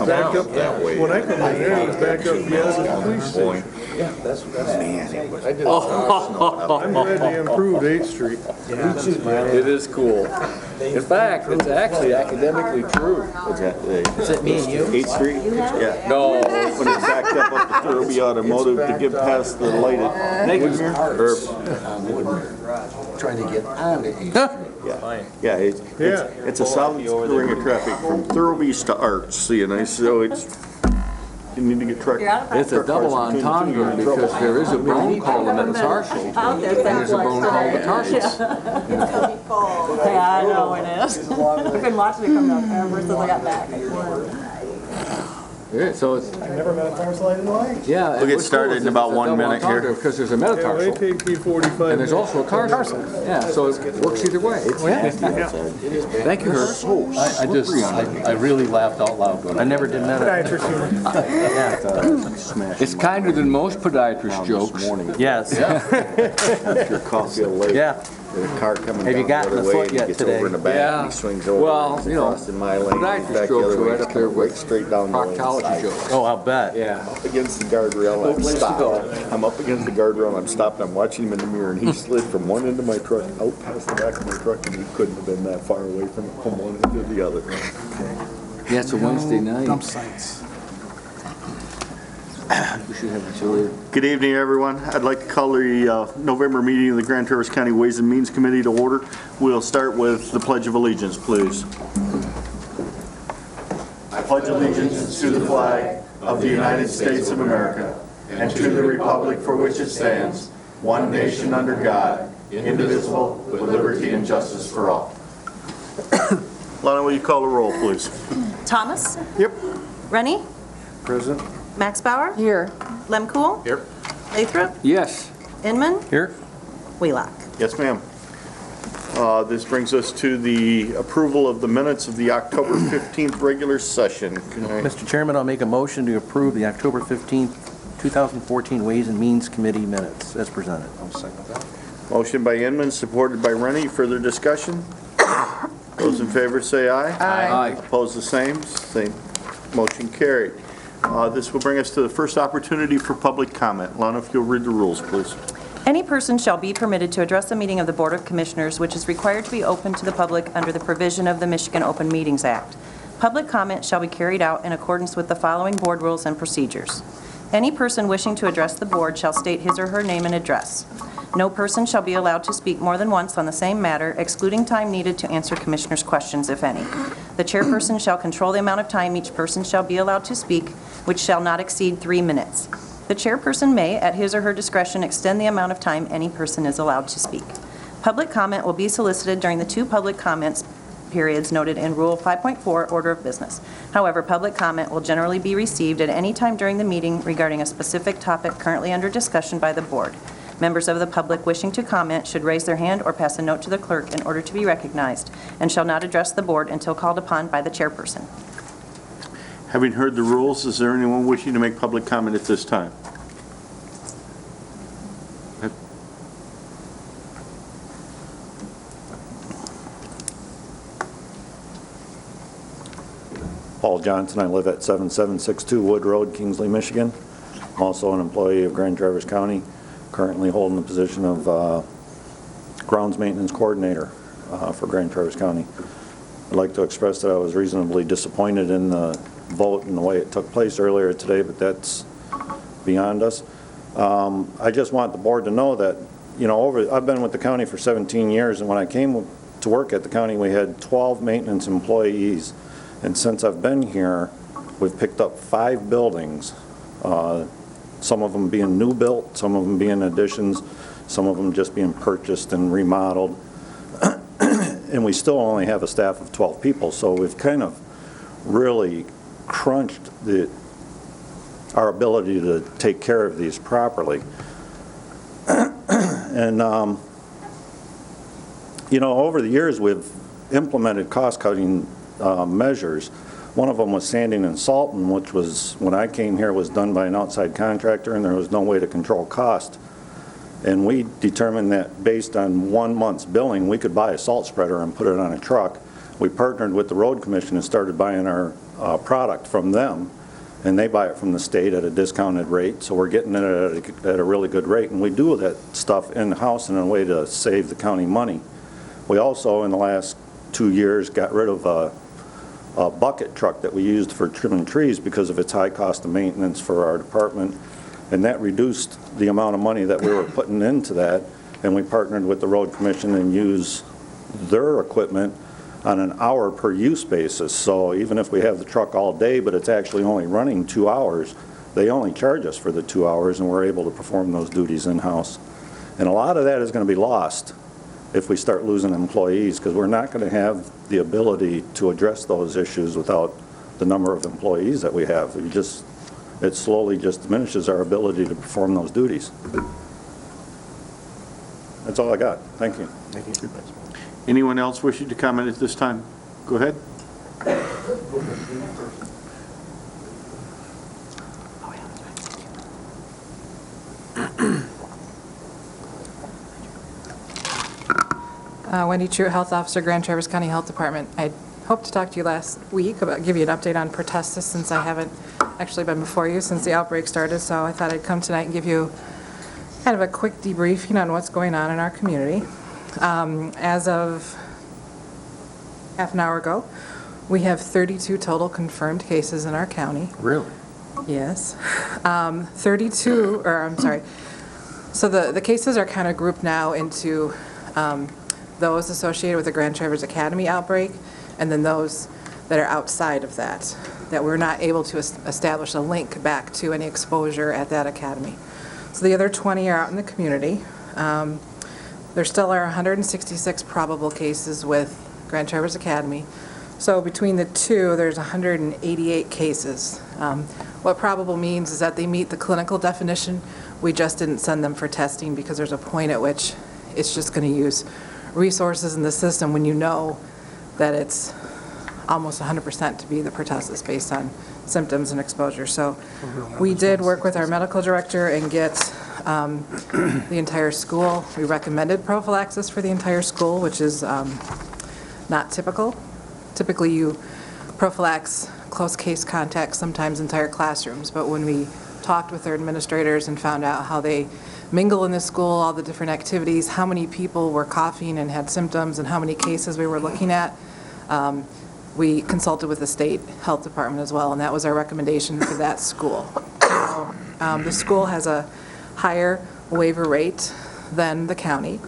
come back up that way. when I come in there, it was back up the other police station. Yeah, that's man, it was. I'm glad they improved 8th Street. It is cool. In fact, it's actually academically true. What's that? Is it me and you? 8th Street? Yeah. No. When it backed up the Thurlby Automotive to get past the light at Woodmere. Trying to get on the 8th Street. Yeah, it's a solid ring of traffic from Thurlby's to Arts, see, and so it's, you need to get truck. It's a double entendre because there is a bone called the metatarsal and there's a bone called the tarsus. Yeah, I know it is. I've been watching it come down ever since I got back. Yeah, so it's, I've never met a tarsal in my life. yeah. We'll get started in about 1 minute here. Because there's a Yeah, they metatarsal take P45. and there's also a tarsal. Yeah, so it works either way. Thank you, Herb. I really laughed out loud. I never did that. It's kinder than most podiatrist jokes. Yes. Your coffee late. Yeah. There's a car coming Have you down gotten the the other way foot and he yet gets today? over in the back Yeah. and he swings over. Well, and you know, crossing my lane, podiatrist back the jokes other are way, right up there right with straight down the lane. proctology jokes. Oh, I'll bet. Yeah. Up against the guardrail, I'm stopped. I'm up against the guardrail, and I'm stopped, I'm watching him in the mirror, and he slid from one end of my truck out past the back of my truck, and he couldn't have been that far away from one end to the other. Yeah, it's a Wednesday night. Dump sites. We should have a chili. Good evening, everyone. I'd like to call the November meeting of the Grand Traverse County Ways and Means Committee to order. We'll start with the Pledge of Allegiance, please. I pledge allegiance to the flag of the United States of America and to the republic for which it stands, one nation under God, indivisible, with liberty and justice for all. Lana, will you call the roll, please? Thomas? Yep. Rennie? Present. Max Bauer? Here. Lemcool? Here. Lathrop? Yes. Inman? Here? Wheelock? Yes, ma'am. This brings us to the approval of the minutes of the October 15th regular session. Can I- Mr. Chairman, I'll make a motion to approve the October 15th, 2014 Ways and Means Committee minutes as presented. I'll second that. Motion by Inman, supported by Rennie. Further discussion? Those in favor say aye. Aye. Opposed, the same. Same. Motion carried. This will bring us to the first opportunity for public comment. Lana, if you'll read the rules, please. Any person shall be permitted to address a meeting of the Board of Commissioners, which is required to be open to the public under the provision of the Michigan Open Meetings Act. Public comment shall be carried out in accordance with the following board rules and procedures. Any person wishing to address the board shall state his or her name and address. No person shall be allowed to speak more than once on the same matter, excluding time needed to answer commissioners' questions, if any. The chairperson shall control the amount of time each person shall be allowed to speak, which shall not exceed 3 minutes. The chairperson may, at his or her discretion, extend the amount of time any person is allowed to speak. Public comment will be solicited during the 2 public comments periods noted in Rule 5.4, Order of Business. However, public comment will generally be received at any time during the meeting regarding a specific topic currently under discussion by the board. Members of the public wishing to comment should raise their hand or pass a note to the clerk in order to be recognized, and shall not address the board until called upon by the chairperson. Having heard the rules, is there anyone wishing to make public comment at this time? Paul Johnson, I live at 7762 Wood Road, Kingsley, Michigan. I'm also an employee of Grand Traverse County, currently holding the position of grounds maintenance coordinator for Grand Traverse County. I'd like to express that I was reasonably disappointed in the vote and the way it took place earlier today, but that's beyond us. I just want the board to know that, you know, I've been with the county for 17 years, and when I came to work at the county, we had 12 maintenance employees. And since I've been here, we've picked up 5 buildings, some of them being new built, some of them being additions, some of them just being purchased and remodeled. And we still only have a staff of 12 people, so we've kind of really crunched our ability to take care of these properly. And, you know, over the years, we've implemented cost-cutting measures. One of them was sanding and salting, which was, when I came here, was done by an outside contractor, and there was no way to control cost. And we determined that based on 1 month's billing, we could buy a salt spreader and put it on a truck, We partnered with the road commission and started buying our product from them, and they buy it from the state at a discounted rate, so we're getting it at a really good rate, and we do that stuff in-house in a way to save the county money. We also, in the last 2 years, got rid of a bucket truck that we used for trimming trees because of its high cost of maintenance for our department, and that reduced the amount of money that we were putting into that, and we partnered with the road commission and used their equipment on an hour per use basis. So even if we have the truck all day, but it's actually only running 2 hours, they only charge us for the 2 hours, and we're able to perform those duties in-house. And a lot of that is going to be lost if we start losing employees, because we're not going to have the ability to address those issues without the number of employees that we have. It slowly just diminishes our ability to perform those duties. That's all I got. Thank you. Anyone else wishing to comment at this time? Go ahead. Wendy Truitt, Health Officer, Grand Traverse County Health Department. I hoped to talk to you last week about, give you an update on pertussis, since I haven't actually been before you since the outbreak started, so I thought I'd come tonight and give you kind of a quick debriefing on what's going on in our community. As of half an hour ago, we have 32 total confirmed cases in our county. Really? Yes. 32, or I'm sorry. So the cases are kind of grouped now into those associated with the Grand Traverse Academy outbreak, and then those that are outside of that we're not able to establish a link back to any exposure at that academy. So the other 20 are out in the community. There still are 166 probable cases with Grand Traverse Academy. So between the two, there's 188 cases. What probable means is that they meet the clinical definition. We just didn't send them for testing because there's a point at which it's just going to use resources in the system when you know that it's almost 100% to be the pertussis based on symptoms and exposure. So we did work with our medical director and get the entire school. We recommended prophylaxis for the entire school, which is not typical. Typically you prophylax close case contacts, sometimes entire classrooms, but when we talked with their administrators and found out how they mingle in the school, all the different activities, how many people were coughing and had symptoms, and how many cases we were looking at, we consulted with the state health department as well, and that was our recommendation for that school. So, the school has a higher waiver rate than the county.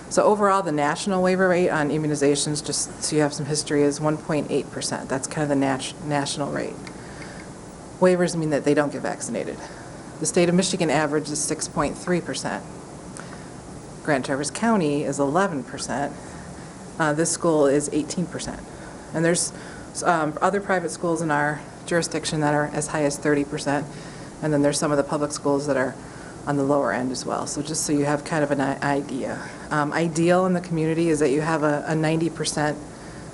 So overall, the national waiver rate on immunizations, just so you have some history, is 1.8%. That's kind of the national rate. Waivers mean that they don't get vaccinated. The state of Michigan average is 6.3%. Grand Traverse County is 11%. This school is 18%. And there's other private schools in our jurisdiction that are as high as 30%. And then there's some of the public schools that are on the lower end as well. So just so you have kind of an idea. Ideal in the community is that you have a 90%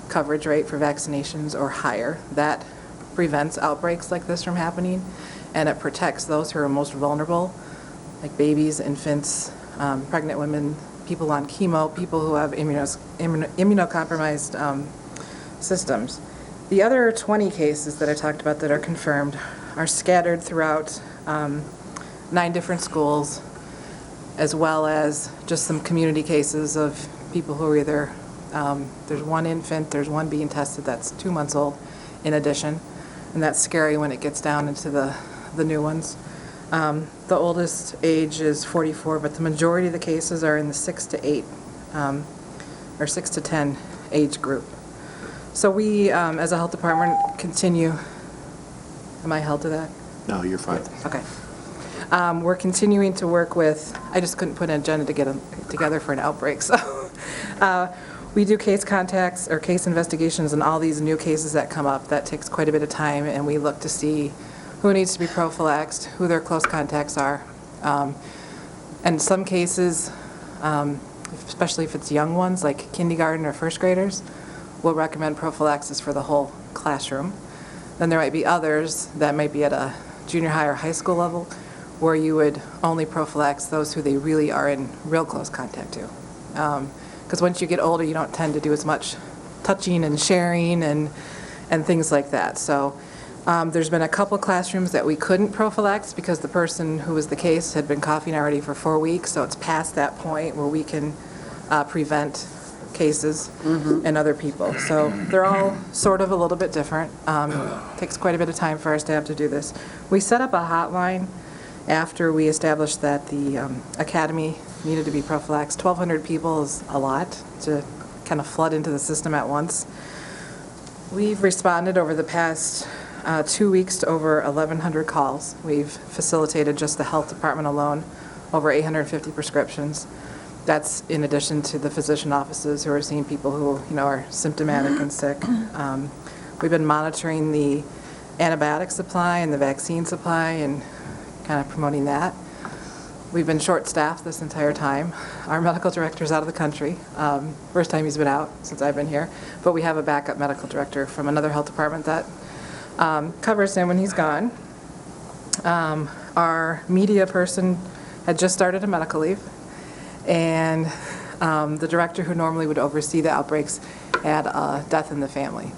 coverage rate for vaccinations or higher. That prevents outbreaks like this from happening, and it protects those who are most vulnerable, like babies, infants, pregnant women, people on chemo, people who have immunocompromised systems. The other 20 cases that I talked about that are confirmed are scattered throughout 9 different schools, as well as just some community cases of people who are either, there's one infant, there's one being tested that's 2 months old in addition, and that's scary when it gets down into the new ones. The oldest age is 44, but the majority of the cases are in the 6 to 8 or 6 to 10 age group. So we, as a health department, continue. Am I held to that? No, you're fine. Okay. We're continuing to work with, I just couldn't put an agenda to get them together for an outbreak, so we do case contacts or case investigations and all these new cases that come up. That takes quite a bit of time, and we look to see who needs to be prophylaxed, who their close contacts are. And some cases, especially if it's young ones like kindergarten or first graders, we'll recommend prophylaxis for the whole classroom. Then there might be others that might be at a junior high or high school level where you would only prophylax those who they really are in real close contact to. Because once you get older, you don't tend to do as much touching and sharing and things like that. So there's been a couple classrooms that we couldn't prophylax because the person who was the case had been coughing already for 4 weeks, so it's past that point where we can prevent cases in other people. So they're all sort of a little bit different. Takes quite a bit of time for our staff to do this. We set up a hotline after we established that the academy needed to be prophylaxed. 1,200 people is a lot to kind of flood into the system at once. We've responded over the past 2 weeks to over 1,100 calls. We've facilitated just the health department alone over 850 prescriptions. That's in addition to the physician offices who are seeing people who, are symptomatic and sick. We've been monitoring the antibiotic supply and the vaccine supply and kind of promoting that. We've been short-staffed this entire time. Our medical director's out of the country. First time he's been out since I've been here. But we have a backup medical director from another health department that covers him when he's gone. Our media person had just started a medical leave. And the director who normally would oversee the outbreaks had a death in the family.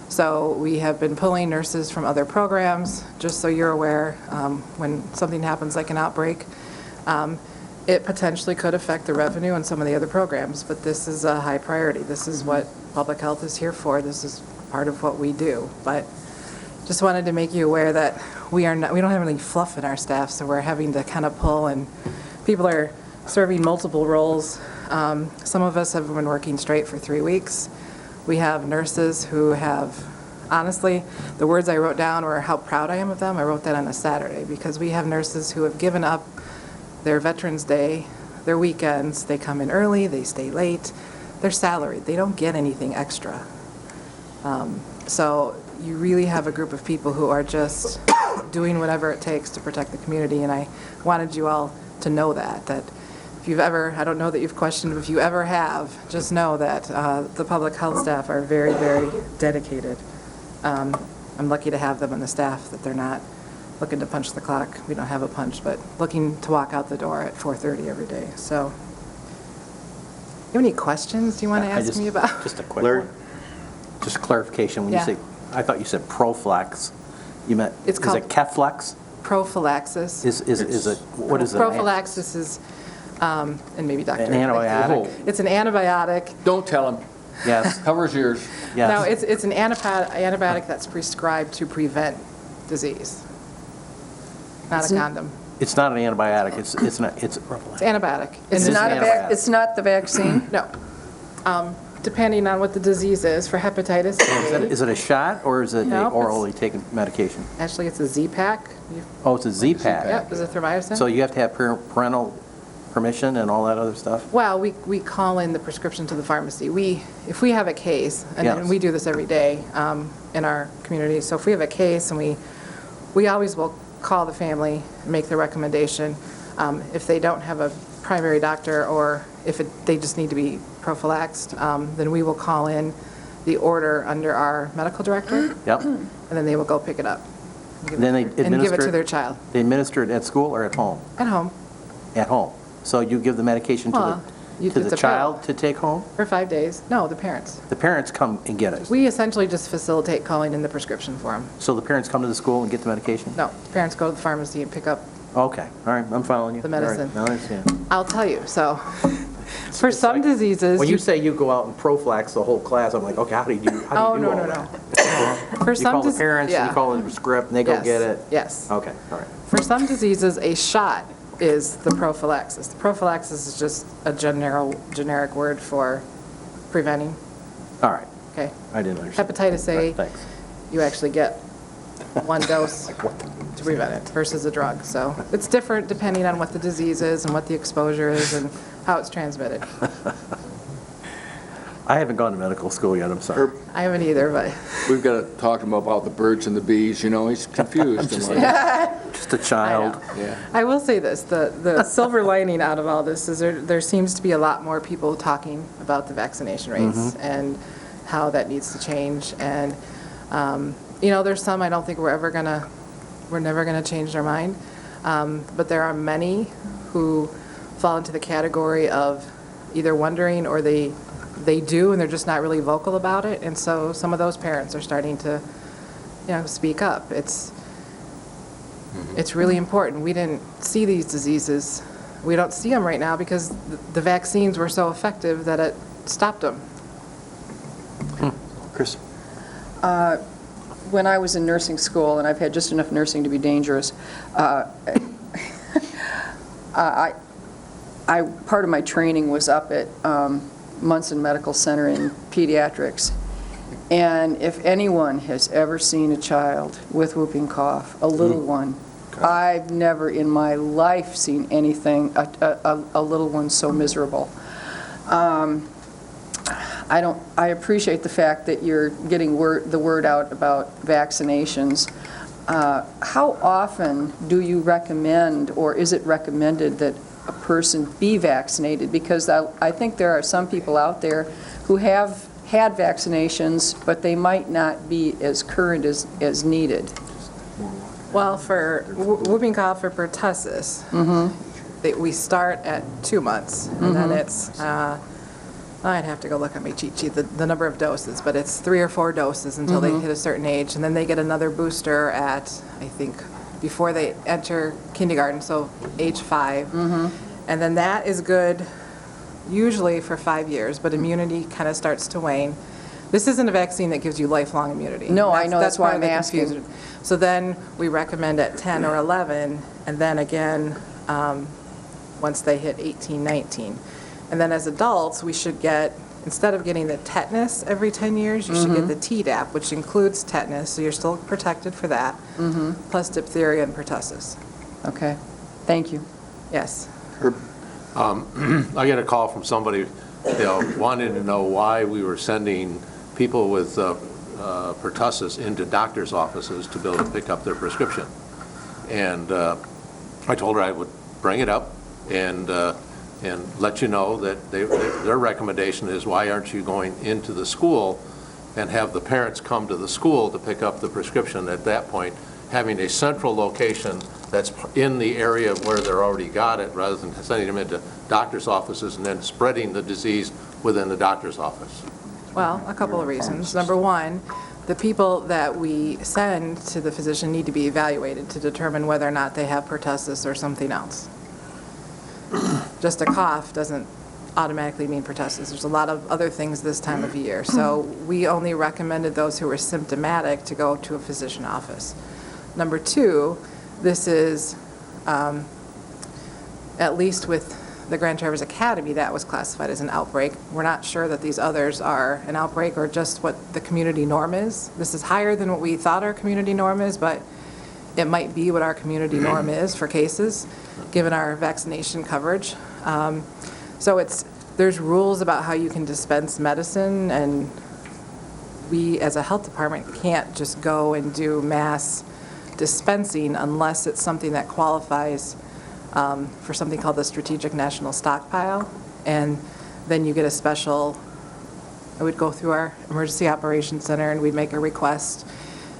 So we have been pulling nurses from other programs, just so you're aware, when something happens like an outbreak, it potentially could affect the revenue in some of the other programs, but this is a high priority. This is what public health is here for. This is part of what we do. But just wanted to make you aware that we don't have any fluff in our staff, so we're having to kind of pull, and people are serving multiple roles. Some of us have been working straight for 3 weeks. We have nurses who have, honestly, the words I wrote down were how proud I am of them. I wrote that on a Saturday because we have nurses who have given up their Veterans Day, their weekends. They come in early, they stay late. They're salaried. They don't get anything extra. So you really have a group of people who are just doing whatever it takes to protect the community, and I wanted you all to know that if you've ever, I don't know that you've questioned, but if you ever have, just know that the public health staff are very, very dedicated. I'm lucky to have them on the staff, that they're not looking to punch the clock. We don't have a punch, but looking to walk out the door at 4:30 every day. So, you have any questions you want to ask me about? Just a quick one. Just clarification, when you Yeah. say, I thought you said Proflex, you meant, It's is called- it Keflex? Prophylaxis. Is it, what is it? Prophylaxis is, and maybe Dr. An antibiotic? It's an antibiotic. Don't tell him. Yes, Covers ears. yes. No, it's an antibiotic that's prescribed to prevent disease, not a condom. It's not an antibiotic, it's not, it's. It's antibiotic. It's And not it's- It's not the vaccine? No. Depending on what the disease is, for hepatitis A, Is it a shot, or is it No, a it's- orally taken medication? actually it's a Z-Pack. Oh, it's a Z-Pack? Yep, azithromycin. So you have to have parental permission and all that other stuff? Well, we call in the prescription to the pharmacy. If we have a case, and Yes. we do this every day in our community, so if we have a case, and we always will call the family, make the recommendation. If they don't have a primary doctor, or if they just need to be prophylaxed, then we will call in the order under our medical director, Yep. and then they will go pick it up. Then they And give it administer to their child. They administer it at school or at home? At home, At home. So you give the medication Well, to it's the a pill. child to take home? for 5 days. No, the parents. The parents come and get it? We essentially just facilitate calling in the prescription for them. So the parents come to the school and get the medication? No, the parents go to the pharmacy and pick up. Okay, all right, I'm following you. The medicine. All right, I understand. I'll tell you, so, for some diseases. When you say you go out and prophylax the whole class, I'm like, okay, how do you do Oh, all no. that? For You some call the dis- parents, and yeah. you call in the script, and they go Yes, get it? Yes. Okay, all right. For some diseases, a shot is the prophylaxis. The prophylaxis is just a generic word for preventing, All right, okay? I didn't understand. Hepatitis All A, right, thanks. you actually get one dose to prevent it versus a drug. So it's different depending on what the disease is and what the exposure is and how it's transmitted. I haven't gone to medical school yet, I'm sorry. I haven't either, but We've got to talk to him about the birds and the bees, he's confused. Just a child. Yeah. I will say this, the silver lining out of all this is there seems to be a lot more people talking about the vaccination rates and how that needs to change. And, there's some I don't think we're never gonna change their mind. But there are many who fall into the category of either wondering or they they do, and they're just not really vocal about it. And so some of those parents are starting to, speak up. It's really important. We didn't see these diseases. We don't see them right now because the vaccines were so effective that it stopped them. Chris? When I was in nursing school, and I've had just enough nursing to be dangerous, part of my training was up at Munson Medical Center in pediatrics. And if anyone has ever seen a child with whooping cough, a little one, I've never in my life seen anything, a little one so miserable. I appreciate the fact that you're getting the word out about vaccinations. How often do you recommend, or is it recommended, that a person be vaccinated? Because I think there are some people out there who have had vaccinations, but they might not be as current as needed. Well, for whooping cough or pertussis, we start at 2 months, and then it's, I'd have to go look at my cheat sheet, the number of doses, but it's 3 or 4 doses until they hit a certain age, and then they get another booster at, I think, before they enter kindergarten, so age 5. And then that is good usually for 5 years, but immunity kind of starts to wane. This isn't a vaccine that gives you lifelong immunity. No, I know, that's why part of I'm the asking. confusion. So then we recommend at 10 or 11, and then again, once they hit 18, 19. And then as adults, we should get, instead of getting the tetanus every 10 years, you should get the Tdap, which includes tetanus, so you're still protected for that, plus diphtheria and pertussis. Okay, thank you. Yes. I got a call from somebody, wanting to know why we were sending people with pertussis into doctor's offices to be able to pick up their prescription. And I told her I would bring it up and let you know that their recommendation is, why aren't you going into the school and have the parents come to the school to pick up the prescription at that point, having a central location that's in the area where they're already got it, rather than sending them into doctor's offices and then spreading the disease within the doctor's office. Well, a couple of reasons. Number one, the people that we send to the physician need to be evaluated to determine whether or not they have pertussis or something else. Just a cough doesn't automatically mean pertussis. There's a lot of other things this time of year. So we only recommended those who were symptomatic to go to a physician office. Number two, this is, at least with the Grand Traverse Academy, that was classified as an outbreak. We're not sure that these others are an outbreak or just what the community norm is. This is higher than what we thought our community norm is, but it might be what our community norm is for cases, given our vaccination coverage. So there's rules about how you can dispense medicine, and we as a health department can't just go and do mass dispensing unless it's something that qualifies for something called the Strategic National Stockpile. And then you get a special, it would go through our Emergency Operations Center, and we'd make a request,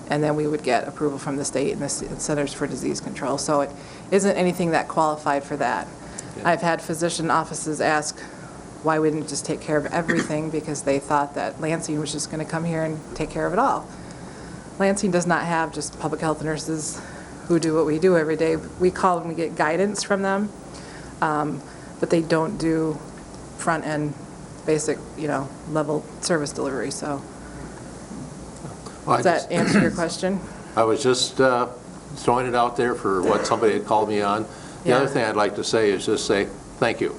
and then we would get approval from the state and the Centers for Disease Control. So it isn't anything that qualified for that. Yeah. I've had physician offices ask why we didn't just take care of everything, because they thought that Lansing was just going to come here and take care of it all. Lansing does not have just public health nurses who do what we do every day. We call them, we get guidance from them, but they don't do front-end basic, level service delivery. So does that answer your question? I was just throwing it out there for what somebody had called me on. The other thing I'd like to say is just say thank you,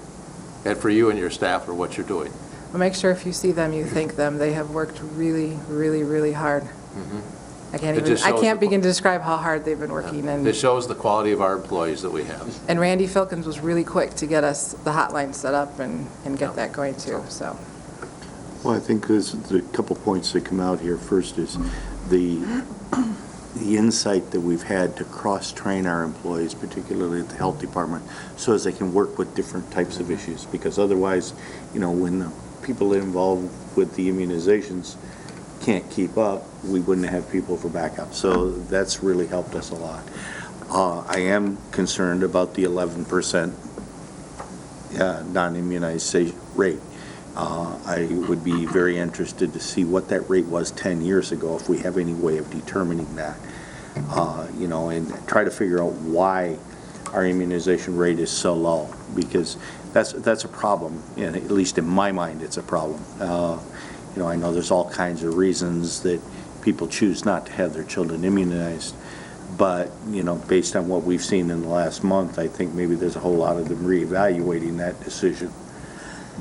and for you and your staff for what you're doing. Well, make sure if you see them, you thank them. They have worked really, really, really hard. I can't begin to describe how hard they've been working. And it shows the quality of our employees that we have. And Randy Filkins was really quick to get us the hotline set up and get that going too. So. Well, I think there's a couple points that come out here. First is the insight that we've had to cross-train our employees, particularly at the health department, so as they can work with different types of issues. Because otherwise, when the people involved with the immunizations can't keep up, we wouldn't have people for backup. So that's really helped us a lot. I am concerned about the 11% non-immunized rate. I would be very interested to see what that rate was 10 years ago, if we have any way of determining that. And try to figure out why our immunization rate is so low, because that's a problem, and at least in my mind, it's a problem. I know there's all kinds of reasons that people choose not to have their children immunized, but, based on what we've seen in the last month, I think maybe there's a whole lot of them reevaluating that decision.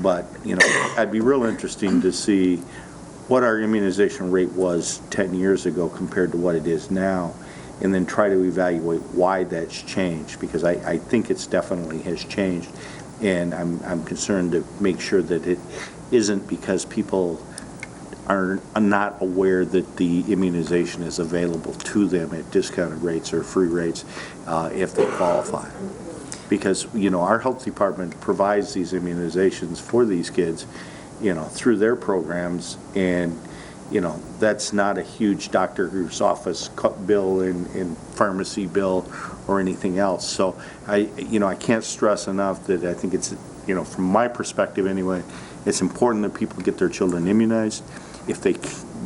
But, I'd be real interesting to see what our immunization rate was 10 years ago compared to what it is now, and then try to evaluate why that's changed, because I think it's definitely has changed, and I'm concerned to make sure that it isn't because people are not aware that the immunization is available to them at discounted rates or free rates if they qualify. Because, our health department provides these immunizations for these kids, through their programs, and, that's not a huge doctor's office bill and pharmacy bill or anything else. So I can't stress enough that I think it's, from my perspective anyway, it's important that people get their children immunized. If they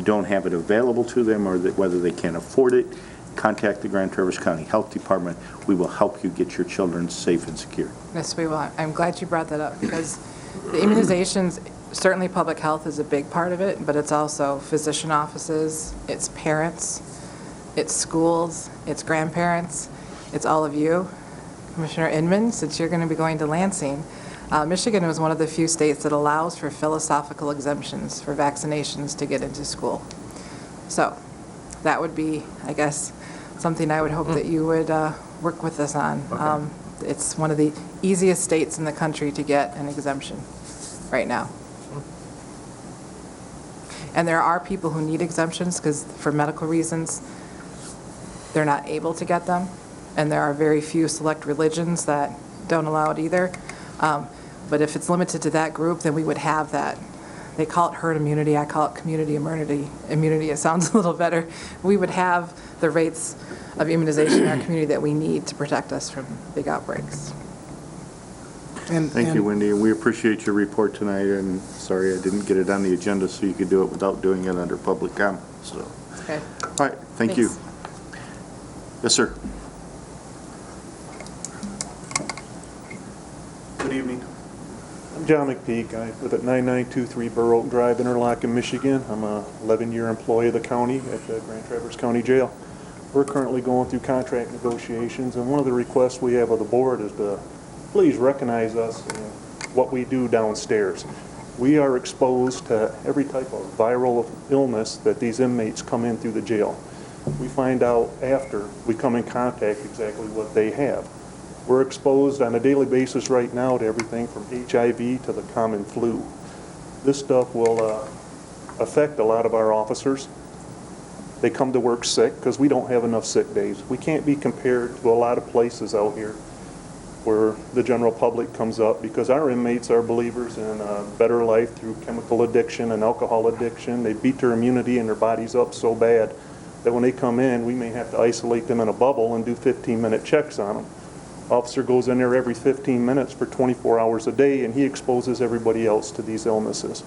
don't have it available to them, or whether they can't afford it, contact the Grand Traverse County Health Department. We will help you get your children safe and secure. Yes, we will. I'm glad you brought that up, because the immunizations, certainly public health is a big part of it, but it's also physician offices, it's parents, it's schools, it's grandparents, it's all of you. Commissioner Inman, since you're going to be going to Lansing, Michigan was one of the few states that allows for philosophical exemptions for vaccinations to get into school. So that would be, I guess, something I would hope that you would work with us on. Okay. It's one of the easiest states in the country to get an exemption right now. And there are people who need exemptions because for medical reasons, they're not able to get them. And there are very few select religions that don't allow it either. But if it's limited to that group, then we would have that. They call it herd immunity. I call it community immunity. It sounds a little better. We would have the rates of immunization in our community that we need to protect us from big outbreaks. Thank you, Wendy, and we appreciate your report tonight, and sorry I didn't get it on the agenda so you could do it without doing it under public comment. So, okay. All right, thank you. Yes, sir. Good evening. I'm John McPeak. I live at 9923 Burr Oak Drive, Interlochen, Michigan. I'm a 11-year employee of the county at the Grand Traverse County Jail. We're currently going through contract negotiations, and one of the requests we have of the board is to please recognize us in what we do downstairs. We are exposed to every type of viral illness that these inmates come in through the jail. We find out after we come in contact exactly what they have. We're exposed on a daily basis right now to everything from HIV to the common flu. This stuff will affect a lot of our officers. They come to work sick because we don't have enough sick days. We can't be compared to a lot of places out here where the general public comes up, because our inmates are believers in a better life through chemical addiction and alcohol addiction. They beat their immunity and their bodies up so bad that when they come in, we may have to isolate them in a bubble and do 15-minute checks on them. Officer goes in there every 15 minutes for 24 hours a day, and he exposes everybody else to these illnesses.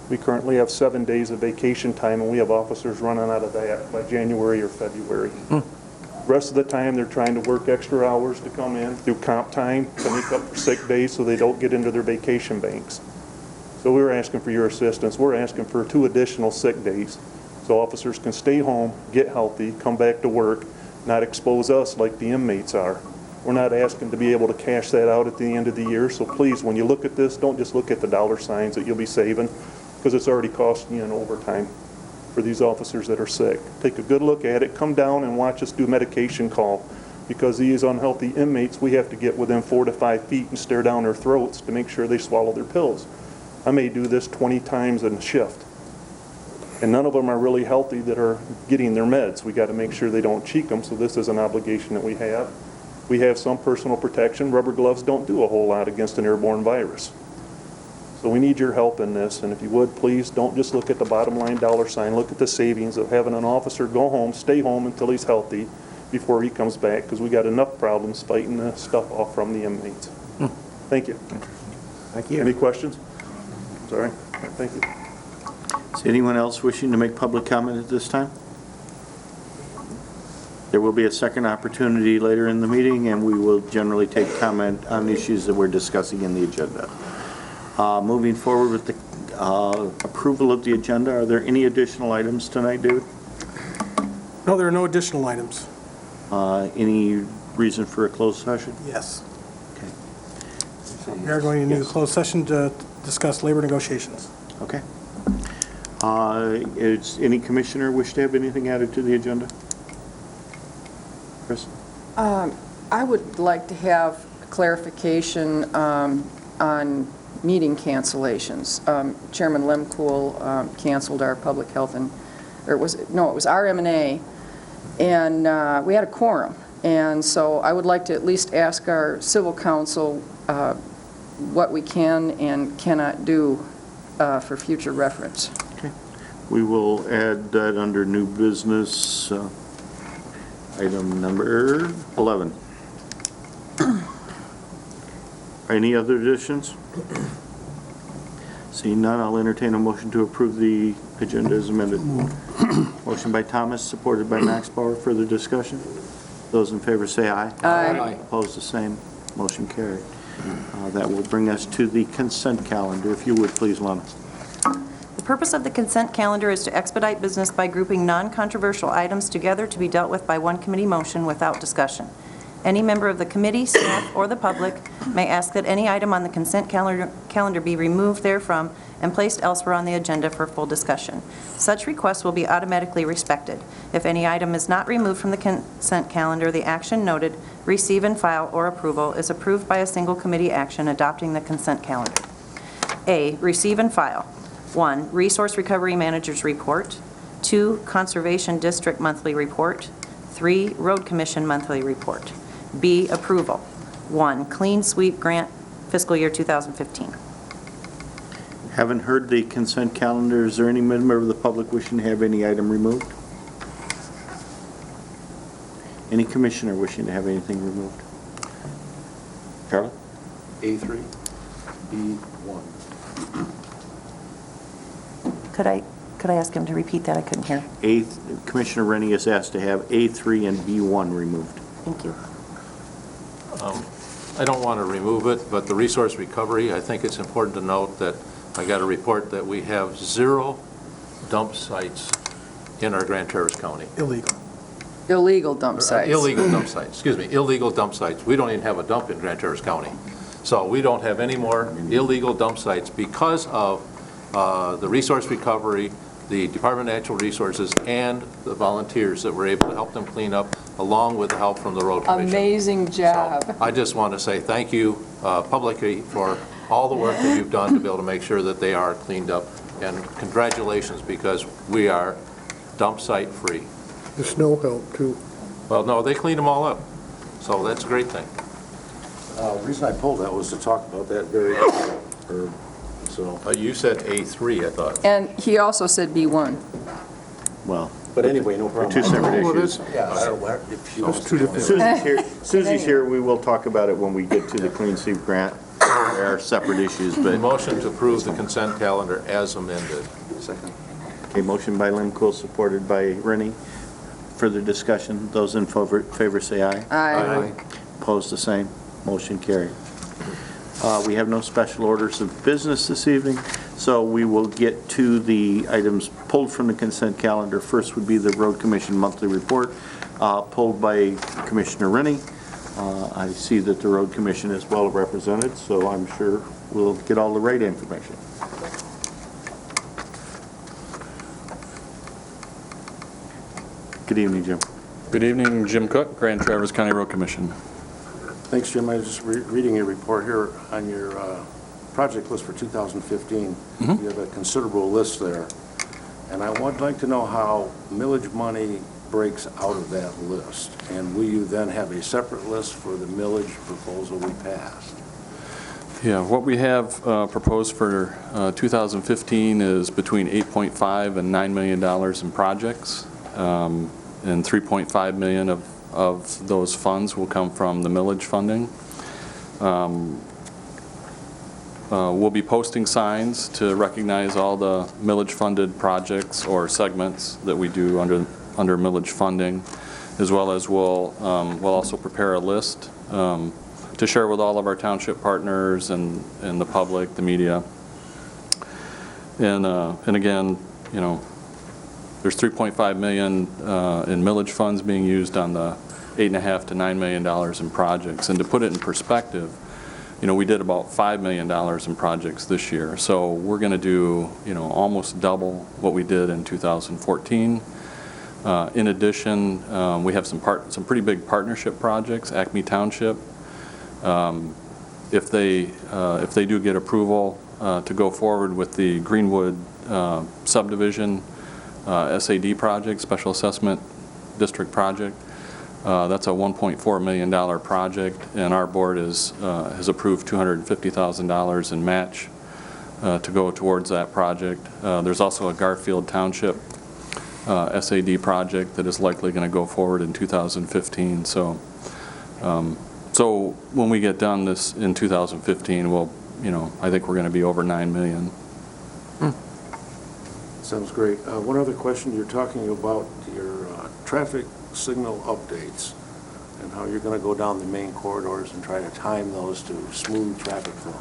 We currently have 7 days of vacation time, and we have officers running out of that by January or February. The rest of the time, they're trying to work extra hours to come in through comp time to make up for sick days so they don't get into their vacation banks. So we're asking for your assistance. We're asking for 2 additional sick days so officers can stay home, get healthy, come back to work, not expose us like the inmates are. We're not asking to be able to cash that out at the end of the year, so please, when you look at this, don't just look at the dollar signs that you'll be saving, because it's already costing you in overtime for these officers that are sick. Take a good look at it, come down and watch us do medication call, because these unhealthy inmates, we have to get within 4 to 5 feet and stare down their throats to make sure they swallow their pills. I may do this 20 times in a shift, and none of them are really healthy that are getting their meds. We got to make sure they don't cheek them, so this is an obligation that we have. We have some personal protection. Rubber gloves don't do a whole lot against an airborne virus. So we need your help in this, and if you would, please don't just look at the bottom line dollar sign. Look at the savings of having an officer go home, stay home until he's healthy before he comes back, because we got enough problems fighting the stuff off from the inmates. Thank you. Thank you. Any questions? Sorry. Thank you. Is anyone else wishing to make public comment at this time? There will be a second opportunity later in the meeting, and we will generally take comment on issues that we're discussing in the agenda. Moving forward with the approval of the agenda, are there any additional items tonight, David? No, there are no additional items. Any reason for a closed session? Yes. Okay. We are going into a closed session to discuss labor negotiations. Okay. Is any commissioner wish to have anything added to the agenda? Chris? I would like to have clarification on meeting cancellations. Chairman Lemkool canceled our public health and, or it was RM&A, and we had a quorum. And so I would like to at least ask our civil counsel what we can and cannot do for future reference. Okay. We will add that under new business, item number 11. Any other additions? Seeing none, I'll entertain a motion to approve the agenda as amended. Motion by Thomas, supported by Max Bauer. Further discussion? Those in favor say aye. Aye. Opposed, the same. Motion carried. That will bring us to the consent calendar. If you would, please, Lana. The purpose of the consent calendar is to expedite business by grouping non-controversial items together to be dealt with by one committee motion without discussion. Any member of the committee, staff, or the public may ask that any item on the consent calendar be removed therefrom and placed elsewhere on the agenda for full discussion. Such requests will be automatically respected. If any item is not removed from the consent calendar, the action noted, receive and file, or approval is approved by a single committee action adopting the consent calendar. A, receive and file. 1, Resource Recovery Manager's Report. 2, Conservation District Monthly Report. 3, Road Commission Monthly Report. B, approval. 1, Clean Sweep Grant, fiscal year 2015. Haven't heard the consent calendar. Is there any member of the public wishing to have any item removed? Any commissioner wishing to have anything removed? Carla? A3, B1. Could I ask him to repeat that? I couldn't hear. Commissioner Rennie is asked to have A3 and B1 removed. Thank you. I don't want to remove it, but the resource recovery, I think it's important to note that I got a report that we have 0 dump sites in our Grand Traverse County. Illegal dump sites. Illegal dump sites, excuse me, illegal dump sites. We don't even have a dump in Grand Traverse County. So we don't have any more illegal dump sites because of the resource recovery, the Department of Natural Resources, and the volunteers that were able to help them clean up, along with the help from the Road Commission. Amazing job. So I just want to say thank you publicly for all the work that you've done to be able to make sure that they are cleaned up. And congratulations, because we are dump site free. The snow helped, too. Well, no, they cleaned them all up. So that's a great thing. The reason I pulled that was to talk about that very, so. You said A3, I thought. And he also said B1. Well, But anyway, no problem. two separate issues. Yeah, Those two different. Susie's here. We will talk about it when we get to the Clean Sweep Grant. There are separate issues, but. Motion to approve the consent calendar as amended. Second. Okay, motion by Lemkool, supported by Rennie. Further discussion. Those in favor say aye. Aye. Opposed, the same. Motion carried. We have no special orders of business this evening, so we will get to the items pulled from the consent calendar. First would be the Road Commission Monthly Report, pulled by Commissioner Rennie. I see that the Road Commission is well represented, so I'm sure we'll get all the right information. Good evening, Jim. Good evening, Jim Cook, Grand Traverse County Road Commission. Thanks, Jim. I was just reading your report here on your project list for 2015. You have a considerable list there. And I would like to know how millage money breaks out of that list. And will you then have a separate list for the millage proposal we passed? Yeah, what we have proposed for 2015 is between $8.5 and $9 million in projects, and $3.5 million of those funds will come from the millage funding. We'll be posting signs to recognize all the millage-funded projects or segments that we do under millage funding, as well as we'll also prepare a list to share with all of our township partners and the public, the media. And again, you know, there's $3.5 million in millage funds being used on the $8.5 to $9 million in projects. And to put it in perspective, you know, we did about $5 million in projects this year. So we're going to do, you know, almost double what we did in 2014. In addition, we have some pretty big partnership projects. Acme Township, if they do get approval to go forward with the Greenwood subdivision SAD project, Special Assessment District project, that's a $1.4 million project, and our board has approved $250,000 in match to go towards that project. There's also a Garfield Township SAD project that is likely going to go forward in 2015. So when we get done this in 2015, we'll, you know, I think we're going to be over $9 million. Sounds great. One other question. You're talking about your traffic signal updates and how you're going to go down the main corridors and try to time those to smooth traffic flow.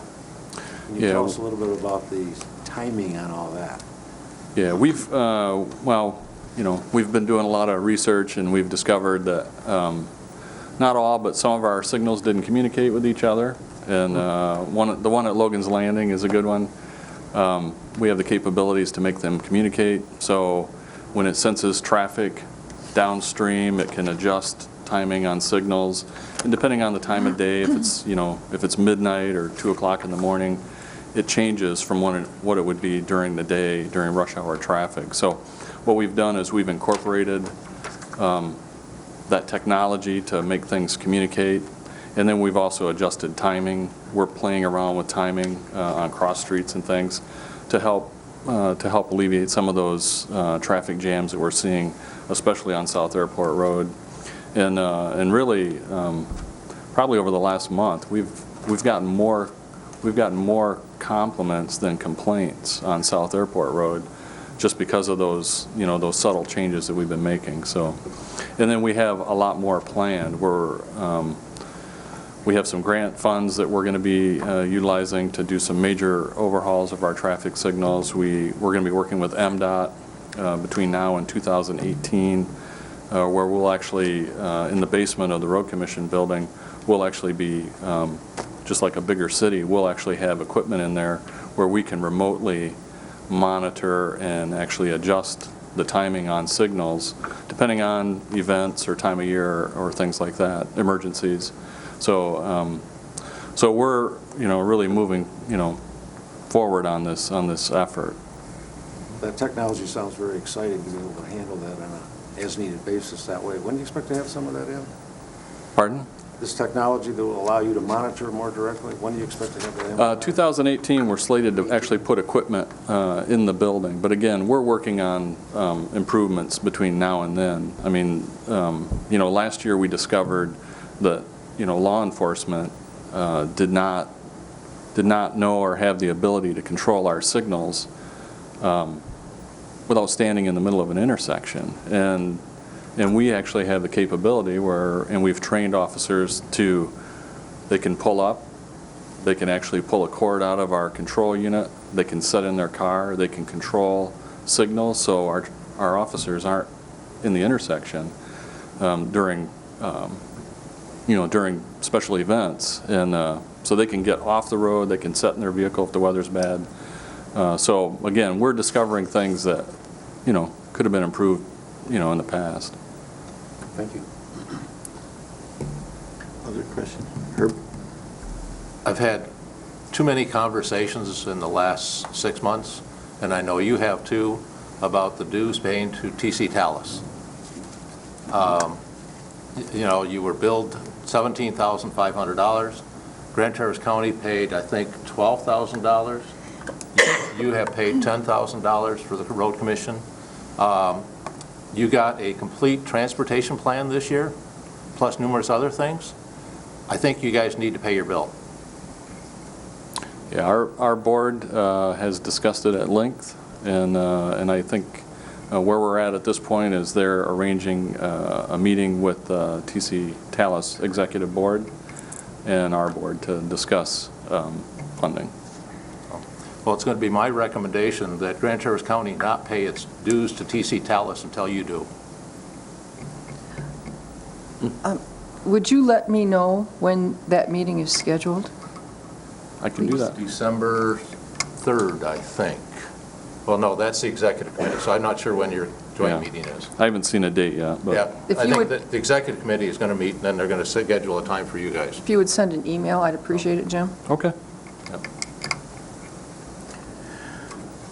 Can you tell us a little bit about the timing on all that? Yeah, we've, well, you know, we've been doing a lot of research, and we've discovered that not all, but some of our signals didn't communicate with each other. And the one at Logan's Landing is a good one. We have the capabilities to make them communicate. So when it senses traffic downstream, it can adjust timing on signals. And depending on the time of day, if it's, you know, if it's midnight or 2 o'clock in the morning, it changes from what it would be during the day, during rush hour traffic. So what we've done is we've incorporated that technology to make things communicate. And then we've also adjusted timing. We're playing around with timing on cross streets and things to help alleviate some of those traffic jams that we're seeing, especially on South Airport Road. And really, probably over the last month, we've gotten more compliments than complaints on South Airport Road, just because of those, you know, those subtle changes that we've been making. So, and then we have a lot more planned. We have some grant funds that we're going to be utilizing to do some major overhauls of our traffic signals. We're going to be working with MDOT between now and 2018, where we'll actually, in the basement of the Road Commission building, we'll actually be, just like a bigger city, we'll actually have equipment in there where we can remotely monitor and actually adjust the timing on signals, depending on events or time of year or things like that, emergencies. So, so we're, you know, really moving, you know, forward on this effort. That technology sounds very exciting to be able to handle that on a as-needed basis that way. When do you expect to have some of that in? Pardon? This technology that will allow you to monitor more directly, when do you expect to have that in? 2018, we're slated to actually put equipment in the building. But again, we're working on improvements between now and then. I mean, you know, last year we discovered that, you know, law enforcement did not know or have the ability to control our signals without standing in the middle of an intersection. And we actually have the capability and we've trained officers they can pull up, they can actually pull a cord out of our control unit, they can set in their car, they can control signals, so our officers aren't in the intersection during special events. And so they can get off the road, they can set in their vehicle if the weather's bad. So again, we're discovering things that, you know, could have been improved, you know, in the past. Thank you. Other questions? Herb? I've had too many conversations in the last 6 months, and I know you have too, about the dues paying to TC Talus. You know, you were billed $17,500. Grand Traverse County paid, I think, $12,000. You have paid $10,000 for the Road Commission. You got a complete transportation plan this year, plus numerous other things. I think you guys need to pay your bill. Yeah, our board has discussed it at length, and I think where we're at this point is they're arranging a meeting with TC Talus Executive Board and our board to discuss funding. Well, it's going to be my recommendation that Grand Traverse County not pay its dues to TC Talus until you do. Would you let me know when that meeting is scheduled? I can do that. December 3rd, I think. Well, no, that's the executive committee, so I'm not sure when your joint Yeah. meeting is. I haven't seen a date yet, but. Yeah, If I you think would- that the executive committee is going to meet, and then they're going to schedule a time for you guys. If you would send an email, I'd appreciate it, Jim. Okay.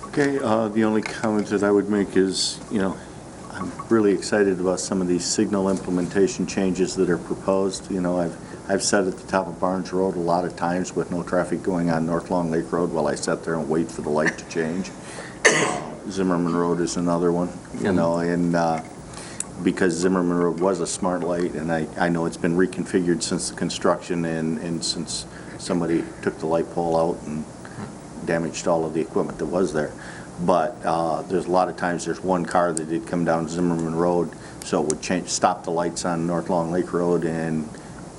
Okay, the only comment that I would make is, I'm really excited about some of these signal implementation changes that are proposed. I've sat at the top of Barnes Road a lot of times with no traffic going on North Long Lake Road while I sat there and wait for the light to change. Zimmerman Road is another one, and because Zimmerman Road was a smart light, and I know it's been reconfigured since the construction and since somebody took the light pole out and damaged all of the equipment that was there. But there's a lot of times there's one car that did come down Zimmerman Road, so it would stop the lights on North Long Lake Road, and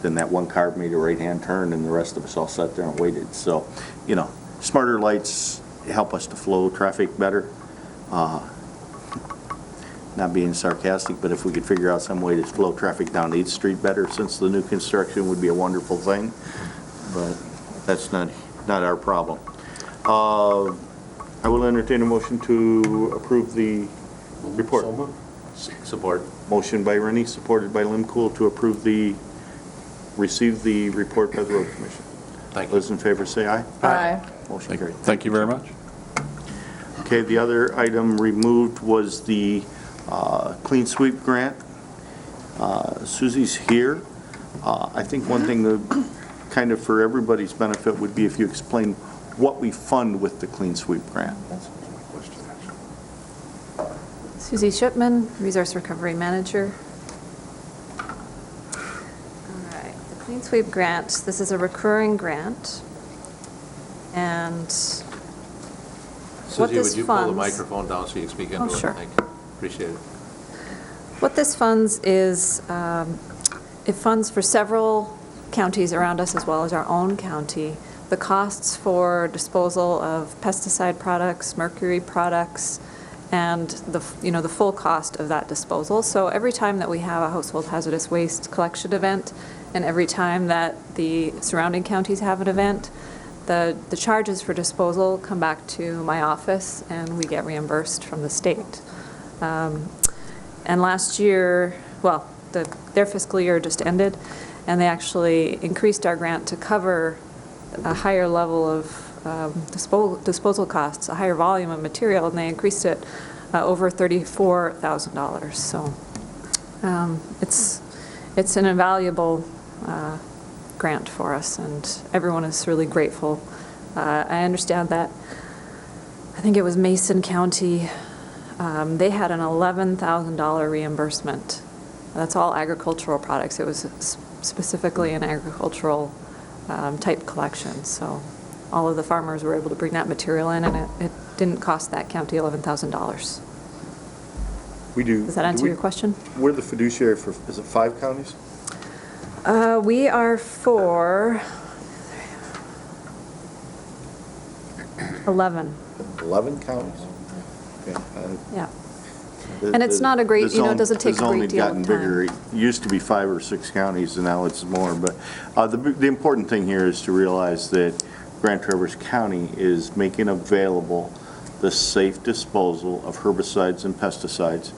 then that one car made a right-hand turn, and the rest of us all sat there and waited. So, smarter lights help us to flow traffic better. Not being sarcastic, but if we could figure out some way to flow traffic down 8th Street better since the new construction would be a wonderful thing, but that's not our problem. I will entertain a motion to approve the report. Support. Motion by Rennie, supported by Limcool to receive the report by the Road Commission. Thank you. Those in favor say aye. Aye. Motion carried. Thank you very much. Okay, the other item removed was the Clean Sweep grant. Susie's here. I think one thing that kind of for everybody's benefit would be if you explain what we fund with the Clean Sweep grant. Susie Shipman, Resource Recovery Manager. All right, the Clean Sweep grant, this is a recurring grant. And what Susie, this would you pull the funds- microphone down so you can speak into it? Oh, sure. Thank you. Appreciate it. What this funds is, it funds for several counties around us as well as our own county, the costs for disposal of pesticide products, mercury products, and the full cost of that disposal. So every time that we have a household hazardous waste collection event, and every time that the surrounding counties have an event, the charges for disposal come back to my office, and we get reimbursed from the state. And last year, well, their fiscal year just ended, and they actually increased our grant to cover a higher level of disposal costs, a higher volume of material, and they increased it over $34,000. So it's an invaluable grant for us, and everyone is really grateful. I understand that, I think it was Mason County, they had an $11,000 reimbursement. That's all agricultural products. It was specifically an agricultural type collection. So all of the farmers were able to bring that material in, and it didn't cost that county $11,000. We do. Does that answer your question? We're the fiduciary for, is it 5 counties? We are for 11. 11 counties? Okay. Yeah. And it's not a great, it doesn't take a great deal of It's only gotten time. bigger. It used to be 5 or 6 counties, and now it's more. But the important thing here is to realize that Grand Traverse County is making available the safe disposal of herbicides and pesticides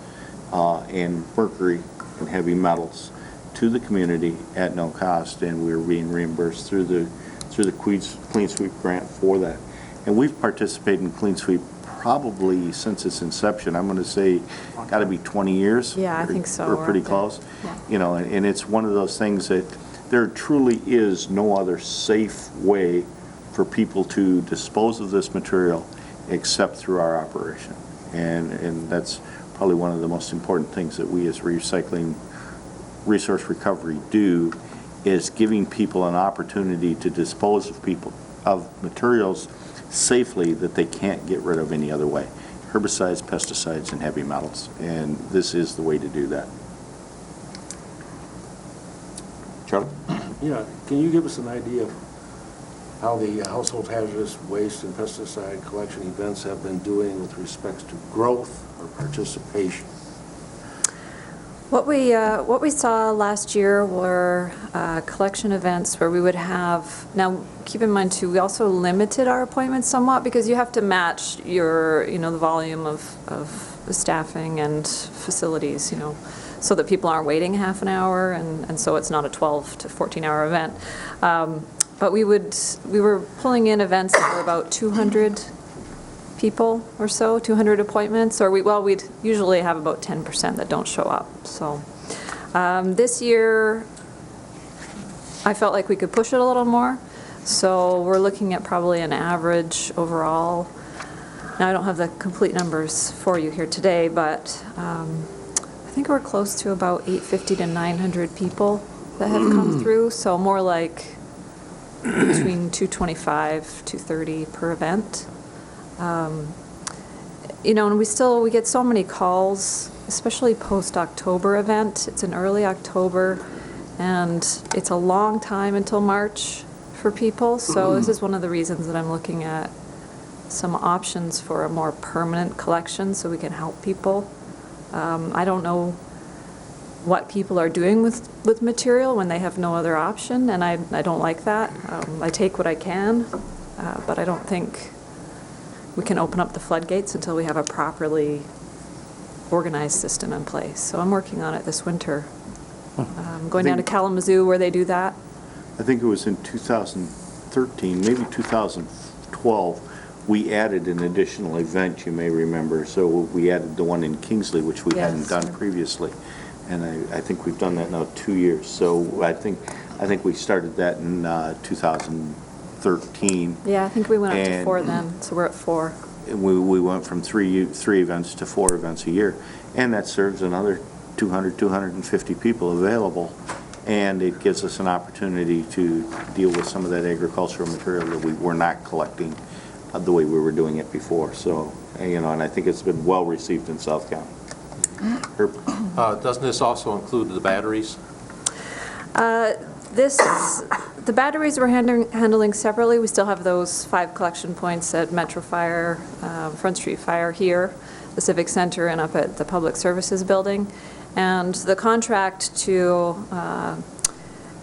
and mercury and heavy metals to the community at no cost, and we're being reimbursed through the Clean Sweep grant for that. And we've participated in Clean Sweep probably since its inception. I'm going to say got to be 20 years. Yeah, I think so. We're pretty close. Yeah. And it's one of those things that there truly is no other safe way for people to dispose of this material except through our operation. And that's probably one of the most important things that we as recycling resource recovery do, is giving people an opportunity to dispose of of materials safely that they can't get rid of any other way. Herbicides, pesticides, and heavy metals. And this is the way to do that. Charlie? Yeah, can you give us an idea of how the household hazardous waste and pesticide collection events have been doing with respect to growth or participation? What we saw last year were collection events where we would have, now keep in mind too, we also limited our appointments somewhat because you have to match your, the volume of the staffing and facilities, so that people aren't waiting half an hour and so it's not a 12 to 14-hour event. But we were pulling in events that were about 200 people or so, 200 appointments, or we'd usually have about 10% that don't show up. So this year, I felt like we could push it a little more. So we're looking at probably an average overall. Now, I don't have the complete numbers for you here today, but I think we're close to about 850 to 900 people that have come through. So more like between 225, 230 per event. And we get so many calls, especially post-October event. It's in early October, and it's a long time until March for people. So this is one of the reasons that I'm looking at some options for a more permanent collection so we can help people. I don't know what people are doing with material when they have no other option, and I don't like that. I take what I can, but I don't think we can open up the floodgates until we have a properly organized system in place. So I'm working on it this winter. Going down to Kalamazoo where they do that. I think it was in 2013, maybe 2012, we added an additional event, you may remember. So we added the one in Kingsley, which we hadn't done previously. And I think we've done that now 2 years. So I think we started that in 2013. Yeah, I think we went up to 4 then, so we're at 4. We went from three events to 4 events a year, and that serves another 200, 250 people available, and it gives us an opportunity to deal with some of that agricultural material that we were not collecting the way we were doing it before. So, and I think it's been well received in South County. Doesn't this also include the batteries? The batteries we're handling separately. We still have those 5 collection points at Metro Fire, Front Street Fire here, the Civic Center, and up at the Public Services Building. And the contract to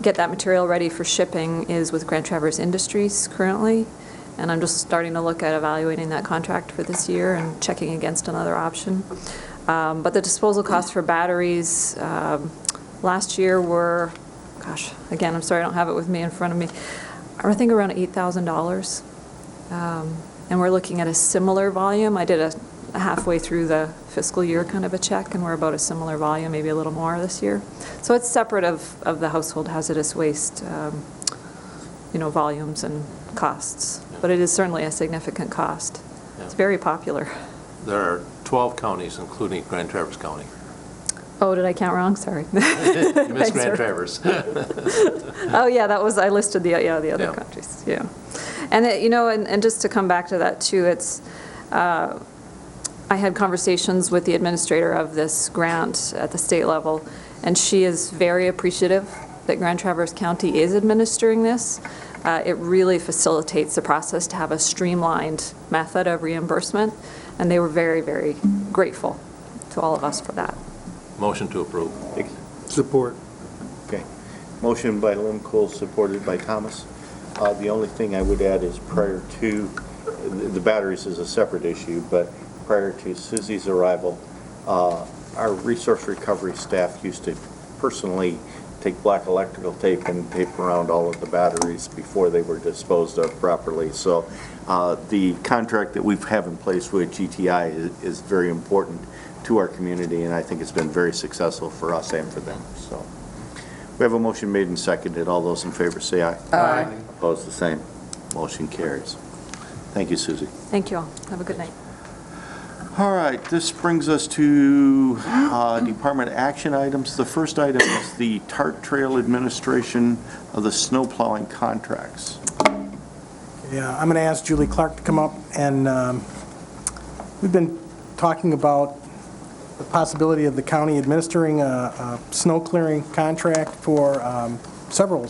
get that material ready for shipping is with Grand Traverse Industries currently. And I'm just starting to look at evaluating that contract for this year and checking against another option. But the disposal costs for batteries last year were, gosh, again, I'm sorry I don't have it with me in front of me, I think around $8,000. And we're looking at a similar volume. I did a halfway through the fiscal year kind of a check, and we're about a similar volume, maybe a little more this year. So it's separate of the household hazardous waste, volumes and costs. But it is certainly a significant cost. Yeah. It's very popular. There are 12 counties, including Grand Traverse County. Oh, did I count wrong? Sorry. You missed Grand Traverse. Oh, yeah, I listed the other countries, yeah. And, and just to come back to that, too, it's, I had conversations with the administrator of this grant at the state level, and she is very appreciative that Grand Traverse County is administering this. It really facilitates the process to have a streamlined method of reimbursement, and they were very, very grateful to all of us for that. Motion to approve. Support. Okay. Motion by Limco, supported by Thomas. The only thing I would add is prior to, the batteries is a separate issue, but prior to Susie's arrival, our resource recovery staff used to personally take black electrical tape and tape around all of the batteries before they were disposed of properly. So the contract that we have in place with GTI is very important to our community, and I think it's been very successful for us and for them. So we have a motion made and seconded. All those in favor say aye. Aye. Opposed, the same. Motion carries. Thank you, Susie. Thank you all. Have a good night. All right, this brings us to department action items. The first item is the TART Trail administration of the snow plowing contracts. Okay, Yeah, I'm going to ask Julie Clark to come up, and we've been talking about the possibility of the county administering a snow clearing contract for several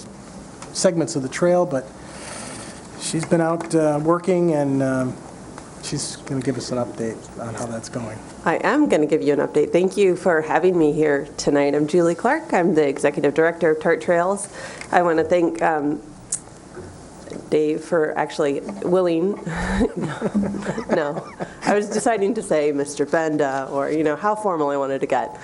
segments of the trail, but she's been out working, and she's going to give us an update on how that's going. I am going to give you an update. Thank you for having me here tonight. I'm Julie Clark. I'm the Executive Director of TART Trails. I want to thank Dave for actually willing, no, I was deciding to say Mr. Benda, or, how formal I wanted to get.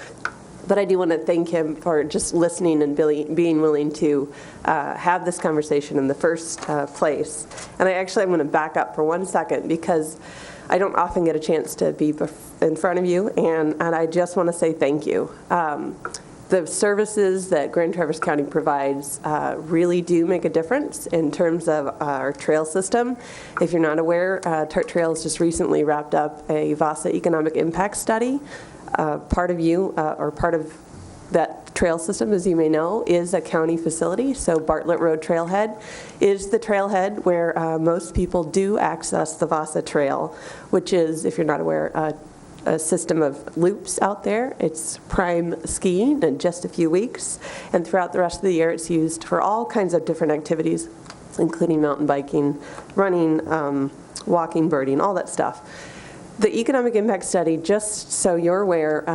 But I do want to thank him for just listening and being willing to have this conversation in the first place. And I'm going to back up for 1 second, because I don't often get a chance to be in front of you, and I just want to say thank you. The services that Grand Traverse County provides really do make a difference in terms of our trail system. If you're not aware, TART Trails just recently wrapped up a VASA economic impact study. Part of that trail system, as you may know, is a county facility. So Bartlett Road Trailhead is the trailhead where most people do access the VASA Trail, which is, if you're not aware, a system of loops out there. It's prime skiing in just a few weeks, and throughout the rest of the year it's used for all kinds of different activities, including mountain biking, running, walking, birding, all that stuff. The economic impact study, just so you're aware,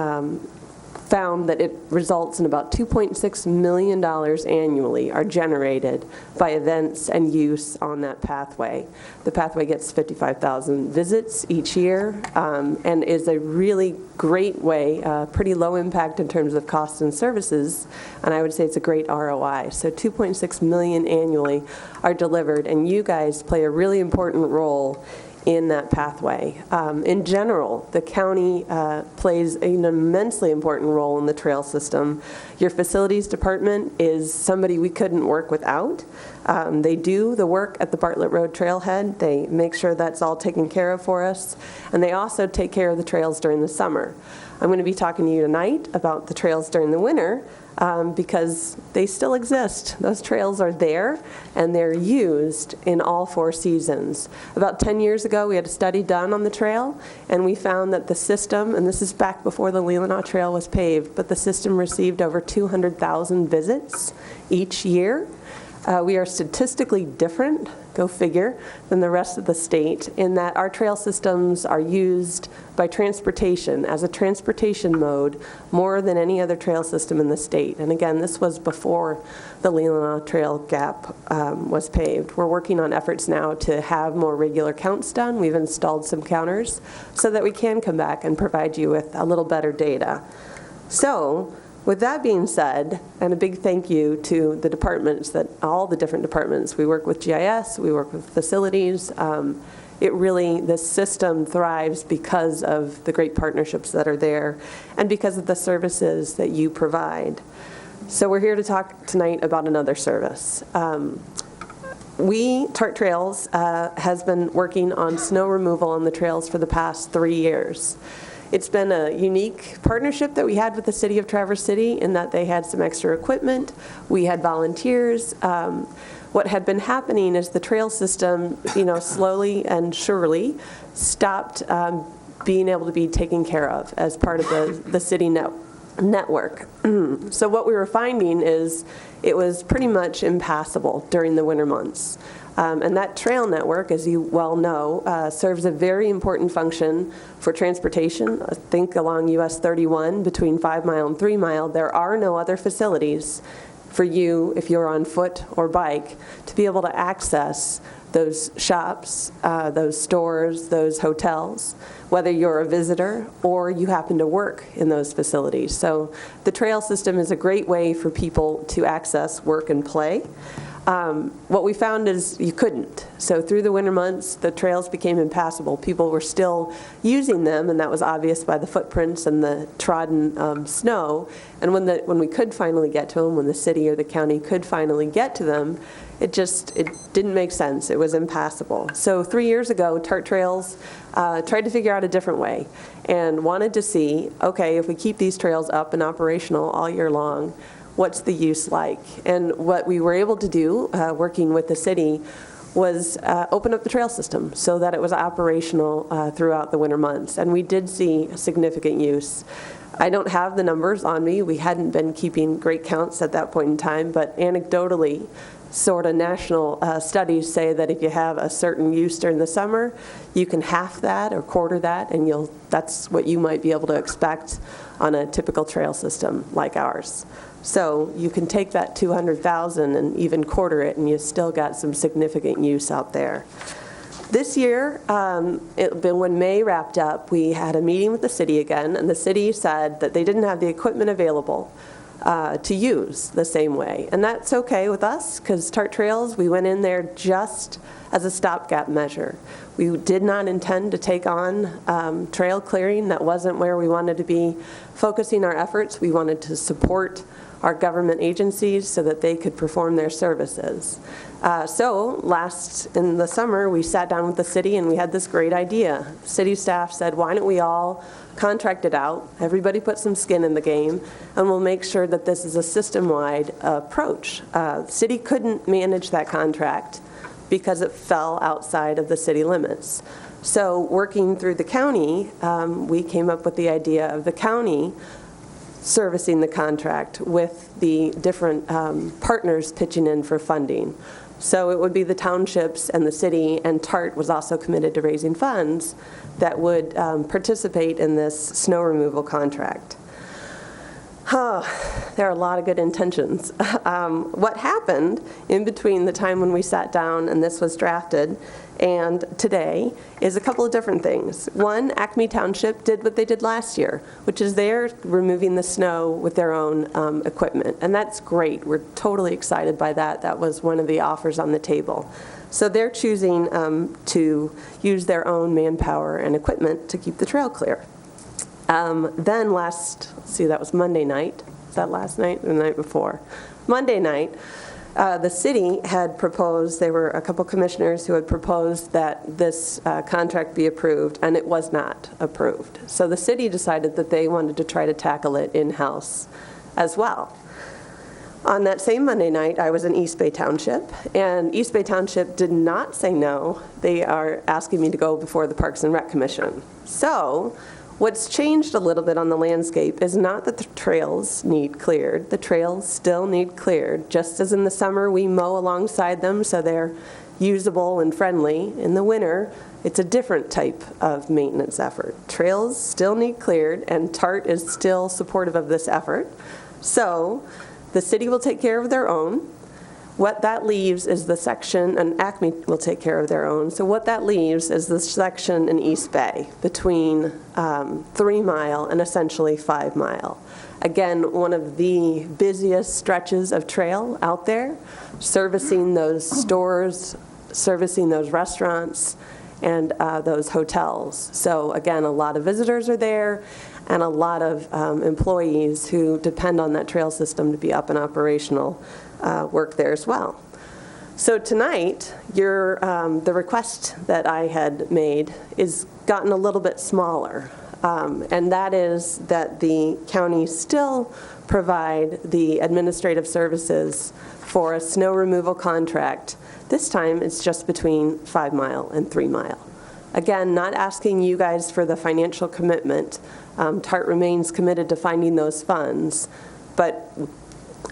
found that it results in about $2.6 million annually are generated by events and use on that pathway. The pathway gets 55,000 visits each year, and is a really great way, pretty low impact in terms of costs and services, and I would say it's a great ROI. So 2.6 million annually are delivered, and you guys play a really important role in that pathway. In general, the county plays an immensely important role in the trail system. Your facilities department is somebody we couldn't work without. They do the work at the Bartlett Road Trailhead. They make sure that's all taken care of for us, and they also take care of the trails during the summer. I'm going to be talking to you tonight about the trails during the winter, because they still exist. Those trails are there, and they're used in all 4 seasons. About 10 years ago, we had a study done on the trail, and we found that the system, and this is back before the Leelanau Trail was paved, but the system received over 200,000 visits each year. We are statistically different, go figure, than the rest of the state in that our trail systems are used by transportation as a transportation mode more than any other trail system in the state. And again, this was before the Leelanau Trail gap was paved. We're working on efforts now to have more regular counts done. We've installed some counters so that we can come back and provide you with a little better data. So, with that being said, and a big thank you to the departments, all the different departments. We work with GIS, we work with facilities. This system thrives because of the great partnerships that are there and because of the services that you provide. So we're here to talk tonight about another service. TART Trails, has been working on snow removal on the trails for the past 3 years. It's been a unique partnership that we had with the City of Traverse City in that they had some extra equipment. We had volunteers. What had been happening is the trail system, slowly and surely stopped being able to be taken care of as part of the city network. So what we were finding is it was pretty much impassable during the winter months. And that trail network, as you well know, serves a very important function for transportation. I think along US 31 between 5 Mile and 3 Mile, there are no other facilities for you, if you're on foot or bike, to be able to access those shops, those stores, those hotels, whether you're a visitor or you happen to work in those facilities. So the trail system is a great way for people to access work and play. What we found is you couldn't. So through the winter months, the trails became impassable. People were still using them, and that was obvious by the footprints and the trodden snow. And when we could finally get to them, when the city or the county could finally get to them, it didn't make sense. It was impassable. So 3 years ago, TART Trails tried to figure out a different way and wanted to see, okay, if we keep these trails up and operational all year long, what's the use like? And what we were able to do, working with the city, was open up the trail system so that it was operational throughout the winter months. And we did see significant use. I don't have the numbers on me. We hadn't been keeping great counts at that point in time, but anecdotally, sort of national studies say that if you have a certain use during the summer, you can half that or quarter that, and that's what you might be able to expect on a typical trail system like ours. So you can take that 200,000 and even quarter it, and you still got some significant use out there. This year, when May wrapped up, we had a meeting with the city again, and the city said that they didn't have the equipment available to use the same way. And that's okay with us, because Tart Trails, we went in there just as a stopgap measure. We did not intend to take on trail clearing. That wasn't where we wanted to be focusing our efforts. We wanted to support our government agencies so that they could perform their services. So in the summer, we sat down with the city and we had this great idea. City staff said, why don't we all contract it out, everybody put some skin in the game, and we'll make sure that this is a system-wide approach. City couldn't manage that contract because it fell outside of the city limits. So working through the county, we came up with the idea of the county servicing the contract with the different partners pitching in for funding. So it would be the townships and the city, and TART was also committed to raising funds that would participate in this snow removal contract. There are a lot of good intentions. What happened in between the time when we sat down and this was drafted and today is a couple of different things. One, Acme Township did what they did last year, which is they're removing the snow with their own equipment, and that's great. We're totally excited by that. That was one of the offers on the table. So they're choosing to use their own manpower and equipment to keep the trail clear. Then that was Monday night. Was that last night or the night before? Monday night, the city had proposed, there were a couple commissioners who had proposed that this contract be approved, and it was not approved. So the city decided that they wanted to try to tackle it in-house as well. On that same Monday night, I was in East Bay Township, and East Bay Township did not say no. They are asking me to go before the Parks and Rec Commission. So what's changed a little bit on the landscape is not that the trails need cleared. The trails still need cleared. Just as in the summer we mow alongside them so they're usable and friendly, in the winter it's a different type of maintenance effort. Trails still need cleared, and TART is still supportive of this effort. So the city will take care of their own. What that leaves is the section, and Acme will take care of their own, so what that leaves is the section in East Bay between 3 Mile and essentially 5 Mile. Again, one of the busiest stretches of trail out there, servicing those stores, servicing those restaurants, and those hotels. So again, a lot of visitors are there, and a lot of employees who depend on that trail system to be up and operational work there as well. So tonight, the request that I had made is gotten a little bit smaller, and that is that the county still provide the administrative services for a snow removal contract. This time, it's just between 5 Mile and 3 Mile. Again, not asking you guys for the financial commitment. TART remains committed to finding those funds, but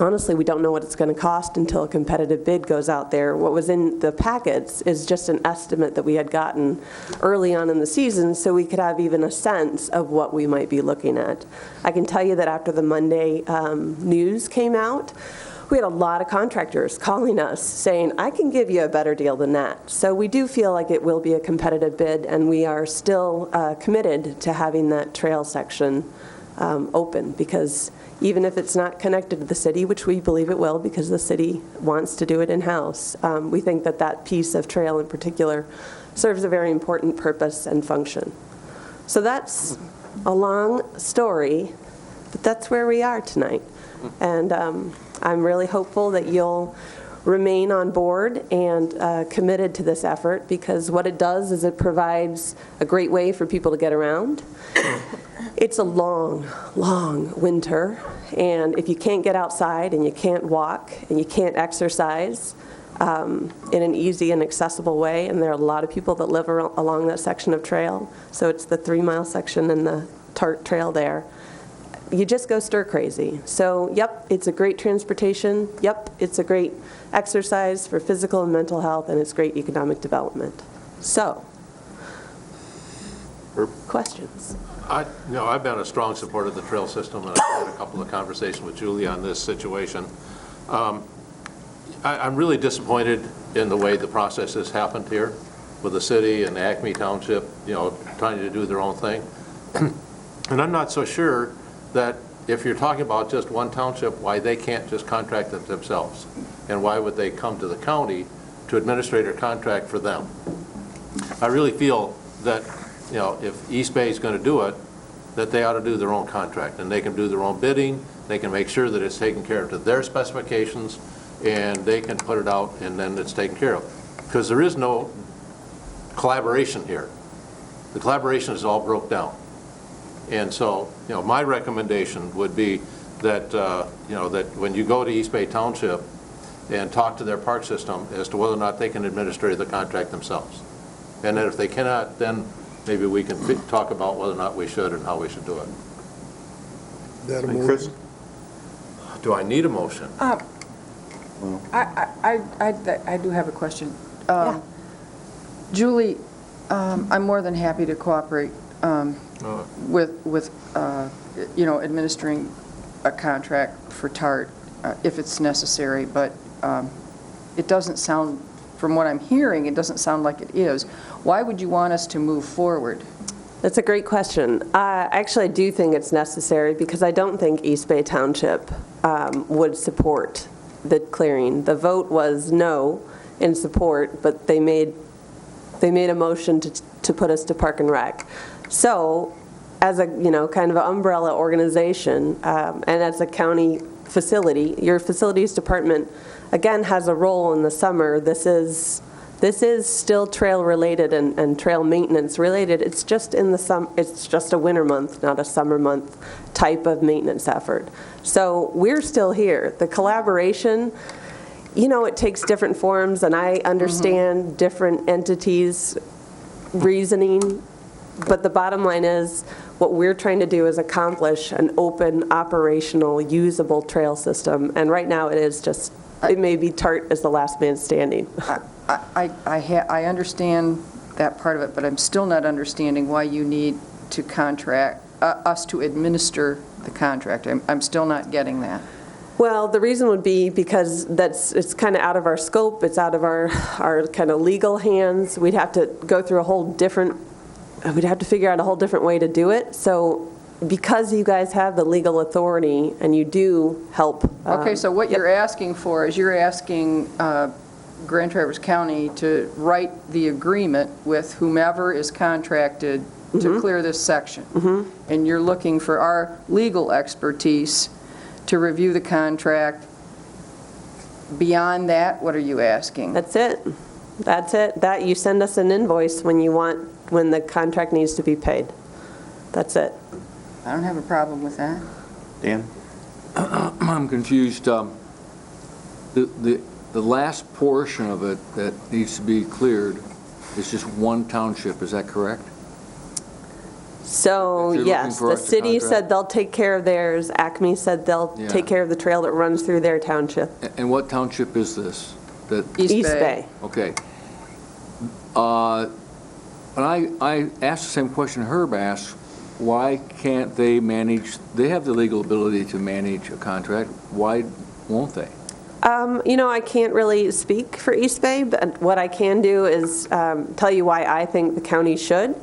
honestly, we don't know what it's going to cost until a competitive bid goes out there. What was in the packets is just an estimate that we had gotten early on in the season, so we could have even a sense of what we might be looking at. I can tell you that after the Monday news came out, we had a lot of contractors calling us saying, I can give you a better deal than that. So we do feel like it will be a competitive bid, and we are still committed to having that trail section open, because even if it's not connected to the city, which we believe it will because the city wants to do it in-house, we think that that piece of trail in particular serves a very important purpose and function. So that's a long story, but that's where we are tonight. And I'm really hopeful that you'll remain on board and committed to this effort, because what it does is it provides a great way for people to get around. It's a long, long winter, and if you can't get outside and you can't walk and you can't exercise, in an easy and accessible way, and there are a lot of people that live along that section of trail. So it's the 3-mile section and the TART trail there. You just go stir crazy. So, yep, it's a great transportation. Yep, it's a great exercise for physical and mental health, and it's great economic development. So, questions? I've been a strong supporter of the trail system, and I've had a couple of conversations with Julie on this situation. I'm really disappointed in the way the process has happened here with the city and Acme Township, trying to do their own thing. And I'm not so sure that if you're talking about just one township, why they can't just contract it themselves. And why would they come to the county to administrate a contract for them? I really feel that, if East Bay is going to do it, that they ought to do their own contract, and they can do their own bidding, they can make sure that it's taken care of to their specifications, and they can put it out, and then it's taken care of. Because there is no collaboration here. The collaboration is all broke down. And so, my recommendation would be that, that when you go to East Bay Township and talk to their park system as to whether or not they can administer the contract themselves. And then if they cannot, then maybe we can talk about whether or not we should and how we should do it. Chris? Do I need a motion? I do have a question. Julie, I'm more than happy to cooperate with administering a contract for TART if it's necessary, but it doesn't sound, from what I'm hearing, it doesn't sound like it is. Why would you want us to move forward? That's a great question. Actually, I do think it's necessary because I don't think East Bay Township would support the clearing. The vote was no in support, but they made a motion to put us to Park and Rec. So, as a kind of an umbrella organization, and as a county facility, your facilities department again has a role in the summer. This is still trail related and trail maintenance related. It's just in the it's just a winter month, not a summer month type of maintenance effort. So we're still here. The collaboration, it takes different forms, and I understand different entities' reasoning, but the bottom line is what we're trying to do is accomplish an open, operational, usable trail system, and right now it may be TART as the last man standing. I understand that part of it, but I'm still not understanding why you need to contract us to administer the contract. I'm still not getting that. Well, the reason would be because it's kind of out of our scope. It's out of our kind of legal hands. We'd have to go through we'd have to figure out a whole different way to do it. So because you guys have the legal authority and you do help. Okay, so what you're asking for is you're asking Grand Traverse County to write the agreement with whomever is contracted to clear this section. And you're looking for our legal expertise to review the contract. Beyond that, what are you asking? That's it. That you send us an invoice when the contract needs to be paid. That's it. I don't have a problem with that. Dan? I'm confused. The last portion of it that needs to be cleared is just one township, is that correct? So, yes, the city said they'll take care of theirs. Acme said they'll take care of the trail that runs through their township. And what township is this? East Bay. Okay. And I asked the same question Herb asked. Why can't they manage? They have the legal ability to manage a contract. Why won't they? I can't really speak for East Bay, but what I can do is tell you why I think the county should.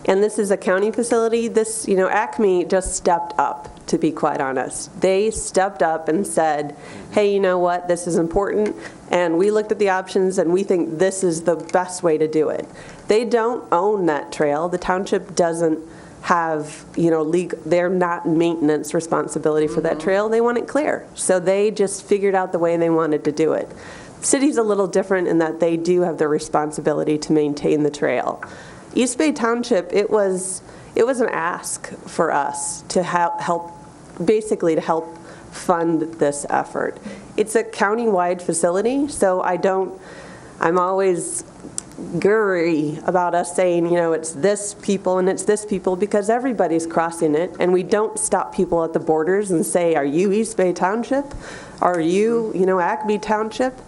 And this is a county facility. Acme just stepped up, to be quite honest. They stepped up and said, hey, you know what, this is important, and we looked at the options, and we think this is the best way to do it. They don't own that trail. The township doesn't have, they're not maintenance responsibility for that trail. They want it clear. So they just figured out the way they wanted to do it. City's a little different in that they do have the responsibility to maintain the trail. East Bay Township, it was an ask for us to help fund this effort. it's a county-wide facility, so I'm always gurry about us saying, you know, it's this people and it's this people, because everybody's crossing it, and we don't stop people at the borders and say, are you East Bay Township? Are you, Acme Township?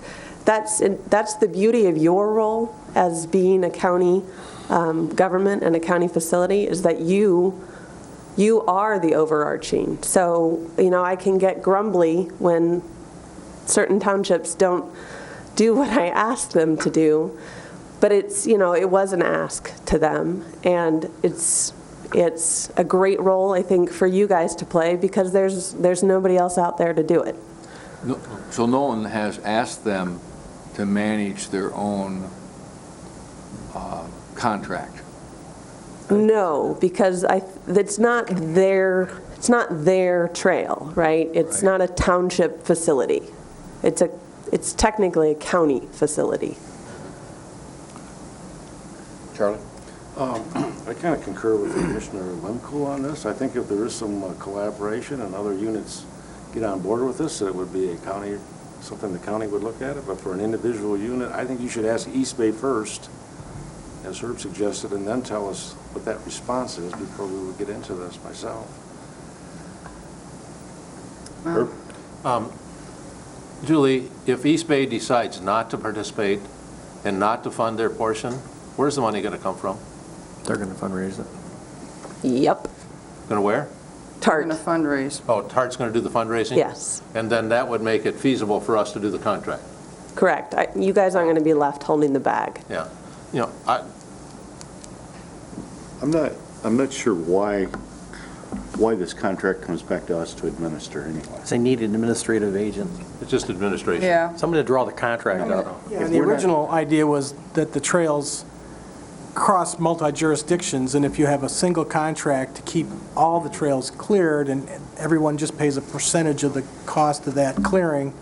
That's the beauty of your role as being a county government and a county facility, is that you are the overarching. So, I can get grumbly when certain townships don't do what I ask them to do, but it's, it was an ask to them, and it's a great role, I think, for you guys to play, because there's nobody else out there to do it. So no one has asked them to manage their own contract? No, because it's not their trail, right? It's not a township facility. It's technically a county facility. Charlie? I kind of concur with Commissioner Lemko on this. I think if there is some collaboration and other units get on board with this, that it would be something the county would look at it. But for an individual unit, I think you should ask East Bay first, as Herb suggested, and then tell us what that response is before we would get into this myself. Herb? Julie, if East Bay decides not to participate and not to fund their portion, where's the money going to come from? They're going to fundraise it. Yep. Going to where? TART. Going to fundraise. Oh, TART's going to do the fundraising? Yes. And then that would make it feasible for us to do the contract? Correct. You guys aren't going to be left holding the bag. Yeah. I'm not sure why this contract comes back to us to administer anyway. They need an administrative agent. It's just administration. Yeah. Somebody to draw the contract up. Yeah, the original idea was that the trails cross multi-jurisdictions, and if you have a single contract to keep all the trails cleared and everyone just pays a percentage of the cost of that clearing,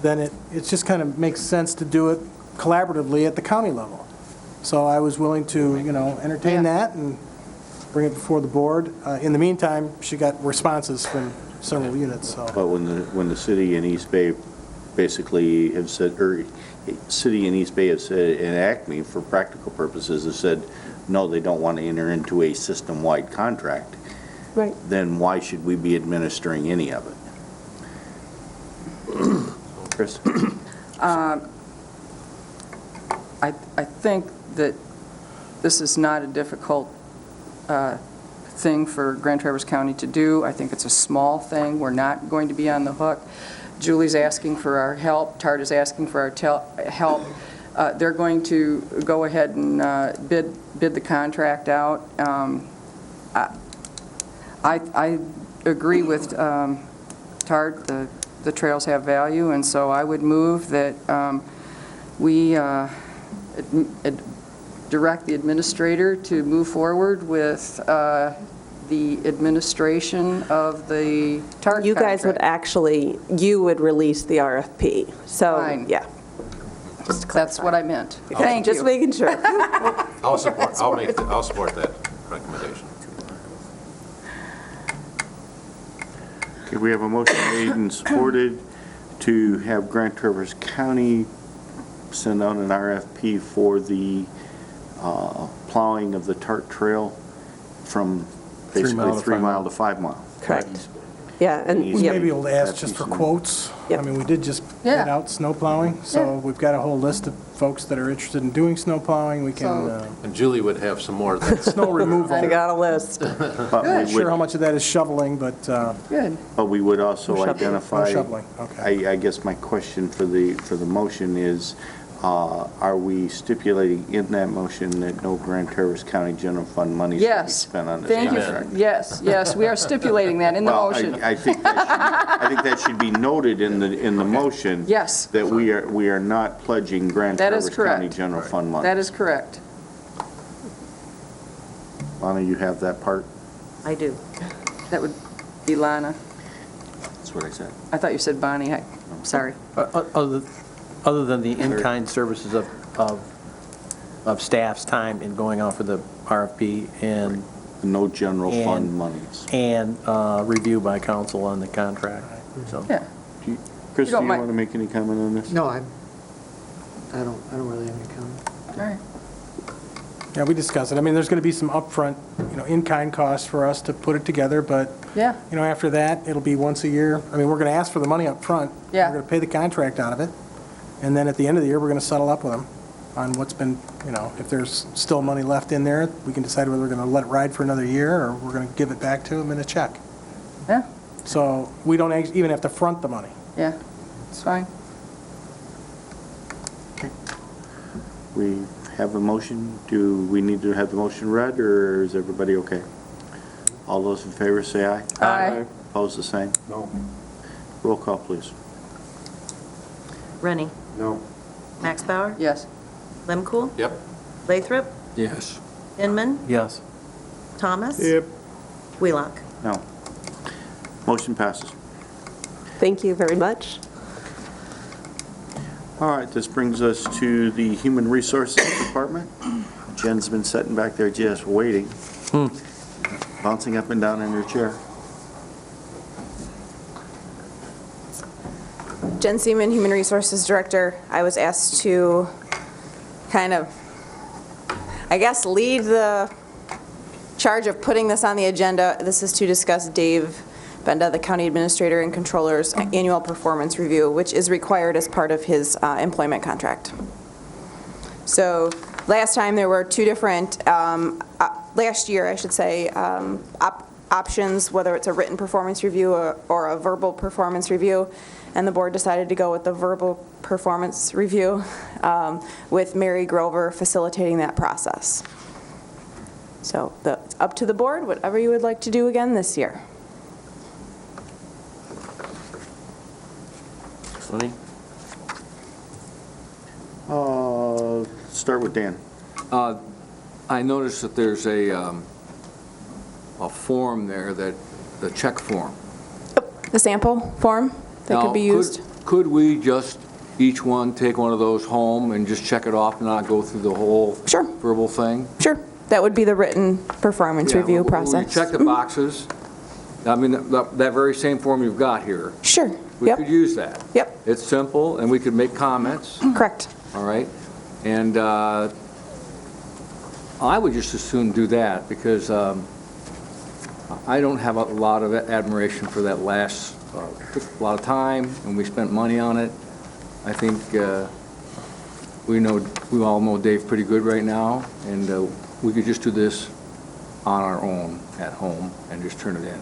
then it just kind of makes sense to do it collaboratively at the county level. So I was willing to, entertain that and bring it before the board. In the meantime, she got responses from several units, so. But when the city in East Bay basically have said, or city in East Bay has said, and Acme, for practical purposes, has said, no, they don't want to enter into a system-wide contract, Right. then why should we be administering any of it? Chris? I think that this is not a difficult thing for Grand Traverse County to do. I think it's a small thing. We're not going to be on the hook. Julie's asking for our help. TART is asking for our help. They're going to go ahead and bid the contract out. I agree with TART. The trails have value, and so I would move that we direct the administrator to move forward with the administration of the TART You guys would contract. you would release the RFP. So, Fine. yeah. That's what I meant. Thank you. Just making sure. I'll support that recommendation. Okay, we have a motion made and supported to have Grand Traverse County send out an RFP for the plowing of the TART Trail from basically 3 mile to 5 mile. Correct. Yeah, and We may be able to ask just for quotes. Yep. I mean, we did just Yeah. bid out snow plowing, so we've got a whole list of folks that are interested in doing snow plowing. We can, And Julie would have some more than snow removal. I got a list. But Not we sure how would, much of that is shoveling, but Good. but we would also No shoveling. identify. no shoveling, okay. I guess my question for the motion is, are we stipulating in that motion that no Grand Traverse County General Fund money should be Yes. spent on this Thank you. contract? Yes, we are stipulating that in the Well, motion. I think that should be noted in the motion. Yes. That we are not pledging Grand That is Traverse County correct. General Fund money. That is correct. Lana, you have that part? I do. That would be Lana. That's what I said. I thought you said Bonnie. Sorry. Other than the in-kind services of staff's time in going out for the RFP and No general fund And- monies. review by council on the contract, so. Yeah. Chris, do don't you mind- want to make any comment on this? No, I don't really have any comment. All right. Yeah, we discussed it. I mean, there's going to be some upfront, in-kind costs for us to put it together, but, Yeah. after that, it'll be once a year. I mean, we're going to ask for the money up front. Yeah. We're going to pay the contract out of it, and then at the end of the year, we're going to settle up with them on what's been, if there's still money left in there, we can decide whether we're going to let it ride for another year, or we're going to give it back to them in a check. Yeah, So we don't even have to front the money. yeah, it's fine. We have a motion. Do we need to have the motion read, or is everybody okay? All those in favor say aye. Aye. Opposed, the same? No. Roll call, please. Rennie. No. Max Bauer. Yes. Lemkool. Yep. Lathrop. Yes. Inman. Yes. Thomas. Yep. Wheelock. No. Motion passes. Thank you very much. All right, this brings us to the Human Resources Department. Jen's been sitting back there just waiting, bouncing up and down in her chair. Jen Seaman, Human Resources Director. I was asked to kind of, lead the charge of putting this on the agenda. This is to discuss Dave Benda, the County Administrator and Controller's annual performance review, which is required as part of his employment contract. So last time there were two different, last year I should say, options, whether it's a written performance review or a verbal performance review, and the board decided to go with the verbal performance review with Mary Grover facilitating that process. So it's up to the board, whatever you would like to do again this year. Lenny? Start with Dan. I noticed that there's a form there, the check form. The sample form that could be used. Could we just, each one, take one of those home and just check it off and not go through the whole verbal thing? Sure. That would be the written performance review process. We check the boxes. I mean, that very same form you've got here. Sure. We could use that. Yep. It's simple, and we could make comments. Correct. All right? And I would just as soon do that, because I don't have a lot of admiration for that last, took a lot of time, and we spent money on it. I think we all know Dave pretty good right now, and we could just do this on our own at home and just turn it in.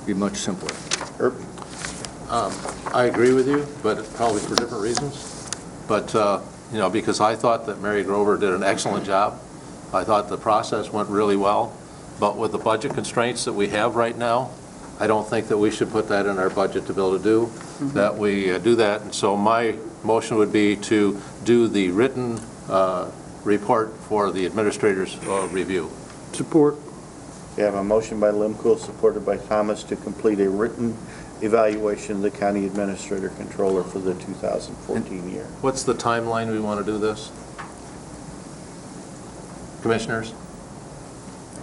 Be much simpler. Herb? I agree with you, but probably for different reasons. But, because I thought that Mary Grover did an excellent job. I thought the process went really well. But with the budget constraints that we have right now, I don't think that we should put that in our budget to be able to do, that we do that. And so my motion would be to do the written report for the administrator's review. Support. We have a motion by Lemkool, supported by Thomas, to complete a written evaluation of the county administrator controller for the 2014 year. What's the timeline we want to do this? Commissioners?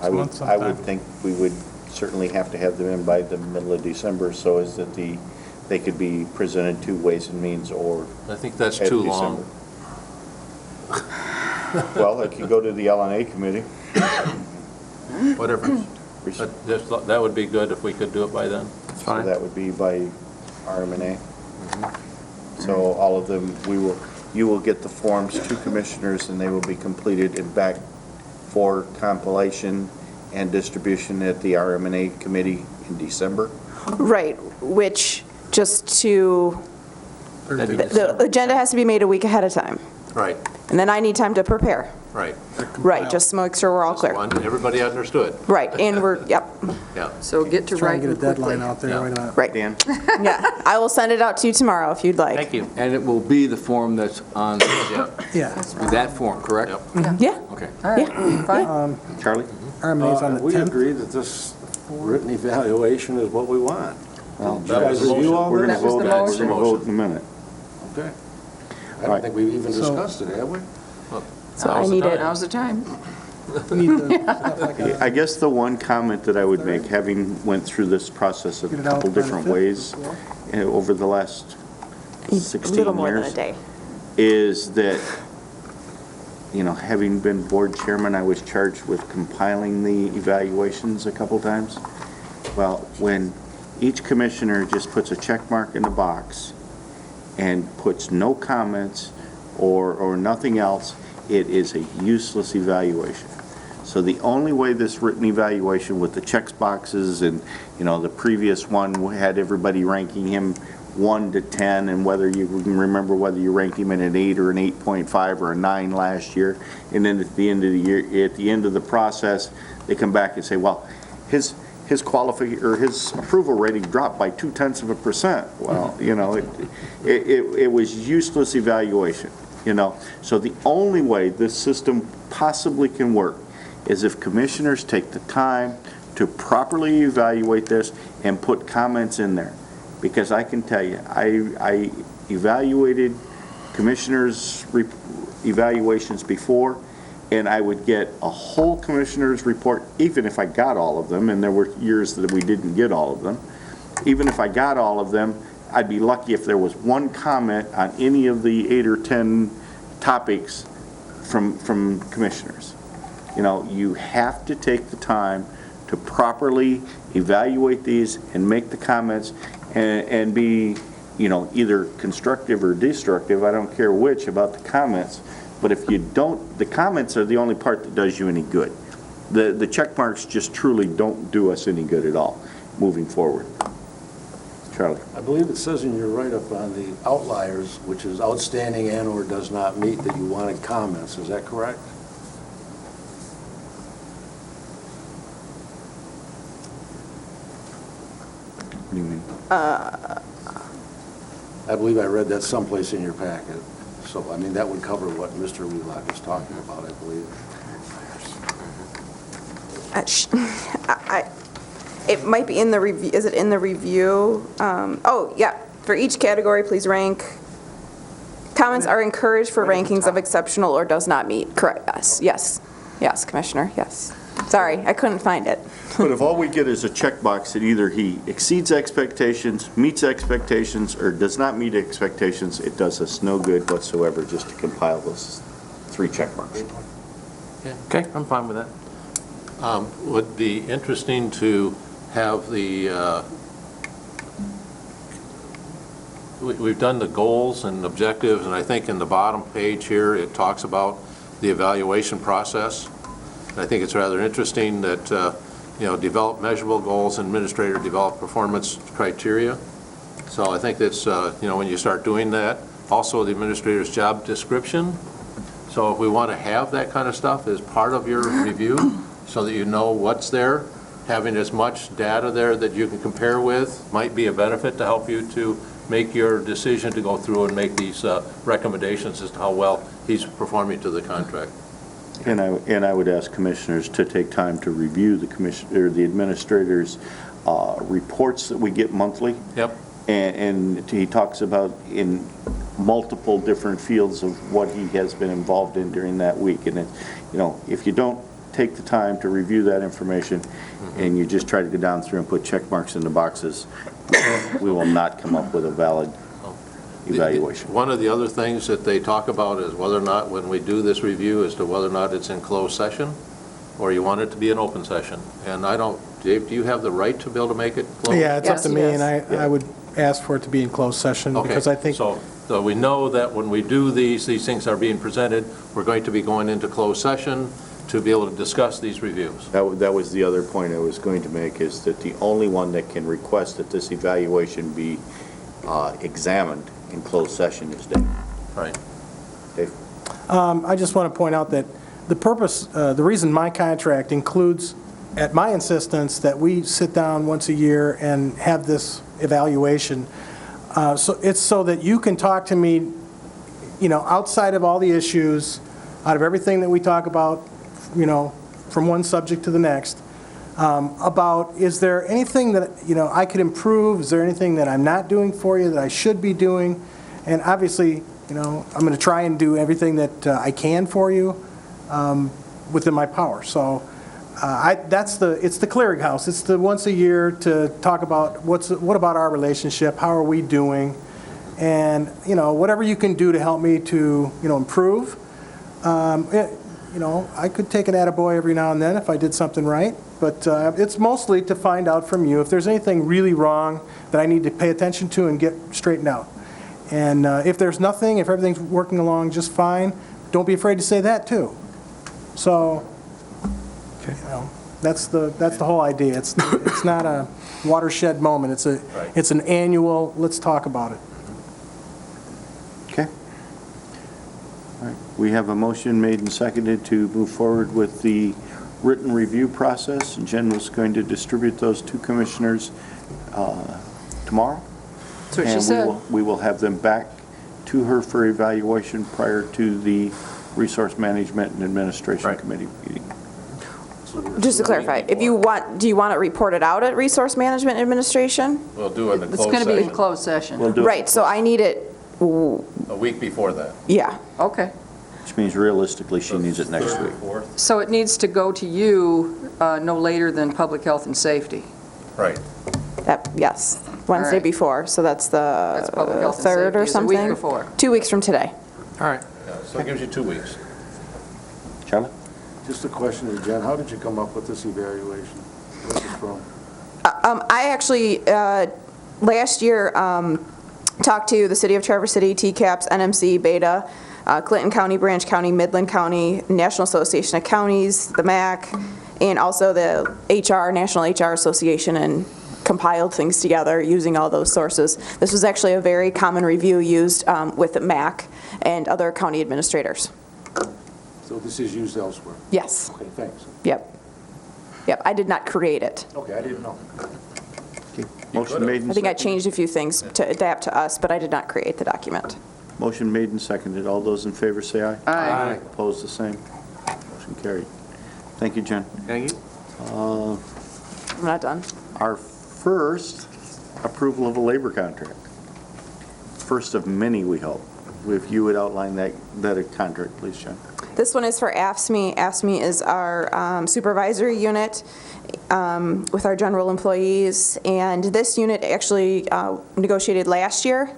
I would think we would certainly have to have them in by the middle of December, so as that they could be presented to Ways and Means or. I think that's at too December. long. Well, it could go to the LNA committee. Whatever. That would be good if we could do it by then. So that would be by RMNA. So all of them, you will get the forms to commissioners, and they will be completed and back for compilation and distribution at the RMNA committee in December. Right, which just to, the agenda has to be made a week ahead of time. Right, And then I need time to prepare. right. Right, just to make sure we're all clear. Everybody understood. Right, and yep. Yeah. So get to Try and writing get a deadline quickly. out there right on it. Right. Dan? Yeah, I will send it out to you tomorrow if you'd like. Thank you. And it will be the form that's on, Yeah. that form, correct? Yeah. Okay. All right, Yeah. fine. Charlie? RMNA's on the We 10th. agree that this written evaluation is what we want. Well, You guys review all We're this? going to That was the vote in a minute. Okay. I don't think we've even discussed it, have we? So I need it. Now's the time. We need the stuff like that. I guess the one comment that I would make, having went through this process a Get it out couple by the different 5th. ways over the last A 16 years. little more than a day. Is that, having been board chairman, I was charged with compiling the evaluations a couple times. Well, when each commissioner just puts a check mark in the box and puts no comments or nothing else, it is a useless evaluation. So the only way this written evaluation with the checks boxes and, the previous one had everybody ranking him 1 to 10, and whether you can remember whether you ranked him at an 8 or an 8.5 or a 9 last year, and then at the end of the year, at the end of the process, they come back and say, well, his approval rating dropped by 0.2%. Well, it was useless evaluation. So the only way this system possibly can work is if commissioners take the time to properly evaluate this and put comments in there. Because I can tell you, I evaluated commissioners' evaluations before, and I would get a whole commissioner's report, even if I got all of them, and there were years that we didn't get all of them. Even if I got all of them, I'd be lucky if there was one comment on any of the 8 or 10 topics from commissioners. You have to take the time to properly evaluate these and make the comments and be, either constructive or destructive, I don't care which, about the comments. But if you don't, the comments are the only part that does you any good. The check marks just truly don't do us any good at all moving forward. Charlie. I believe it says in your write-up on the outliers, which is outstanding and/or does not meet, that you wanted comments. Is that correct? What do you mean? I believe I read that someplace in your packet. So, that would cover what Mr. Wheelock is talking about, I believe. It might be in the review. Is it in the review? Oh, yeah. For each category, please rank. Comments are encouraged for rankings of exceptional or does not meet. Correct. Yes. Yes, Commissioner. Yes. Sorry, I couldn't find it. But if all we get is a checkbox that either he exceeds expectations, meets expectations, or does not meet expectations, it does us no good whatsoever just to compile those 3 checkmarks. Okay, I'm fine with that. Would be interesting to have the, we've done the goals and objectives, and I think in the bottom page here, it talks about the evaluation process. And I think it's rather interesting that, develop measurable goals, administrator develop performance criteria. So I think that's, when you start doing that, also the administrator's job description. So if we want to have that kind of stuff as part of your review, so that you know what's there, having as much data there that you can compare with might be a benefit to help you to make your decision to go through and make these recommendations as to how well he's performing to the contract. And I would ask commissioners to take time to review the administrator's reports that we get monthly. Yep. And he talks about in multiple different fields of what he has been involved in during that week. And if you don't take the time to review that information and you just try to go down through and put check marks in the boxes, we will not come up with a valid evaluation. One of the other things that they talk about is whether or not, when we do this review, as to whether or not it's in closed session, or you want it to be an open session. And Dave, do you have the right to be able to make it closed? Yeah, it's up to me, and I would ask for it to be in closed session, because I think... So we know that when we do these things are being presented, we're going to be going into closed session to be able to discuss these reviews. That was the other point I was going to make, is that the only one that can request that this evaluation be examined in closed session is Dave. Right. Dave? I just want to point out that the purpose, the reason my contract includes, at my insistence, that we sit down once a year and have this evaluation, so it's so that you can talk to me, outside of all the issues, out of everything that we talk about, from one subject to the next, about, is there anything that, I could improve? Is there anything that I'm not doing for you that I should be doing? And obviously, I'm going to try and do everything that I can for you within my power. So it's the clearinghouse. It's the once a year to talk about what about our relationship, how are we doing, And, whatever you can do to help me to, improve. I could take an attaboy every now and then if I did something right, but it's mostly to find out from you if there's anything really wrong that I need to pay attention to and get straightened out. And if there's nothing, if everything's working along just fine, don't be afraid to say that too. So, that's the whole idea. It's not a watershed moment. It's an annual, let's talk about it. Okay. All right. We have a motion made and seconded to move forward with the written review process. Jen was going to distribute those to commissioners tomorrow. That's what she said. And we will have them back to her for evaluation prior to the Resource Management and Administration Committee meeting. Just to clarify, do you want it reported out at Resource Management Administration? We'll do it in the It's closed going to be in session. closed session. We'll do it. Right, so I need it, A week before that. yeah. Okay. Which means realistically, she needs it next week. So it needs to go to you no later than Public Health and Safety. Right. Yes, Wednesday right. before, so that's the Public Health and 3rd or Safety, is a something? week before. 2 weeks from today. All right. Yeah, so it gives you 2 weeks. Charlie? Just a question to Jen, how did you come up with this evaluation? Where's it from? I actually, last year, talked to the City of Traverse City, TCAPS, NMC, Beta, Clinton County, Branch County, Midland County, National Association of Counties, the MAC, and also the HR, National HR Association, and compiled things together using all those sources. This was actually a very common review used with the MAC and other county administrators. So this is used elsewhere? Yes. Okay, thanks. Yep. I did not create it. Okay, I didn't know. Motion made and I think I seconded. changed a few things to adapt to us, but I did not create the document. Motion made and seconded. All those in favor say aye. Aye. Opposed, the same. Motion carried. Thank you, Jen. Thank you. I'm not done. Our first approval of a labor contract. First of many, we hope. If you would outline that contract, please, Jen. This one is for AFSCME. AFSCME is our supervisory unit with our general employees, and this unit actually negotiated last year.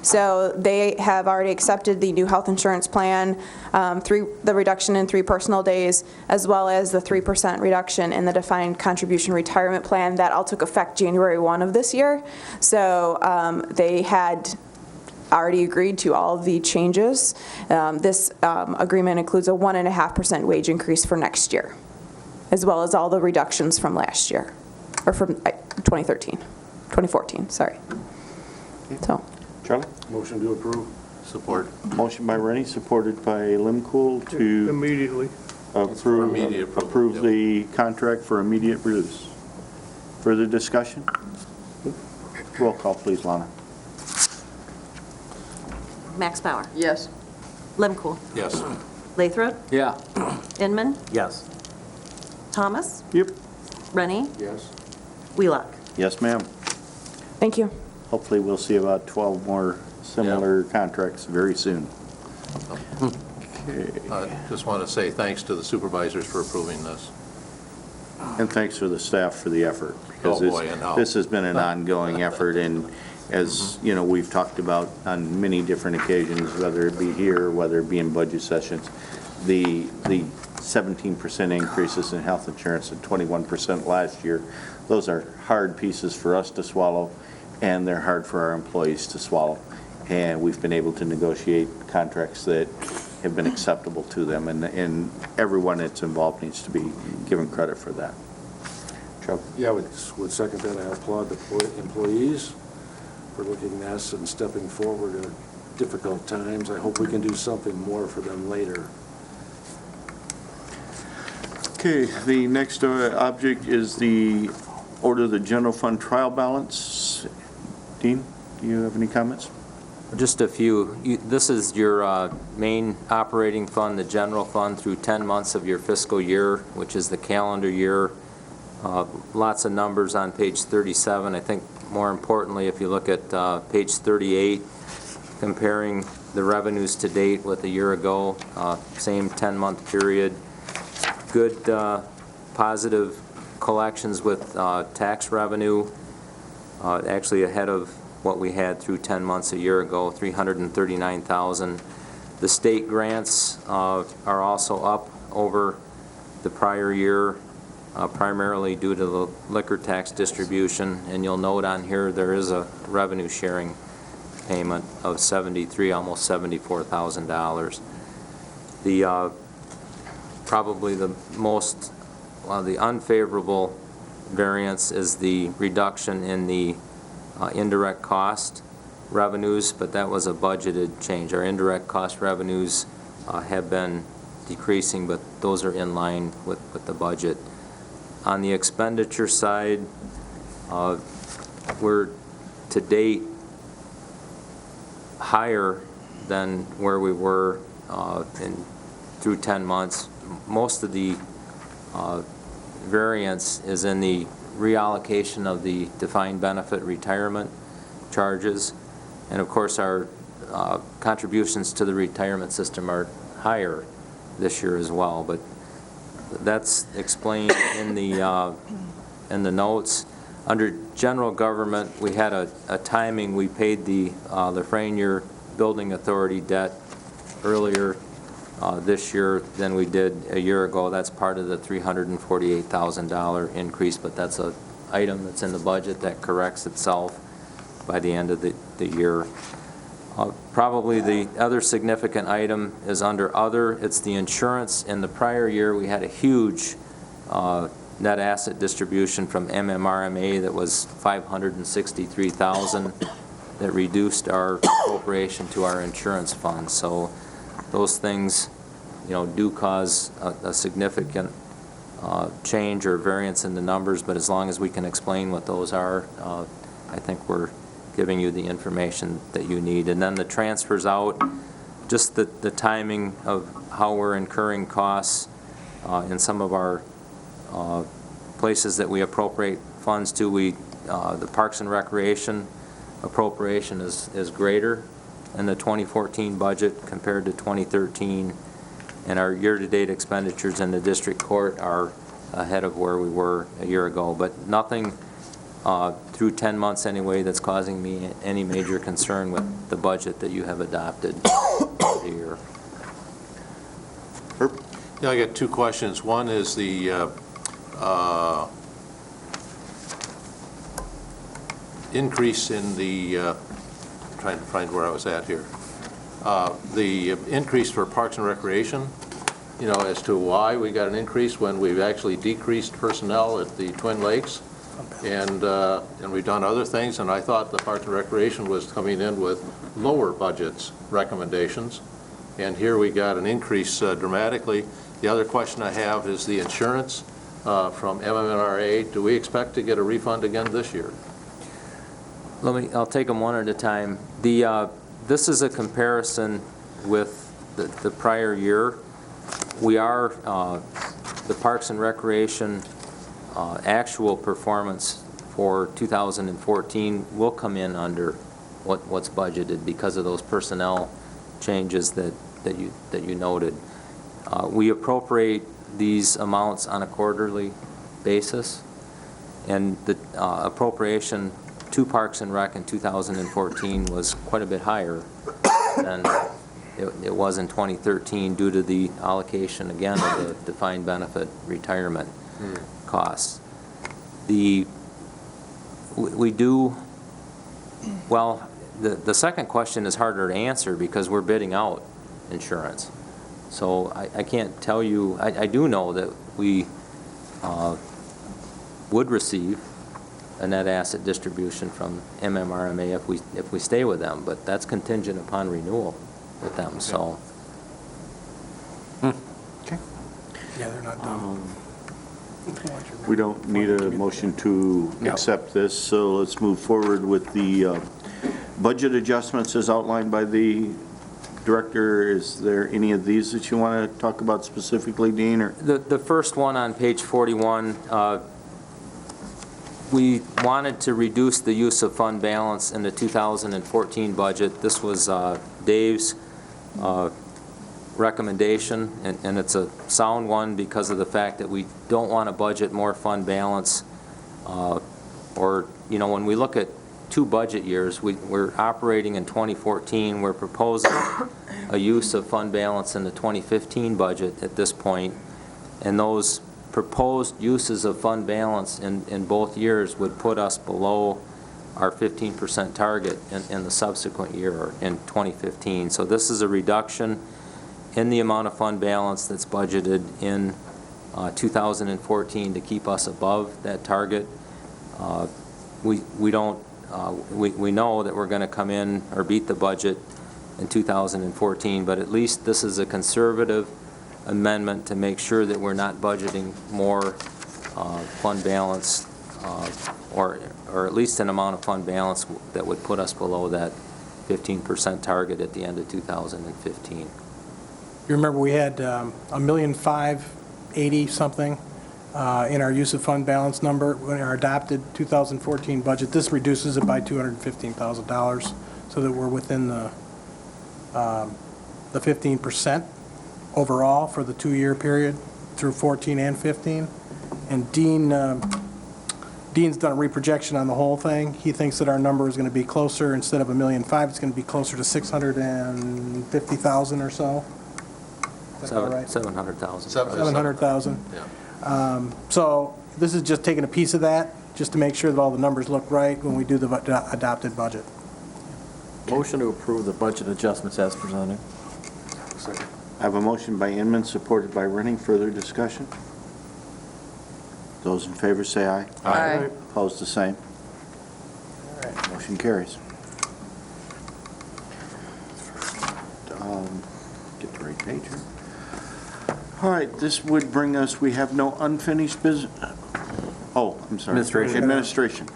So they have already accepted the new health insurance plan, the reduction in 3 personal days, as well as the 3% reduction in the defined contribution retirement plan. That all took effect January 1 of this year. So they had already agreed to all of the changes. This agreement includes a 1.5% wage increase for next year, as well as all the reductions from last year, or from 2014, sorry. So. Charlie? Motion to approve. Support. Motion by Rennie, supported by Limcool to Immediately. immediate approval. approve the contract for immediate release. Further discussion? Roll call, please, Lana. Max Bauer. Yes. Lemkool. Yes. Lathrop. Yeah. Inman. Yes. Thomas. Yep. Rennie. Yes. Wheelock. Yes, ma'am. Thank you. Hopefully, we'll see about 12 more similar contracts very soon. Okay. Just want to say thanks to the supervisors for approving this. And thanks for the staff for the effort. because Oh, boy, I know. this has been an ongoing effort, and as, you know, we've talked about on many different occasions, whether it be here, whether it be in budget sessions, the 17% increases in health insurance and 21% last year, those are hard pieces for us to swallow, and they're hard for our employees to swallow. And we've been able to negotiate contracts that have been acceptable to them, and everyone that's involved needs to be given credit for that. Chuck? Yeah, I would second that. I applaud the employees for looking at us and stepping forward at difficult times. I hope we can do something more for them later. Okay, the next object is the order of the general fund trial balance. Dean, do you have any comments? Just a few. This is your main operating fund, the general fund, through 10 months of your fiscal year, which is the calendar year. Lots of numbers on page 37. I think more importantly, if you look at page 38, comparing the revenues to date with a year ago, same 10-month period. Good positive collections with tax revenue, actually ahead of what we had through 10 months a year ago, $339,000. The state grants are also up over the prior year, primarily due to the liquor tax distribution. And you'll note on here there is a revenue sharing payment of almost $74,000. The probably the most, the unfavorable variance is the reduction in the indirect cost revenues, but that was a budgeted change. Our indirect cost revenues have been decreasing, but those are in line with the budget. On the expenditure side, we're to date higher than where we were through 10 months. Most of the variance is in the reallocation of the defined benefit retirement charges. And of course, our contributions to the retirement system are higher this year as well. But that's explained in the notes. Under general government, we had a timing. We paid the Lafreniere Building Authority debt earlier this year than we did a year ago. That's part of the $348,000 increase, but that's an item that's in the budget that corrects itself by the end of the year. Probably the other significant item is under other. It's the insurance. In the prior year, we had a huge net asset distribution from MMRMA that was $563,000 that reduced our appropriation to our insurance fund. So those things, do cause a significant change or variance in the numbers, but as long as we can explain what those are, I think we're giving you the information that you need. And then the transfers out, just the timing of how we're incurring costs in some of our places that we appropriate funds to. The Parks and Recreation appropriation is greater in the 2014 budget compared to 2013, and our year-to-date expenditures in the district court are ahead of where we were a year ago. But nothing through 10 months anyway that's causing me any major concern with the budget that you have adopted for the year. Yeah, I got two questions. One is the increase in the, trying to find where I was at here, the increase for Parks and Recreation, as to why we got an increase when we've actually decreased personnel at the Twin Lakes, and we've done other things, and I thought the Parks and Recreation was coming in with lower budgets recommendations, and here we got an increase dramatically. The other question I have is the insurance from MMRA. Do we expect to get a refund again this year? I'll take them one at a time. This is a comparison with the prior year. We are, the Parks and Recreation actual performance for 2014 will come in under what's budgeted because of those personnel changes that you noted. We appropriate these amounts on a quarterly basis, and the appropriation to Parks and Rec in 2014 was quite a bit higher than it was in 2013 due to the allocation, again, of the defined benefit retirement costs. The second question is harder to answer because we're bidding out insurance. So I can't tell you. I do know that we would receive a net asset distribution from MMRMA if we stay with them, but that's contingent upon renewal with them. So. Okay. Yeah, they're not done. We don't need a motion to accept this, so let's move forward with the budget adjustments as outlined by the director. Is there any of these that you want to talk about specifically, Dean? Or? The first one on page 41, we wanted to reduce the use of fund balance in the 2014 budget. This was Dave's recommendation, and it's a sound one because of the fact that we don't want to budget more fund balance. When we look at 2 budget years. We're operating in 2014. We're proposing a use of fund balance in the 2015 budget at this point, and those proposed uses of fund balance in both years would put us below our 15% target in the subsequent year, in 2015. So this is a reduction in the amount of fund balance that's budgeted in 2014 to keep us above that target. We know that we're going to come in or beat the budget in 2014, but at least this is a conservative amendment to make sure that we're not budgeting more fund balance, or at least an amount of fund balance that would put us below that 15% target at the end of 2015. You remember we had $1,580,000 something in our use of fund balance number when our adopted 2014 budget. This reduces it by $215,000 so that we're within the 15% overall for the 2-year period through 14 and 15. And Dean's done a reprojection on the whole thing. He thinks that our number is going to be closer, instead of $1,500,000, it's going to be closer to $650,000 or so. Is that right? 700,000. 700,000. Yeah. So this is just taking a piece of that, just to make sure that all the numbers look right when we do the adopted budget. Motion to approve the budget adjustments as presented. I have a motion by Inman, supported by Renning. Further discussion? Those in favor say aye. Aye. Opposed, the same. All right, motion carries. Get the right page here. All right, this would bring us, we have no unfinished business. Oh, I'm sorry. Administration. Administration.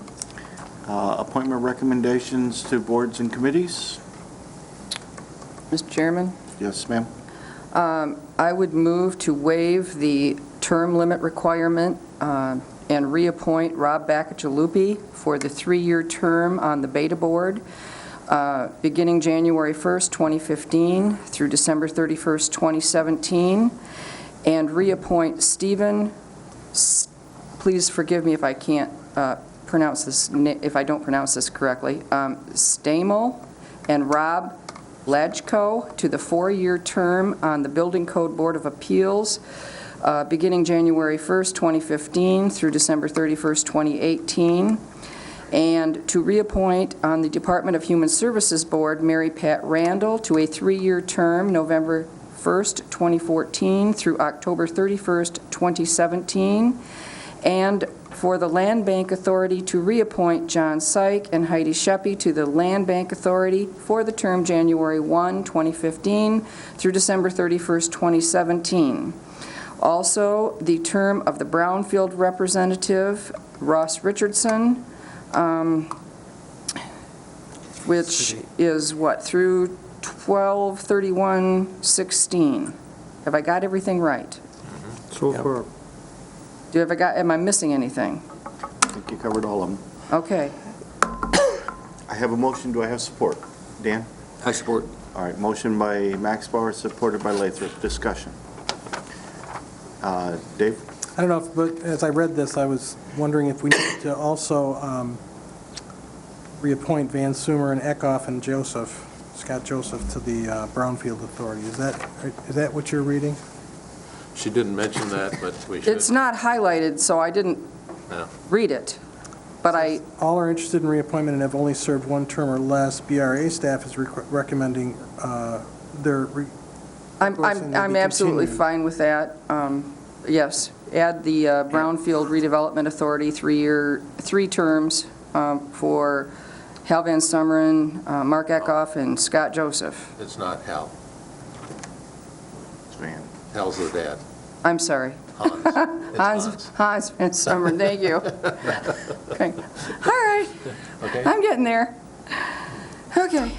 Appointment recommendations to boards and committees. Mr. Chairman? Yes, ma'am. I would move to waive the term limit requirement and reappoint Rob Baccachalupi for the 3-year term on the Beta Board, beginning January 1st, 2015 through December 31st, 2017, and reappoint Stephen, please forgive me if I can't pronounce this, if I don't pronounce this correctly, Stamel and Rob Lajko to the 4-year term on the Building Code Board of Appeals, beginning January 1st, 2015 through December 31st, 2018, and to reappoint on the Department of Human Services Board Mary Pat Randall to a 3-year term, November 1st, 2014 through October 31st, 2017, and for the Land Bank Authority to reappoint John Syke and Heidi Sheppy to the Land Bank Authority for the term January 1, 2015 through December 31st, 2017. Also, the term of the Brownfield representative, Ross Richardson, which is what, through 12/31/16. Have I got everything right? So far. Am I missing anything? I think you covered all of them. Okay. I have a motion. Do I have support? Dan? I support. All right, motion by Max Bauer, supported by Lathrop. Discussion. Dave? I don't know, but as I read this, I was wondering if we need to also reappoint Van Sumer and Eckhoff and Scott Joseph to the Brownfield Authority. Is that what you're reading? She didn't mention that, but we should. It's not highlighted, so I didn't read it, but All are interested in reappointment and have only served 1 term or less. BRA staff is recommending I'm absolutely fine with that. Yes, add the Brownfield Redevelopment Authority 3 terms for Hal Van Sumeren, Mark Eckhoff, and Scott Joseph. It's not Hal. It's Van. Hal's the dad. I'm sorry. Hans. Hans Van Sumeren, thank you. Okay. All right. Okay. I'm getting there. Okay.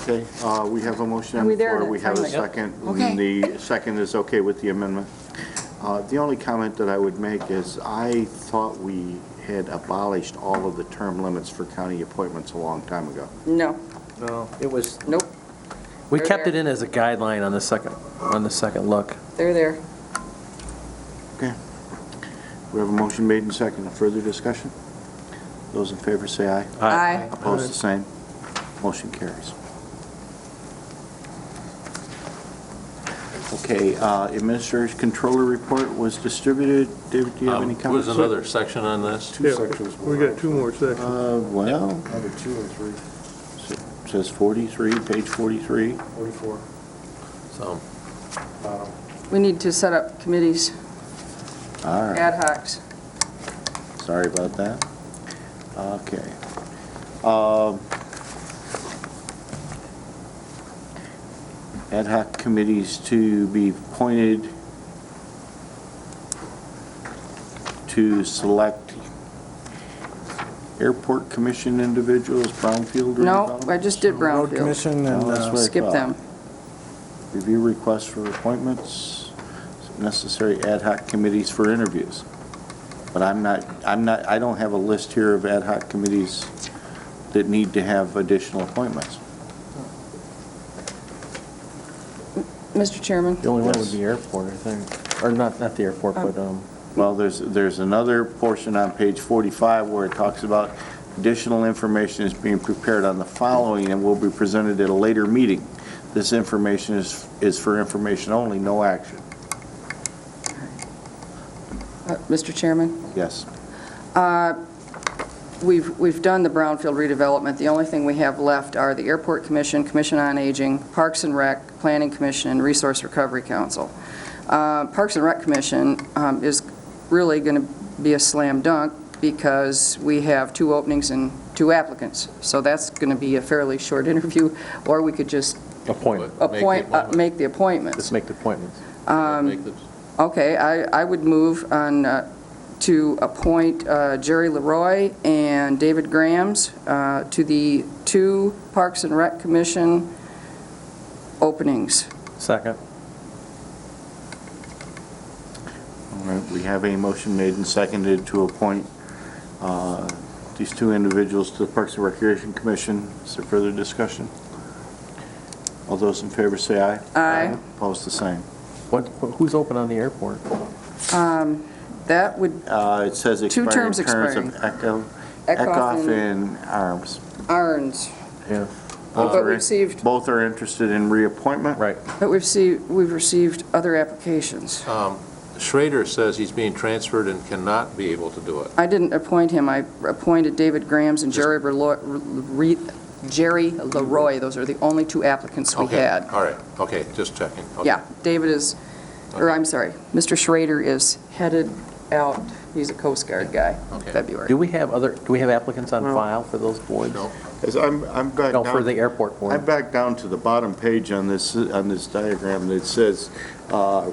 Okay, we have a motion Are on we the there floor. We have a finally? second. Okay. The second is okay with the amendment. The only comment that I would make is I thought we had abolished all of the term limits for county appointments a long time ago. No. No, it was. Nope. We They're kept there. it in as a guideline on the second look. They're there. Okay. We have a motion made and second. Further discussion? Those in favor say aye. Aye. Opposed, the same. Motion carries. Okay, Administrator's Controller Report was distributed. David, do you have any There was comments? another section on this. Two sections. We got two more sections. Well, Number 2 and 3, it says 43, page 43. 44. So, We need to set up committees, All right, ad hocs. sorry about that. Okay. Ad hoc committees to be appointed to select airport commission individuals, brownfield No, redevelopment? I just did Road Brownfield. Commission No, that's and what I Skip thought. them. Review requests for appointments, necessary ad hoc committees for interviews. But I don't have a list here of ad hoc committees that need to have additional appointments. Mr. Chairman? The only one Yes. would be airport, I think. Or not the airport, but, Well, there's another portion on page 45 where it talks about additional information is being prepared on the following and will be presented at a later meeting. This information is for information only, no action. Mr. Chairman? Yes. We've done the brownfield redevelopment. The only thing we have left are the Airport Commission, Commission on Aging, Parks and Rec, Planning Commission, and Resource Recovery Council. Parks and Rec Commission is really going to be a slam dunk because we have 2 openings and 2 applicants. So that's going to be a fairly short interview, or we could just make the appointments. let's make the appointments. make the- Okay, I would move on to appoint Jerry Leroy and David Grams to the 2 Parks and Rec Commission openings. Second. All right, we have a motion made and seconded to appoint these 2 individuals to the Parks and Recreation Commission. Is there further discussion? All those in favor say aye. Aye. Opposed, the same. Who's open on the airport? That would, It says 2 expiring terms terms of expiring. Eckhoff and Arms. Arns. Yeah. But we've received, Both are interested in reappointment? Right. but we've received other applications. Schrader says he's being transferred and cannot be able to do it. I didn't appoint him. I appointed David Grams and Jerry Leroy. Those are the only 2 applicants we Okay, had. all right, okay, just checking. Okay. Yeah, David is, or I'm sorry, Mr. Schrader is headed out, he's a Coast Guard guy, Okay. February. Do we have applicants on file for those boards? No. As I'm back No, down. for the airport board. I'm back down to the bottom page on this diagram that says,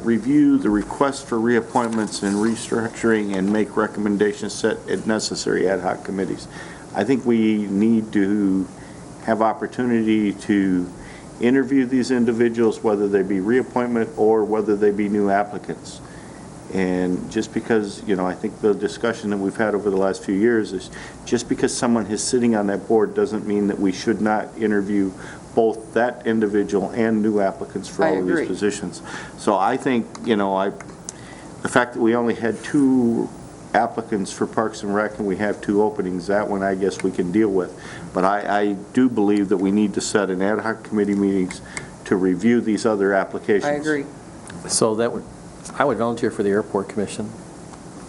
review the request for reappointments and restructuring and make recommendations set at necessary ad hoc committees. I think we need to have opportunity to interview these individuals, whether they be reappointment or whether they be new applicants. And just because, I think the discussion that we've had over the last few years is just because someone is sitting on that board doesn't mean that we should not interview both that individual and new applicants for all of these positions. So I think, the fact that we only had 2 applicants for Parks and Rec and we have 2 openings, that one I guess we can deal with. But I do believe that we need to set an ad hoc committee meetings to review these other applications. I agree. So I would volunteer for the airport commission.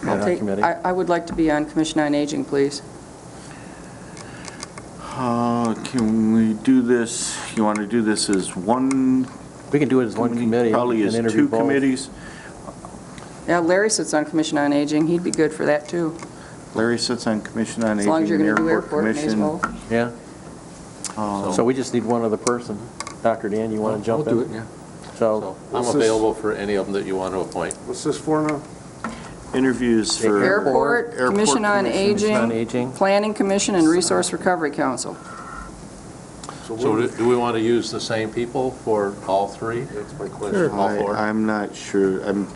ad hoc committee. I would like to be on Commission on Aging, please. Can we do this, you want to do this as one? We can do it as one committee. Probably and as interview 2 both. committees. Yeah, Larry sits on Commission on Aging, he'd be good for that, too. Larry sits on Commission on As Aging long as you're and going to do Airport airport, may as Commission. well. Yeah. So we just need one other person. Dr. Dan, you want to jump in? I'll do it, yeah. So I'm available for any of them that you want to appoint. What's this for now? Interviews for. Airport, Commission on Commission on Aging, Aging. Planning Commission, and Resource Recovery Council. So do we want to use the same people for all 3? That's my question. All 4? I'm not sure. I'm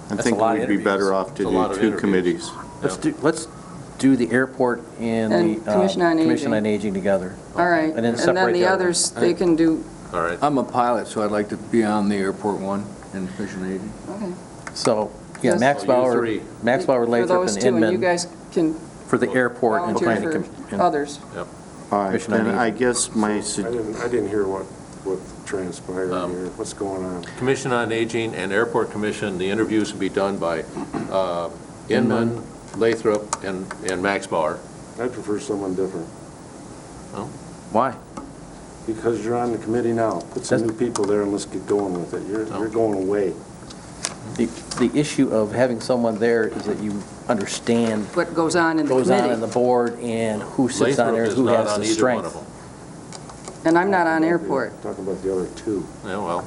That's thinking a lot of we'd be better interviews. off to It's a lot do of 2 interviews. committees. Let's do the airport and And the Commission on Commission Aging. on Aging together. All right, And then and separate then the the other others, they can do, All right. I'm a pilot, so I'd like to be on the airport one and Commission on Aging. okay. So, yeah, Yes. Max So you Bauer, 3. Max Bauer, For Lathrop, those and 2, and you Inman. guys can for the airport and Volunteer planning. for others. Yep. All right, Commission on then I Aging. guess my, I didn't hear what transpired here. What's going on? Commission on Aging and Airport Commission, the interviews will be done by Inman, Lathrop, and Max Bauer. I prefer someone different. Why? Because you're on the committee now. Put some new people there and let's get going with it. You're going away. The issue of having someone there is that you understand What goes on in the goes on in committee. the board and who sits on there and Lathrop is who not has on the either one of strength. them. And I'm not on airport. Talking about the other two. Yeah, well,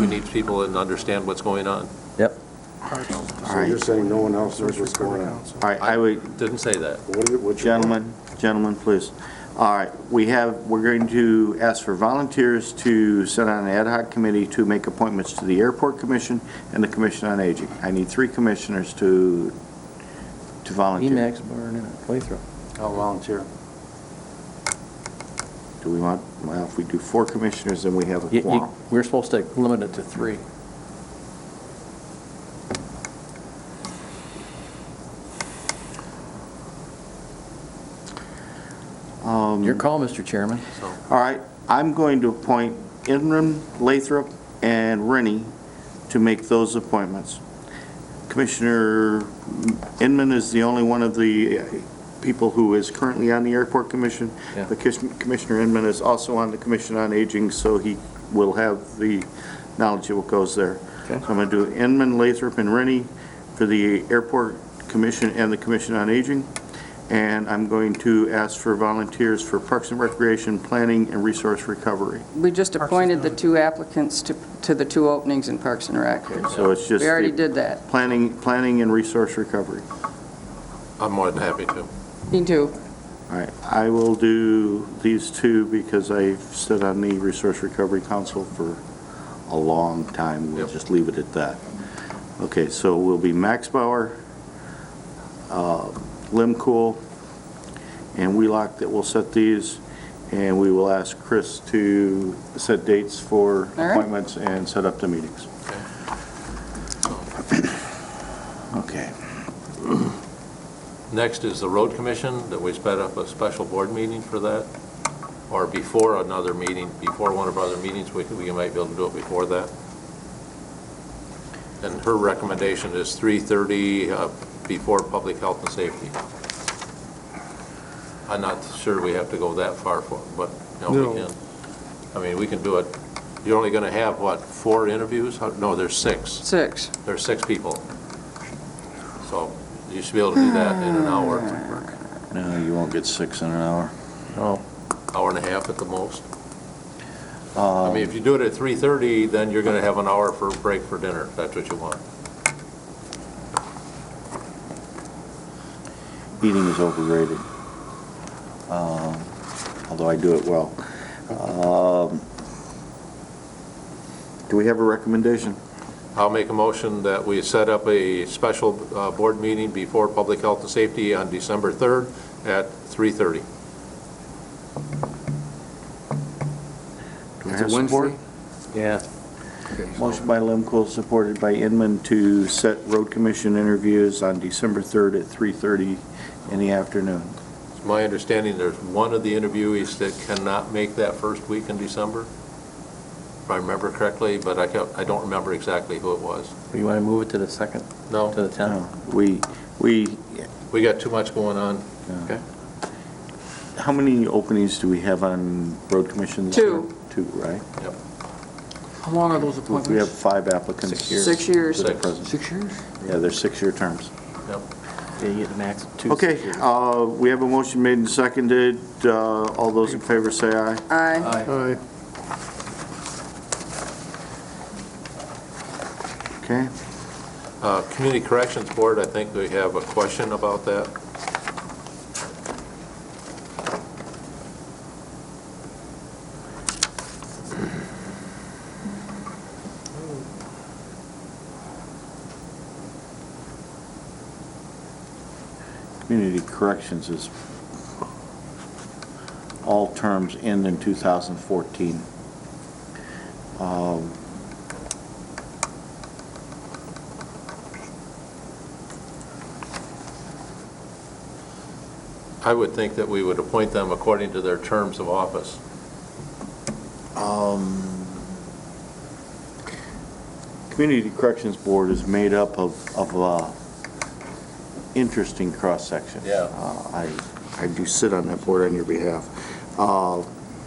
we need people that understand what's going on. Yep. So you're saying no one else knows what's going on? all right, I would, Didn't say that. What's your point? gentlemen, please. All right, we're going to ask for volunteers to sit on an ad hoc committee to make appointments to the Airport Commission and the Commission on Aging. I need 3 commissioners to volunteer. Emax, Barn, and Lathrop. I'll volunteer. Do we want, well, if we do 4 commissioners, then we have a quorum. We're supposed to limit it to 3. Your call, Mr. Chairman. All right, I'm going to appoint Inman, Lathrop, and Rennie to make those appointments. Commissioner Inman is the only one of the people who is currently on the Airport Commission. Yeah. But Commissioner Inman is also on the Commission on Aging, so he will have the knowledge of what goes there. Okay. So I'm going to do Inman, Lathrop, and Rennie for the Airport Commission and the Commission on Aging. And I'm going to ask for volunteers for Parks and Recreation, Planning, and Resource Recovery. We just appointed the 2 applicants to the 2 openings in Parks and Rec. So it's just We already the did that. Planning and Resource Recovery. I'm more than happy to. Me too. All right, I will do these 2 because I've stood on the Resource Recovery Council for a long time. We'll just leave it at that. Okay, so we'll be Max Bauer, Limcool, and Wheelock that will set these, and we will ask Chris to set dates for All right. appointments and set up the meetings. Okay. Next is the Road Commission, that we set up a special board meeting for that, or before another meeting, before one of our other meetings, we might be able to do it before that. And her recommendation is 3:30 before Public Health and Safety. I'm not sure we have to go that far for, but, we can. I mean, we can do it. You're only going to have, what, 4 interviews? No, there's 6. 6. There's 6 people. So you should be able to do that in an hour. No, you won't get 6 in an hour. Oh. Hour and a half at the most. I mean, if you do it at 3:30, then you're going to have an hour for break for dinner, if that's what you want. Eating is overrated, although I do it well. Do we have a recommendation? I'll make a motion that we set up a special board meeting before Public Health and Safety on December 3rd at 3:30. Do I have support? Yeah. Motion by Limcool, supported by Inman, to set road commission interviews on December 3rd at 3:30 in the afternoon. It's my understanding there's one of the interviewees that cannot make that first week in December, if I remember correctly, but I don't remember exactly who it was. You want to move it to the 2nd? No. To the 10th? We got too much going on. Okay. How many openings do we have on road commission this year? 2. 2, right? Yep. How long are those We have appointments? 5 applicants. 6 years. 6 years. that are present. 6 years? Yeah, they're 6-year terms. Yep. Yeah, you get the max of 2. Okay, we have a motion made and seconded. All those in favor say aye. Aye. Aye. Okay. Community Corrections Board, I think we have a question about that. Community corrections is, all terms end in 2014. I would think that we would appoint them according to their terms of office. Community Corrections Board is made up of interesting cross-section. Yeah. I do sit on that board on your behalf.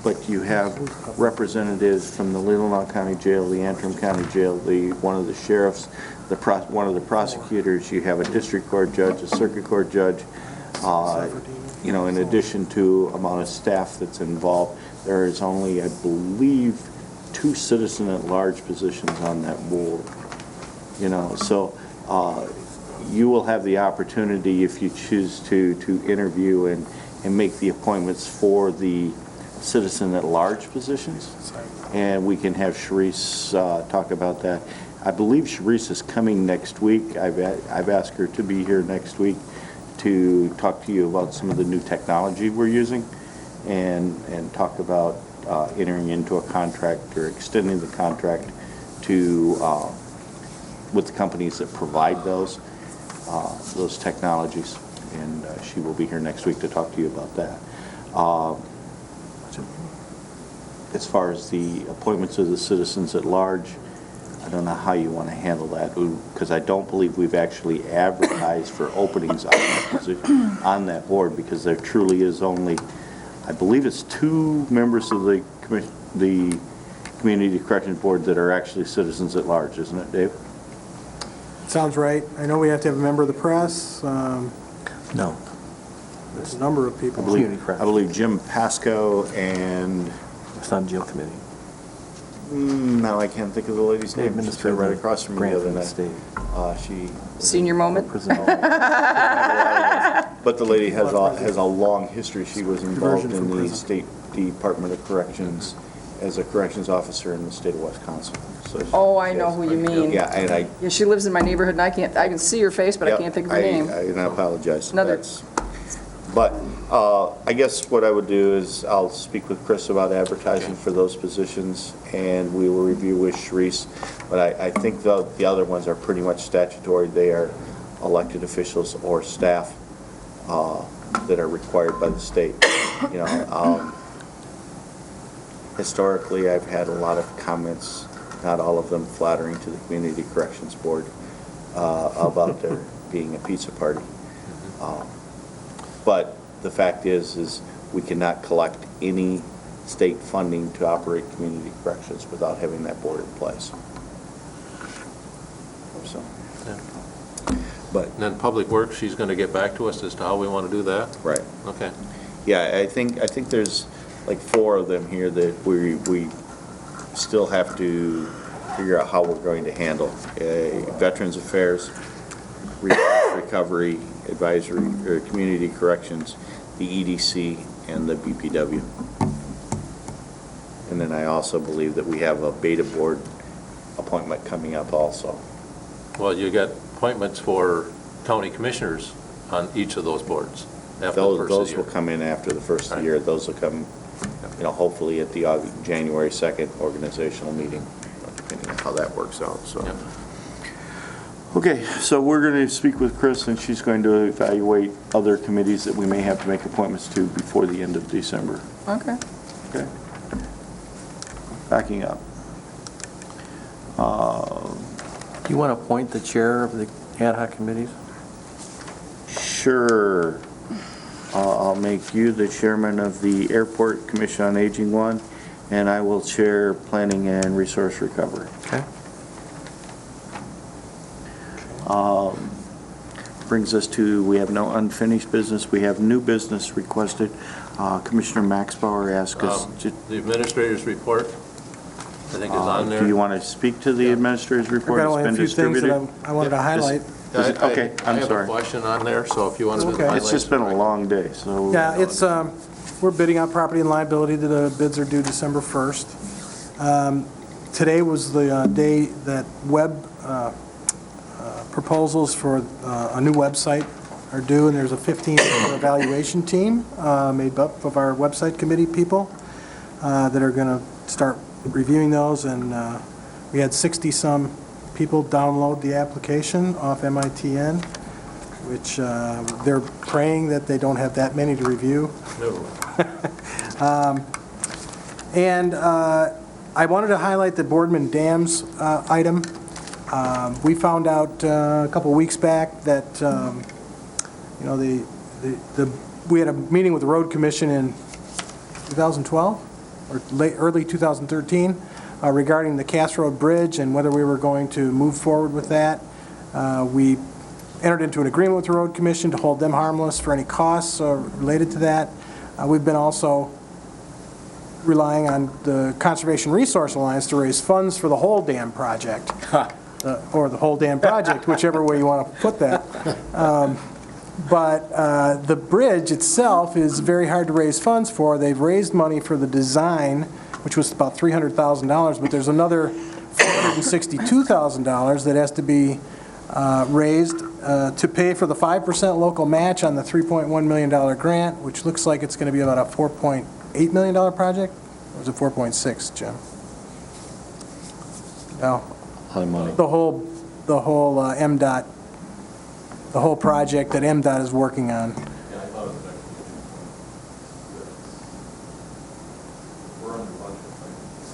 But you have representatives from the Leelanau County Jail, the Antrim County Jail, one of the sheriffs, one of the prosecutors, you have a district court judge, a circuit court judge, you know, in addition to amount of staff that's involved. There is only, I believe, 2 citizen-at-large positions on that board. You know, so you will have the opportunity, if you choose to interview and make the appointments for the citizen-at-large positions. And we can have Sharice talk about that. I believe Sharice is coming next week. I've asked her to be here next week to talk to you about some of the new technology we're using and talk about entering into a contract or extending the contract to with the companies that provide those technologies. And she will be here next week to talk to you about that. As far as the appointments of the citizens at large, I don't know how you want to handle that, because I don't believe we've actually advertised for openings on that board, because there truly is only, I believe it's 2 members of the Community Corrections Board that are actually citizens at large, isn't it, Dave? Sounds right. I know we have to have a member of the press. No. There's a number of people. I believe Jim Pasco and... It's not jail committee. No, I can't think of the lady's name. She's right across from me the other night. She... Senior moment? But the lady has a long history. She was involved in the State Department of Corrections as a corrections officer in the state of Wisconsin. So I know who you mean. Yeah, and Yeah, she lives in my neighborhood, and I can see her face, but I can't think of her name. And I apologize. Another. But I guess what I would do is I'll speak with Chris about advertising for those positions, and we will review with Sharice. But I think the other ones are pretty much statutory. They are elected officials or staff that are required by the state. You know, historically, I've had a lot of comments, not all of them flattering to the Community Corrections Board, about there being a pizza party. But the fact is we cannot collect any state funding to operate community corrections without having that board in place. So, but And then Public Works, she's going to get back to us as to how we want to do that? Right. Okay. Yeah, I think there's like 4 of them here that we still have to figure out how we're going to handle. Veterans Affairs, Recovery, Advisory, or Community Corrections, the EDC, and the BPW. And then I also believe that we have a beta board appointment coming up also. Well, you got appointments for county commissioners on each of those boards after the first of the Those year. will come in after the first of the year. Those will come, you know, hopefully at the January 2nd organizational meeting, depending on how that works out, so. Yep. Okay, so we're going to speak with Chris, and she's going to evaluate other committees that we may have to make appointments to before the end of December. Okay. Okay. Backing up. Do you want to appoint the chair of the ad hoc committees? Sure. I'll make you the chairman of the Airport Commission on Aging one, and I will chair Planning and Resource Recovery. Okay. Brings us to, we have no unfinished business. We have new business requested. Commissioner Max Bauer asked us. The administrator's report, I think, is on there. Do you want to speak to the administrator's report? I've got It's only been a few things distributed. that I wanted to highlight. Okay, I'm I have sorry. a question on there, so if you want to do the highlights. It's just been a long day, so. Yeah, it's, we're bidding on property and liability. The bids are due December 1st. Today was the day that web proposals for a new website are due, and there's a 15-member evaluation team made up of our website committee people that are going to start reviewing those, and we had 60-some people download the application off MITN. which they're praying that they don't have that many to review. No. And I wanted to highlight the Boardman Dams item. We found out a couple weeks back that, we had a meeting with the Road Commission in 2012 or early 2013 regarding the Cass Road Bridge and whether we were going to move forward with that. We entered into an agreement with the Road Commission to hold them harmless for any costs related to that. We've been also relying on the Conservation Resource Alliance to raise funds for the whole dam project, or the whole dam project, whichever way you want to put that. But the bridge itself is very hard to raise funds for. They've raised money for the design, which was about $300,000, but there's another $462,000 that has to be raised to pay for the 5% local match on the $3.1 million grant, which looks like it's going to be about a $4.8 million project? Or was it 4.6, Jim? No. High money. The whole MDOT, the whole project that MDOT is working on.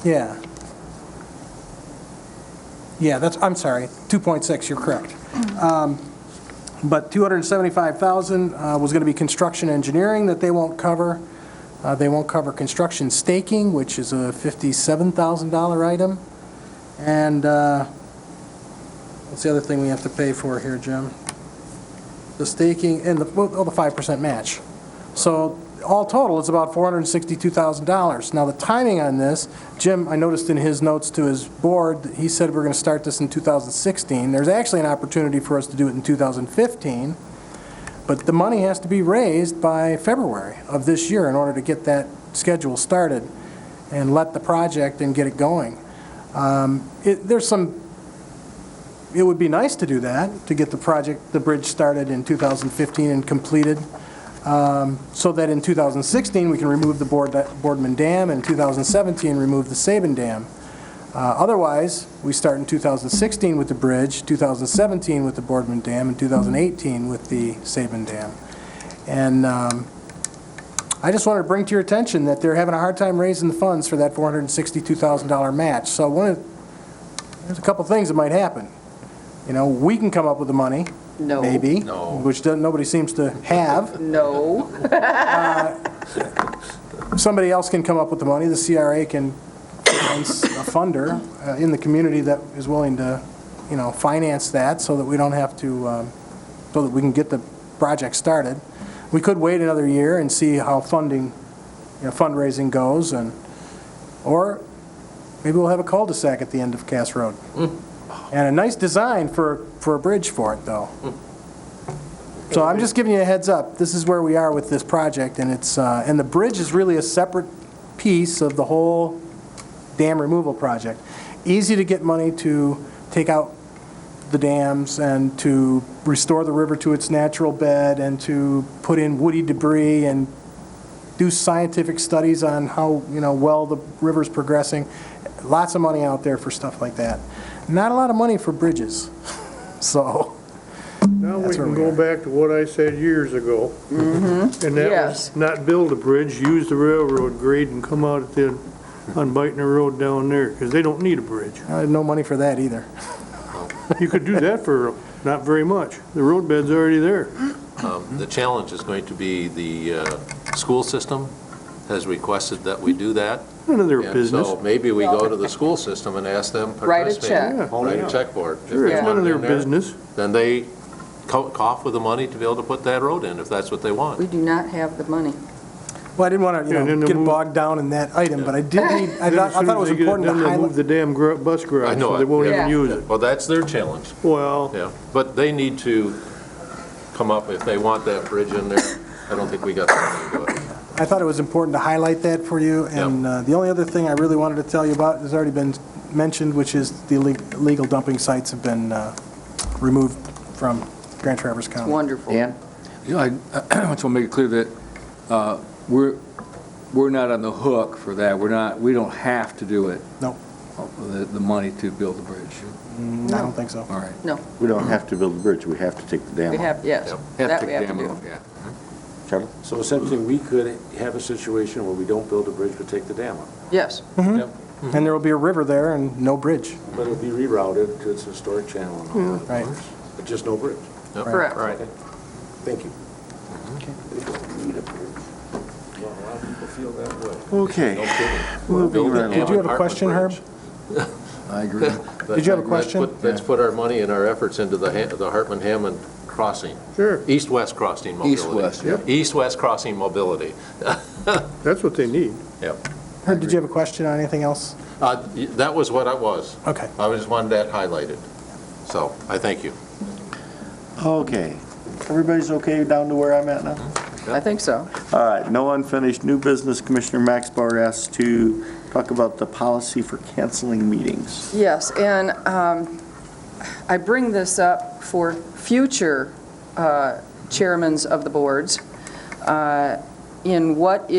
Yeah. Yeah, I'm sorry, 2.6, you're correct. But $275,000 was going to be construction engineering that they won't cover. They won't cover construction staking, which is a $57,000 item. And what's the other thing we have to pay for here, Jim? The staking and the 5% match. So all total, it's about $462,000. Now, the timing on this, Jim, I noticed in his notes to his board, he said we're going to start this in 2016. There's actually an opportunity for us to do it in 2015, but the money has to be raised by February of this year in order to get that schedule started and let the project and get it going. It would be nice to do that, to get the bridge started in 2015 and completed, so that in 2016 we can remove the Boardman Dam, and 2017 remove the Sabin Dam. Otherwise, we start in 2016 with the bridge, 2017 with the Boardman Dam, and 2018 with the Sabin Dam. And I just wanted to bring to your attention that they're having a hard time raising the funds for that $462,000 match. So there's a couple things that might happen. We can come up with the money. No. Maybe. No. Which nobody seems to have. No. Somebody else can come up with the money. The CRA can find a funder in the community that is willing to, finance that so that we don't have to, so that we can get the project started. We could wait another year and see how fundraising goes, or maybe we'll have a cul-de-sac at the end of Cass Road. And a nice design for a bridge for it, though. So I'm just giving you a heads up. This is where we are with this project, and and the bridge is really a separate piece of the whole dam removal project. Easy to get money to take out the dams and to restore the river to its natural bed and to put in woody debris and do scientific studies on how well the river's progressing. Lots of money out there for stuff like that. Not a lot of money for bridges. So now we can go back to what I said years ago. Mm-hmm. And that was not build a bridge, use the railroad grade and come out on Beitner Road down there, because they don't need a bridge. I had no money for that either. You could do that for not very much. The roadbed's already there. The challenge is going to be the school system has requested that we do that. None of their business. So maybe we go to the school system and ask them to Write a check. Write a check for it. Sure, it's none of their business. Then they cough with the money to be able to put that road in, if that's what they want. We do not have the money. Well, I didn't want to get bogged down in that item, but I did need, I thought it was important to highlight. Move the damn bus garage, I know so they won't Yeah. even use it. Well, that's their challenge. Well, Yeah, but they need to come up, if they want that bridge in there, I don't think we got the money to do it. I thought it was important to highlight that for you, and the only other thing I really wanted to tell you about has already been mentioned, which is the illegal dumping sites have been removed from Grand Traverse County. Wonderful. I just want to make it clear that we're not on the hook for that. We don't have to do it. No. the money to build the bridge? I don't think so. All right. No, We don't have to build the bridge, we have to take the dam we off. have, yes, Have that to we take have to dam do. off, yeah. Charlie? So essentially, we could have a situation where we don't build a bridge but take the dam up. Yes. Yep. And there will be a river there and no bridge. But it'll be rerouted to its historic channel and all that. Right. But just no bridge. Correct. Right. Thank you. Well, a lot of people feel that way. Okay. No kidding. Moving right Did you have a question, Herb? I agree. Did you have a question? Let's put our money and our efforts into the Hartman-Hammond crossing. Sure. East-west crossing mobility. East-west, yep. East-west crossing mobility. That's what they need. Yep. Herb, did you have a question on anything else? That was what I was. Okay. I just wanted that highlighted. So, I thank you. Okay. Everybody's okay down to where I'm at now? I think so. All right, no unfinished, new business. Commissioner Max Bauer asked to talk about the policy for canceling meetings. Yes, and I bring this up for future chairmans of the boards in what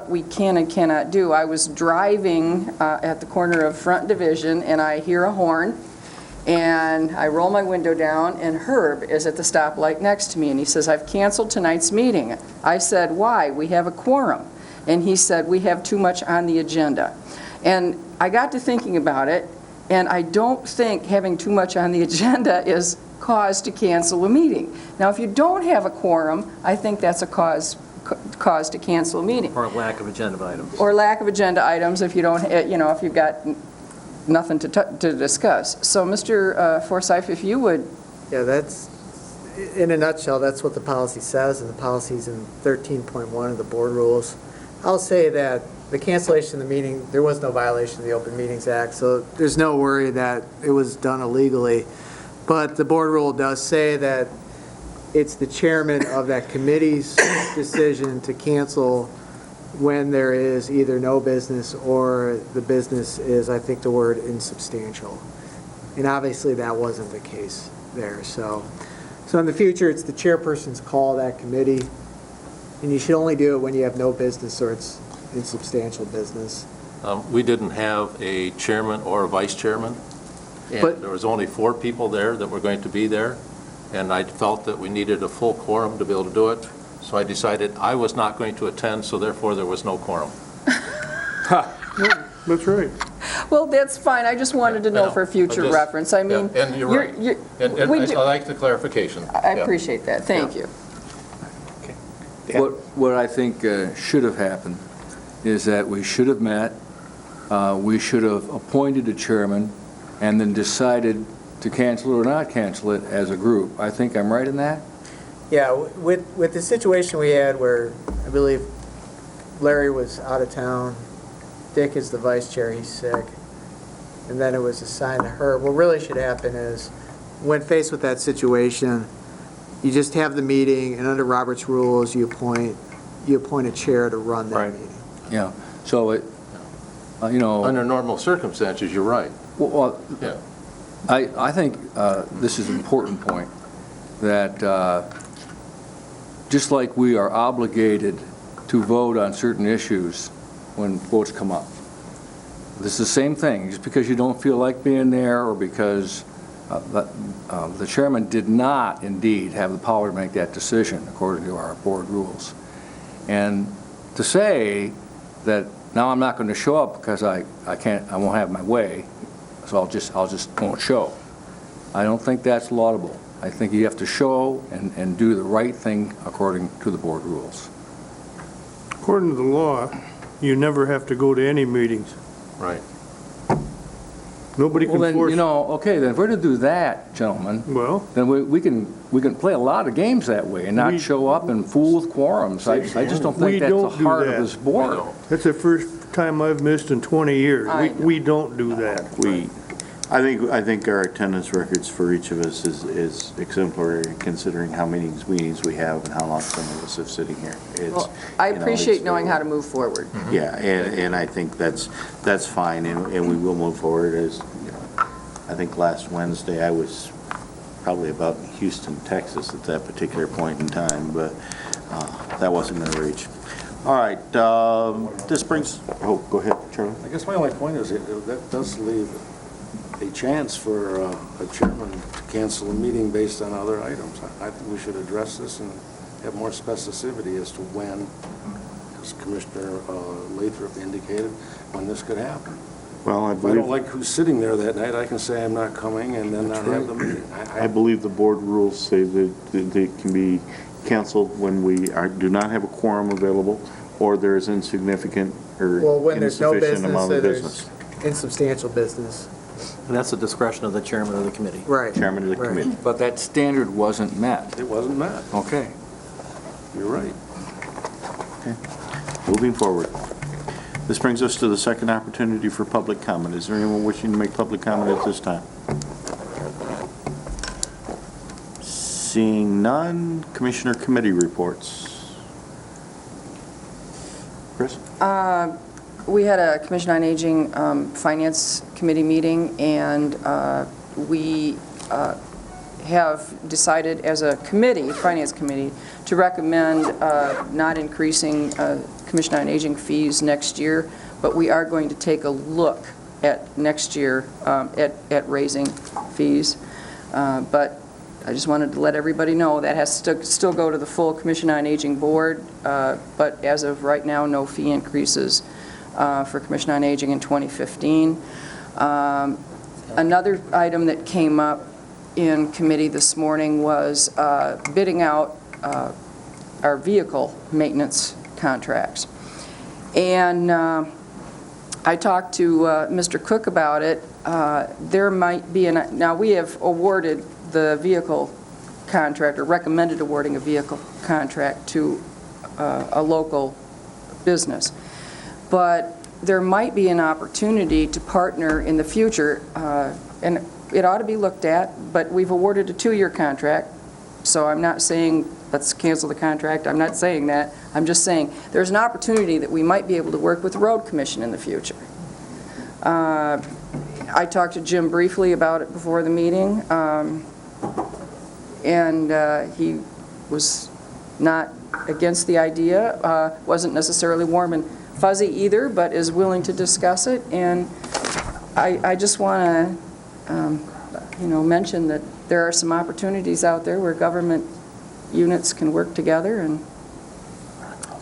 we can and cannot do. I was driving at the corner of Front Division, and I hear a horn, and I roll my window down, and Herb is at the stoplight next to me, and he says, "I've canceled tonight's meeting." I said, "Why? We have a quorum." And he said, "We have too much on the agenda." And I got to thinking about it, and I don't think having too much on the agenda is cause to cancel a meeting. Now, if you don't have a quorum, I think that's a cause to cancel a meeting. Or lack of agenda items. Or lack of agenda items if you don't, if you've got nothing to discuss. So, Mr. Forsyth, if you would. Yeah, that's, in a nutshell, that's what the policy says, and the policy's in 13.1 of the board rules. I'll say that the cancellation of the meeting, there was no violation of the Open Meetings Act, so there's no worry that it was done illegally. But the board rule does say that it's the chairman of that committee's decision to cancel when there is either no business or the business is, I think the word, insubstantial. And obviously that wasn't the case there. So in the future, it's the chairperson's call, that committee, and you should only do it when you have no business or it's insubstantial business. We didn't have a chairman or a vice chairman, and there was only 4 people there that were going to be there, and I felt that we needed a full quorum to be able to do it, so I decided I was not going to attend, so therefore there was no quorum. That's right. Well, that's fine. I just wanted to know for future reference. I mean, And you're right. And I like the clarification. I appreciate that. Thank you. What I think should have happened is that we should have met, we should have appointed a chairman, and then decided to cancel it or not cancel it as a group. I think I'm right in that? Yeah, with the situation we had where I believe Larry was out of town, Dick is the vice chair, he's sick, and then it was assigned to her. What really should happen is, when faced with that situation, you just have the meeting, and under Robert's rules, you appoint a chair to run that meeting. Yeah, so it, Under normal circumstances, you're right. Well, Yeah. I think this is an important point, that just like we are obligated to vote on certain issues when votes come up, this is the same thing. Just because you don't feel like being there, or because the chairman did not indeed have the power to make that decision according to our board rules. And to say that now I'm not going to show up because I won't have my way, so I'll just won't show. I don't think that's laudable. I think you have to show and do the right thing according to the board rules. According to the law, you never have to go to any meetings. Right. Nobody can Well, force. then, okay, then if we're to do that, gentlemen, then we can play a lot of games that way and not show up and fool with quorums. I just don't think that's the heart of this board. That's the first time I've missed in 20 years. We don't do that. I think our attendance records for each of us is exemplary, considering how many meetings we have and how long some of us have sitting here. Well, I appreciate knowing how to move forward. Yeah, and I think that's fine, and we will move forward. As I think last Wednesday I was probably about in Houston, Texas at that particular point in time, but that wasn't going to reach. All right, this brings, oh, go ahead, Charlie. I guess my only point is that does leave a chance for a chairman to cancel a meeting based on other items. I think we should address this and have more specificity as to when, as Commissioner Lathrop indicated, when this could happen. Well, If I don't like who's sitting there that night, I can say I'm not coming and then not have the meeting. I believe the board rules say that they can be canceled when we do not have a quorum available or there is insignificant or Well, when there's no insufficient business, amount or of there's business. insubstantial business. And that's the discretion of the chairman of the committee. Right. Chairman of the Right. committee. But that standard wasn't met. It wasn't met. Okay. You're right. Moving forward. This brings us to the second opportunity for public comment. Is there anyone wishing to make public comment at this time? Seeing none, Commissioner Committee reports. Chris? We had a Commission on Aging Finance Committee meeting, and we have decided as a committee, Finance Committee, to recommend not increasing Commission on Aging fees next year, but we are going to take a look at next year at raising fees. But I just wanted to let everybody know that has to still go to the full Commission on Aging Board, but as of right now, no fee increases for Commission on Aging in 2015. Another item that came up in committee this morning was bidding out our vehicle maintenance contracts. And I talked to Mr. Cook about it. There might be, now we have awarded the vehicle contract, or recommended awarding a vehicle contract to a local business. But there might be an opportunity to partner in the future, and it ought to be looked at, but we've awarded a 2-year contract, so I'm not saying let's cancel the contract. I'm not saying that. I'm just saying there's an opportunity that we might be able to work with the Road Commission in the future. I talked to Jim briefly about it before the meeting, and he was not against the idea, wasn't necessarily warm and fuzzy either, but is willing to discuss it. And I just want to mention that there are some opportunities out there where government units can work together, and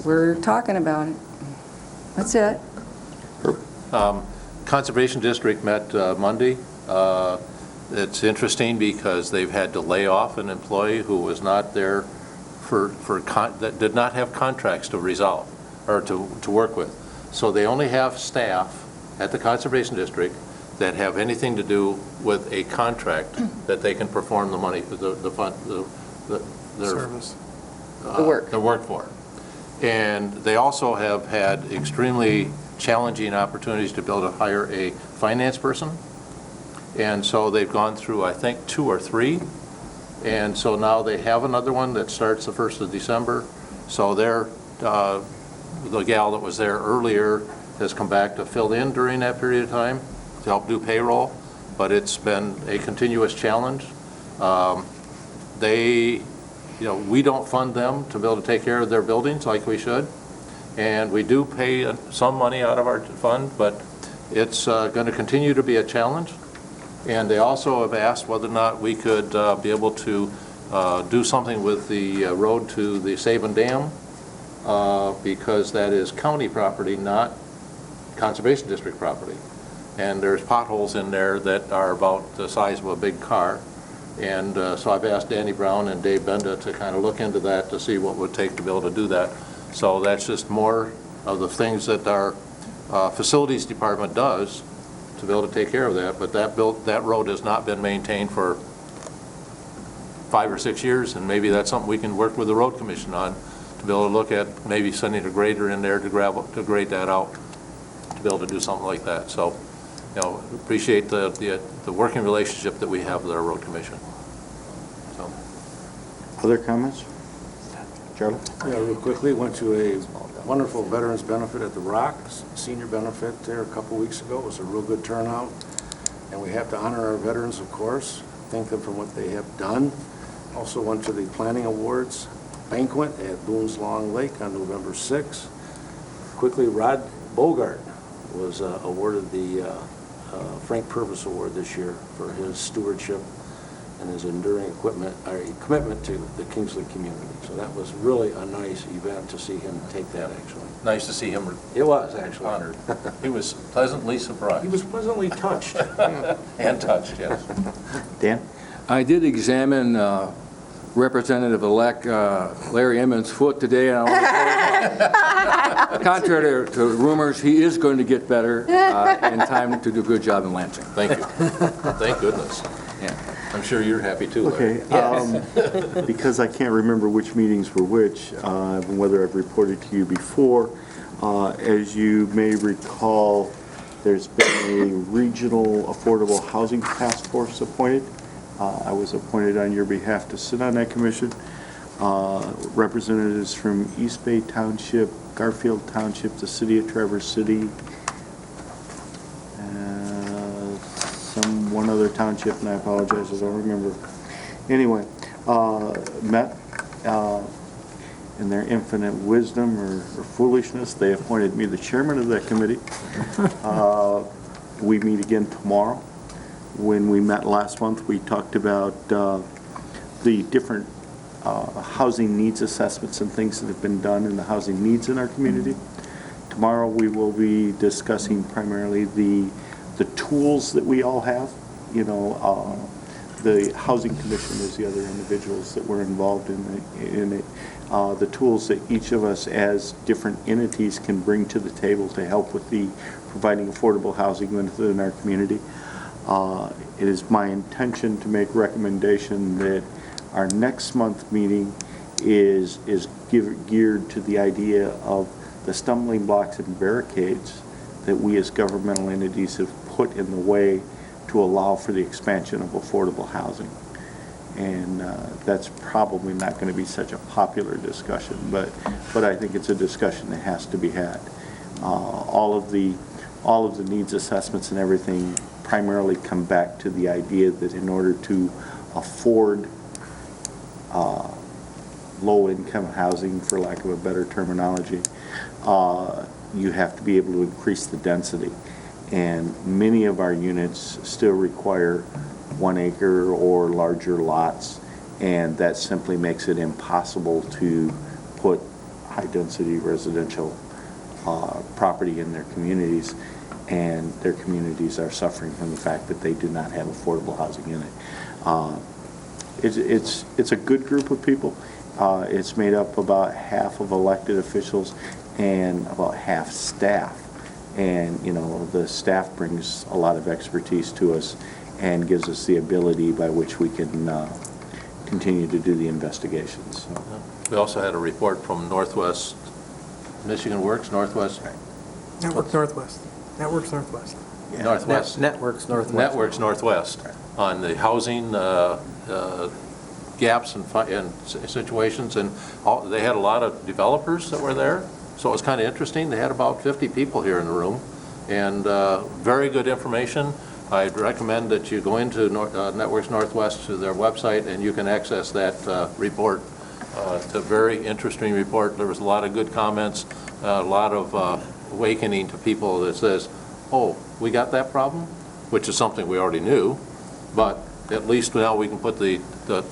we're talking about it. That's it. Conservation District met Monday. It's interesting because they've had to lay off an employee who was not there that did not have contracts to resolve or to work with. So they only have staff at the Conservation District that have anything to do with a contract that they can perform the money, their work for. And they also have had extremely challenging opportunities to be able to hire a finance person. And so they've gone through, I think, 2 or 3. And so now they have another one that starts the 1st of December. So they're, the gal that was there earlier has come back to fill in during that period of time to help do payroll. But it's been a continuous challenge. We don't fund them to be able to take care of their buildings like we should. And we do pay some money out of our fund, but it's going to continue to be a challenge. And they also have asked whether or not we could be able to do something with the road to the Sabin Dam, because that is county property, not Conservation District property. And there's potholes in there that are about the size of a big car. And so I've asked Danny Brown and Dave Benda to kind of look into that to see what it would take to be able to do that. So that's just more of the things that our facilities department does to be able to take care of that. But that road has not been maintained for 5 or 6 years, and maybe that's something we can work with the Road Commission on, to be able to look at maybe sending a grader in there to grade that out, to be able to do something like that. So, appreciate the working relationship that we have with our Road Commission. So. Other comments? Charlie? Yeah, real quickly, went to a wonderful veterans benefit at the Rock, senior benefit there a couple weeks ago. It was a real good turnout, and we have to honor our veterans, of course, thank them for what they have done. Also went to the Planning Awards banquet at Boone's Long Lake on November 6th. Quickly, Rod Bogart was awarded the Frank Purvis Award this year for his stewardship and his enduring commitment to the Kingsley community. So that was really a nice event to see him take that, actually. Nice to see him. It was, actually. Honored. He was pleasantly surprised. He was pleasantly touched. And touched, yes. Dan? I did examine Representative-elect Larry Emmons' foot today, and I want to contrary to rumors, he is going to get better in time to do a good job in Lansing. Thank you. Thank goodness. Yeah. I'm sure you're happy too, Larry. Okay, because I can't remember which meetings were which, and whether I've reported to you before, as you may recall, there's been a regional affordable housing task force appointed. I was appointed on your behalf to sit on that commission. Representatives from East Bay Township, Garfield Township, the city of Traverse City, one other township, and I apologize, I don't remember. Anyway, met in their infinite wisdom or foolishness, they appointed me the chairman of that committee. We meet again tomorrow. When we met last month, we talked about the different housing needs assessments and things that have been done in the housing needs in our community. Tomorrow we will be discussing primarily the tools that we all have. You know, the Housing Commission is the other individuals that were involved in it. The tools that each of us as different entities can bring to the table to help with the providing affordable housing within our community. It is my intention to make recommendation that our next month meeting is geared to the idea of the stumbling blocks and barricades that we as governmental entities have put in the way to allow for the expansion of affordable housing. And that's probably not going to be such a popular discussion, but I think it's a discussion that has to be had. All of the needs assessments and everything primarily come back to the idea that in order to afford low-income housing, for lack of a better terminology, you have to be able to increase the density. And many of our units still require 1 acre or larger lots, and that simply makes it impossible to put high-density residential property in their communities, and their communities are suffering from the fact that they do not have affordable housing in it. It's a good group of people. It's made up about half of elected officials and about half staff. And, you know, the staff brings a lot of expertise to us and gives us the ability by which we can continue to do the investigations. So. We also had a report from Northwest Michigan Works, Northwest. Networks Northwest. Networks Northwest. Yeah. Northwest. Networks Northwest. Networks Northwest on the housing gaps and situations, and they had a lot of developers that were there. So it was kind of interesting. They had about 50 people here in the room, and very good information. I'd recommend that you go into Networks Northwest to their website, and you can access that report. It's a very interesting report. There was a lot of good comments, a lot of awakening to people that says, oh, we got that problem, which is something we already knew, but at least now we can put the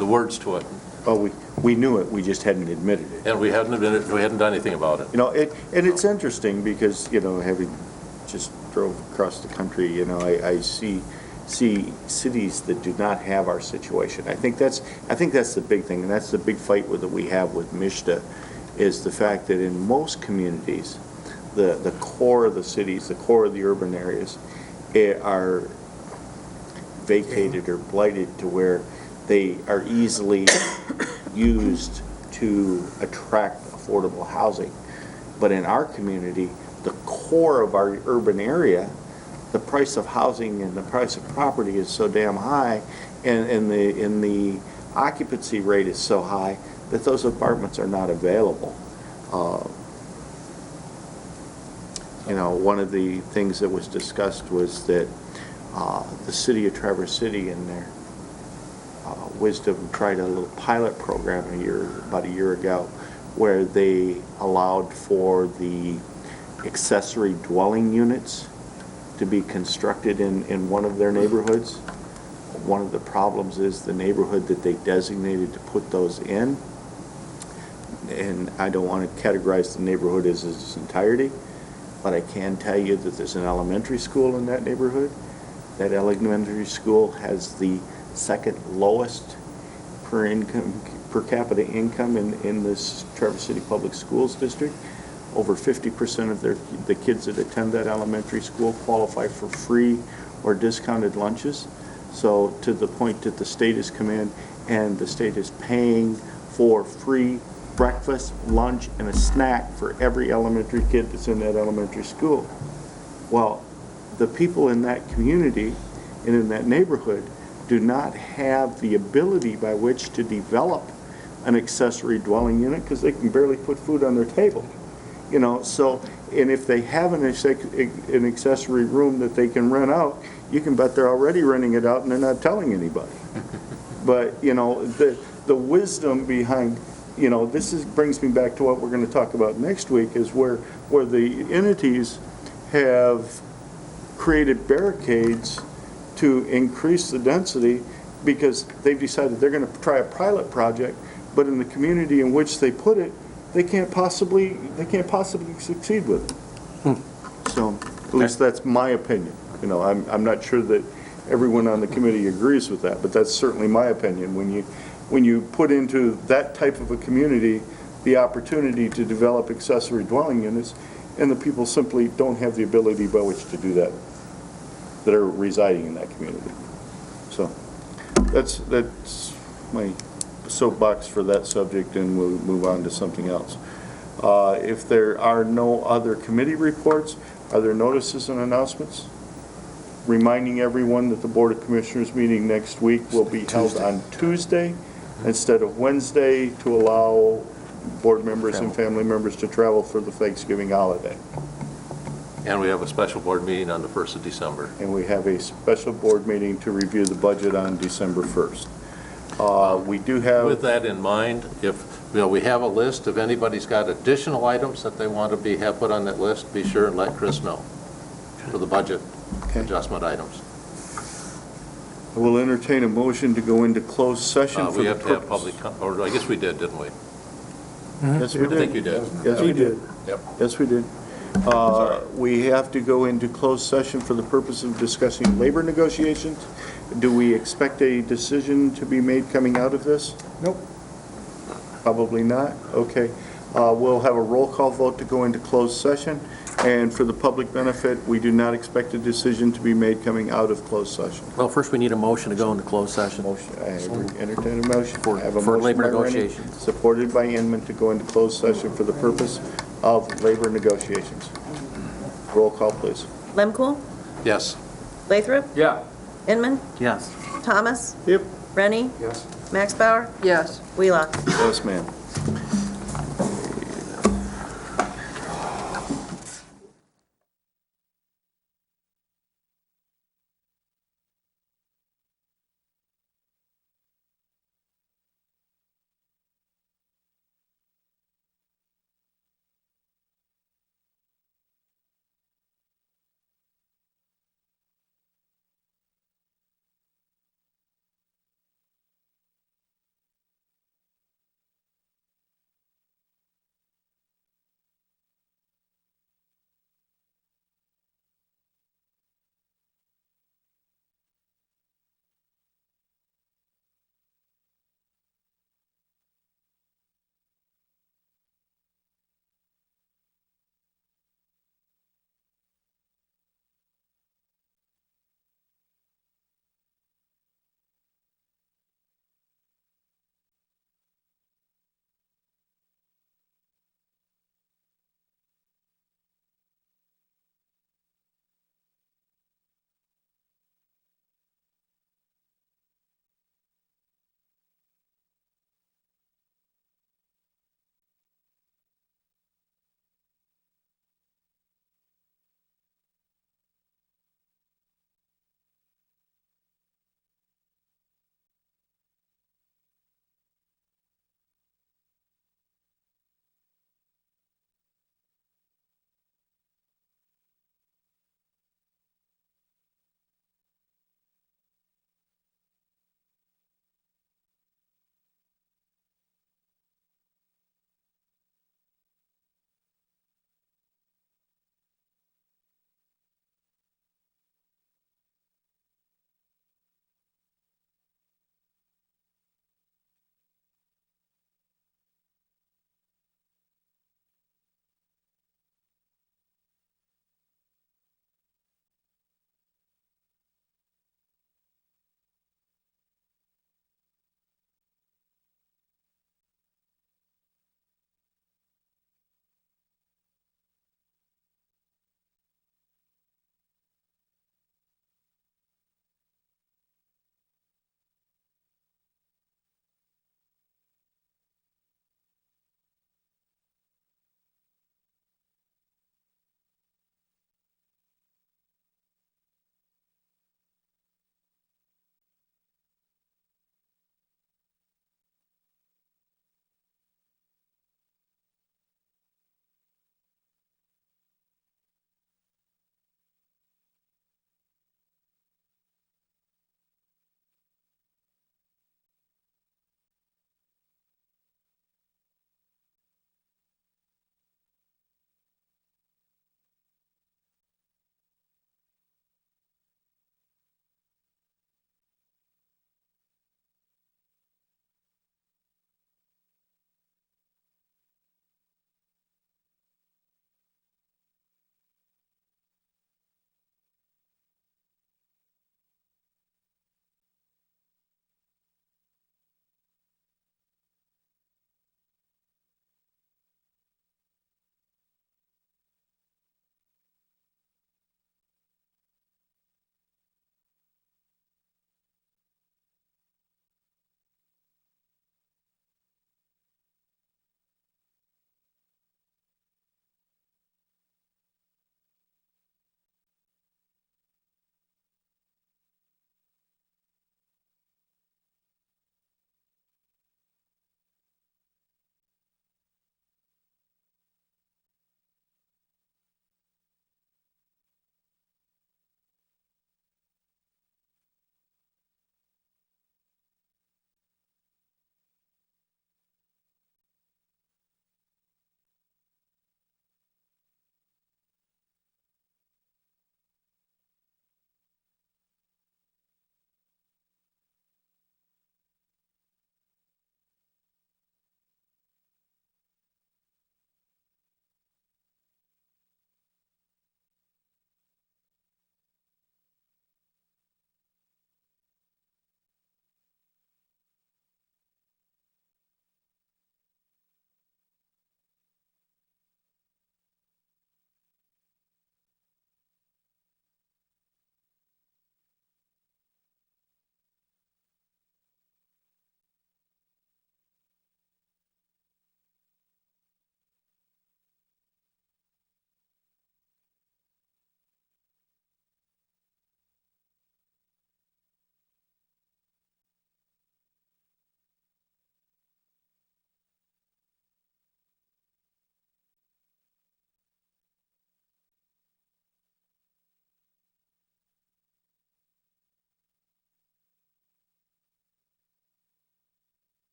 words to it. Oh, we knew it, we just hadn't admitted it. And we hadn't admitted, we hadn't done anything about it. You know, and it's interesting because, you know, having just drove across the country, you know, I see cities that do not have our situation. I think that's the big thing, and that's the big fight that we have with MSHDA, is the fact that in most communities, the core of the cities, the core of the urban areas, are vacated or blighted to where they are easily used to attract affordable housing. But in our community, the core of our urban area, the price of housing and the price of property is so damn high, and the occupancy rate is so high that those apartments are not available. You know, one of the things that was discussed was that the city of Traverse City in their wisdom tried a little pilot program about a year ago where they allowed for the accessory dwelling units to be constructed in one of their neighborhoods. One of the problems is the neighborhood that they designated to put those in, and I don't want to categorize the neighborhood as its entirety, but I can tell you that there's an elementary school in that neighborhood. That elementary school has the second lowest per capita income in this Traverse City Public Schools district. Over 50% of the kids that attend that elementary school qualify for free or discounted lunches. So to the point that the state has come in and the state is paying for free breakfast, lunch, and a snack for every elementary kid that's in that elementary school. Well, the people in that community and in that neighborhood do not have the ability by which to develop an accessory dwelling unit because they can barely put food on their table. You know, so, and if they have an accessory room that they can rent out, you can bet they're already renting it out and they're not telling anybody. But, you know, the wisdom behind, you know, brings me back to what we're going to talk about next week, is where the entities have created barricades to increase the density because they've decided they're going to try a pilot project, but in the community in which they put it, they can't possibly succeed with it. So at least that's my opinion. You know, I'm not sure that everyone on the committee agrees with that, but that's certainly my opinion. When you put into that type of a community the opportunity to develop accessory dwelling units, and the people simply don't have the ability by which to do that are residing in that community. So that's my soapbox for that subject, and we'll move on to something else. If there are no other committee reports, are there notices and announcements? Reminding everyone that the Board of Commissioners meeting next week will be held on Tuesday instead of Wednesday to allow board members and family members to travel for the Thanksgiving holiday. And we have a special board meeting on the 1st of December. And we have a special board meeting to review the budget on December 1st. We do have... With that in mind, we have a list. If anybody's got additional items that they want to have put on that list, be sure and let Chris know for the budget adjustment items. I will entertain a motion to go into closed session for we the have to have public, or I guess we did, didn't we? Yes, we did. I think you did. Yes, we did. Yep. Yes, we did. We have to go into closed session for the purpose of discussing labor negotiations. Do we expect a decision to be made coming out of this? Nope. Probably not. Okay. We'll have a roll call vote to go into closed session. And for the public benefit, we do not expect a decision to be made coming out of closed session. Well, first we need a motion to go into closed session. I entertain a motion. For labor negotiations. Supported by Inman to go into closed session for the purpose of labor negotiations. Roll call, please. Lemkool, Yes. Lathrop, Yeah. Inman, Yes. Thomas, Yep. Rennie, Yes. Max Bauer, Yes. Wheelock. Yes, ma'am.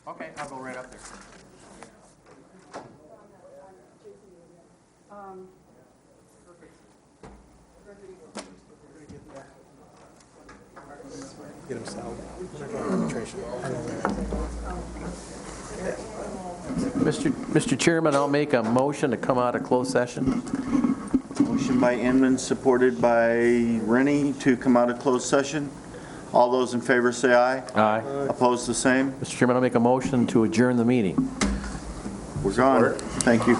Okay, I'll go right up there. Get him settled. Mr. Chairman, I'll make a motion to come out of closed session. Motion by Inman, supported by Rennie to come out of closed session. All those in favor say aye. Aye. Opposed, the same. Mr. Chairman, I'll make a motion to adjourn the meeting. We're gone. Thank you.